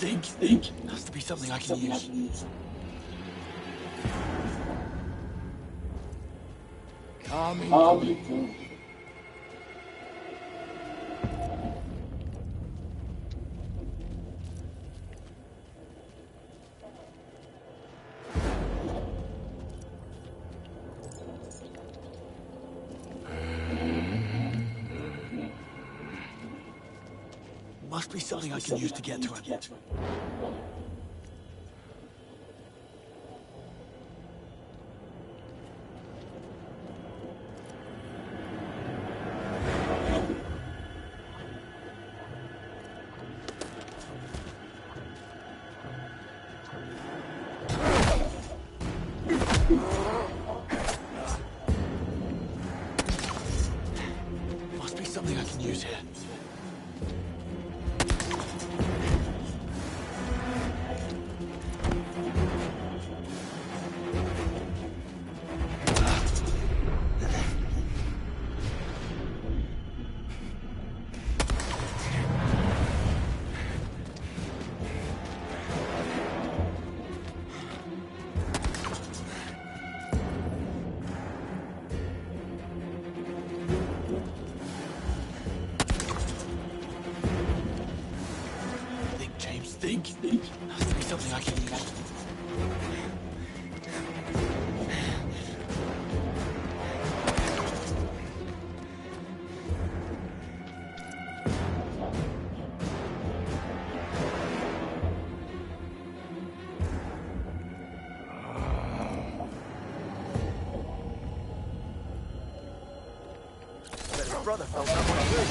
Think. Has to be something I can use. Coming. Must be something I can use to get to it. Must be something I can use here. Think. Has to be something I can use. Bet his brother felt that one too.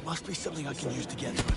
Must be something I can use to get to it.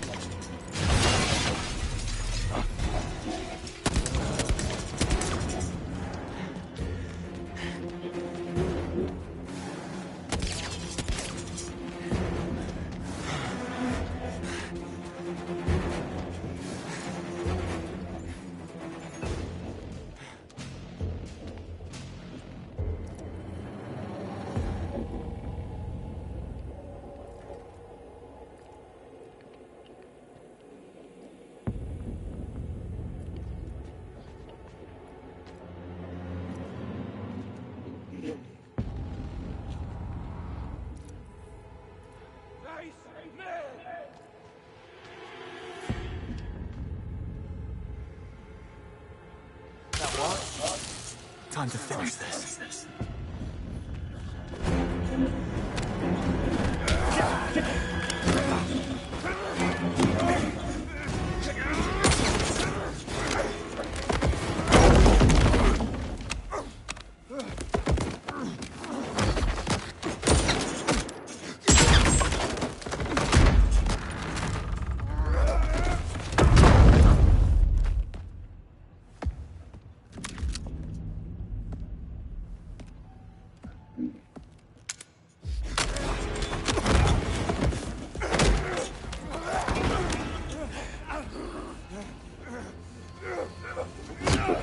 Time to finish this.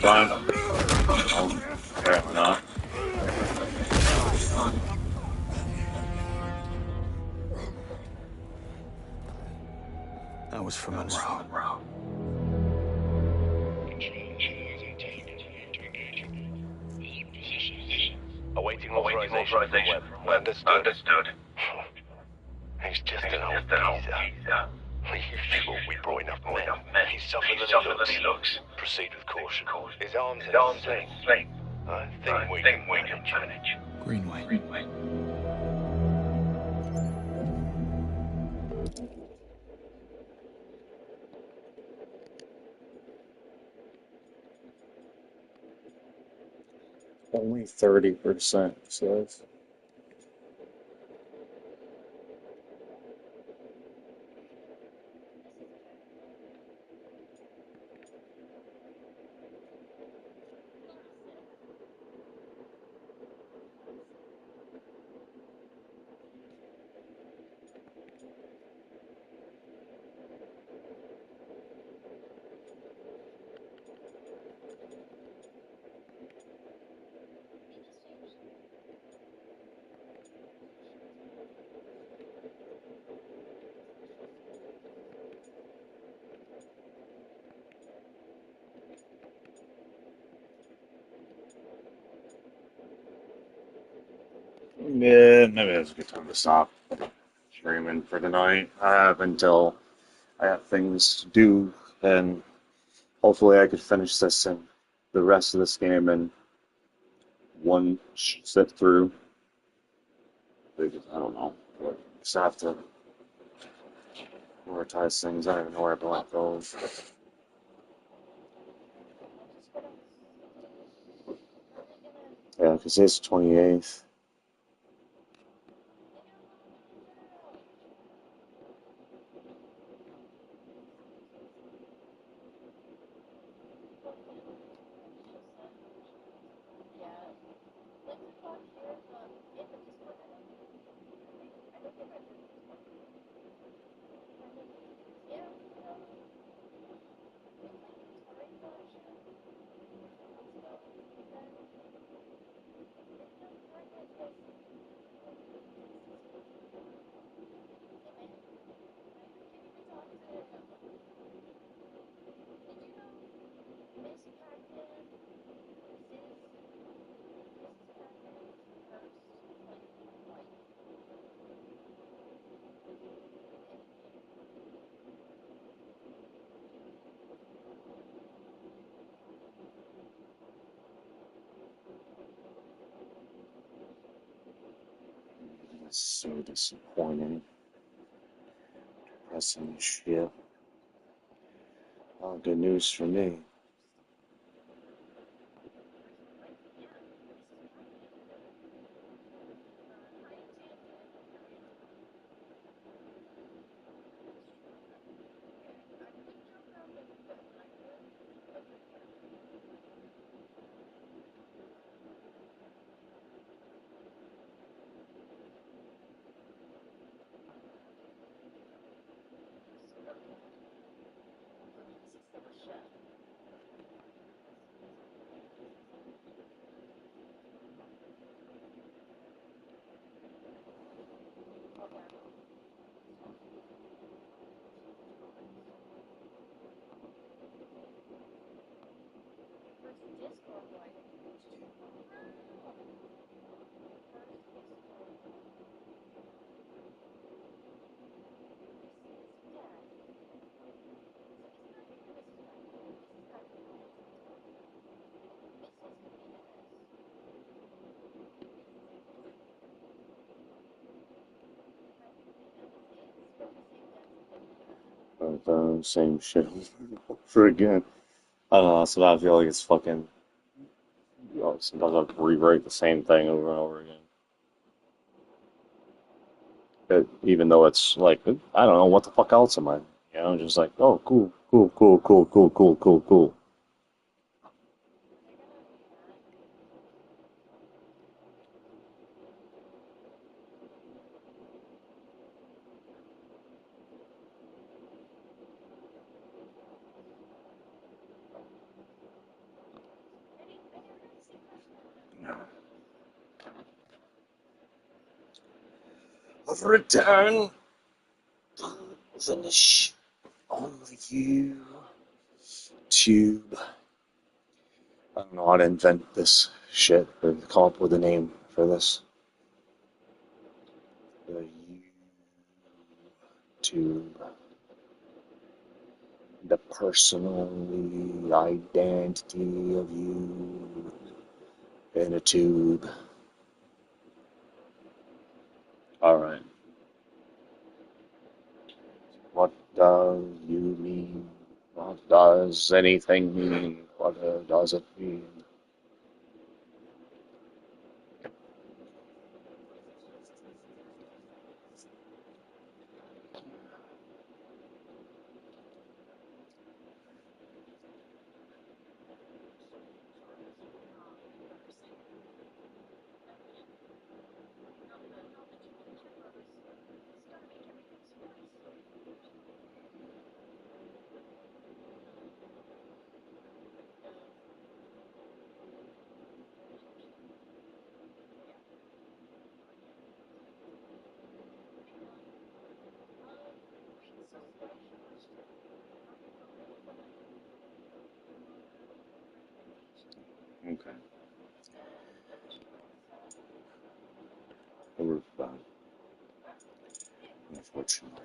Fine. Oh, apparently not. That was from Monroe. Awaiting authorization from Webb. Understood. He's just an old geezer. You sure we brought enough men? He's softer than he looks. Proceed with caution. His arms in sling. I think we can manage. Greenway. Only 30% says. Yeah, maybe that's a good time to stop streaming for tonight. I have until I have things to do, and hopefully I could finish this and the rest of this game in one sit through. Because I don't know. Just have to prioritize things. I don't even know where I blank those. Yeah, because it's 28th. That's so disappointing. Depressing as shit. Oh, good news for me. Same shit over and over again. I don't know, so I feel like it's fucking. Sometimes I have to rewrite the same thing over and over again. Even though it's like, I don't know, what the fuck else am I? You know, just like, oh, cool, cool, cool, cool, cool, cool, cool, cool. Of return, finish on the YouTube. I don't know how to invent this shit or come up with a name for this. The YouTube. The personal identity of you in a tube. Alright. What does you mean? What does anything mean? What does it mean? Okay. They were fun. Unfortunately.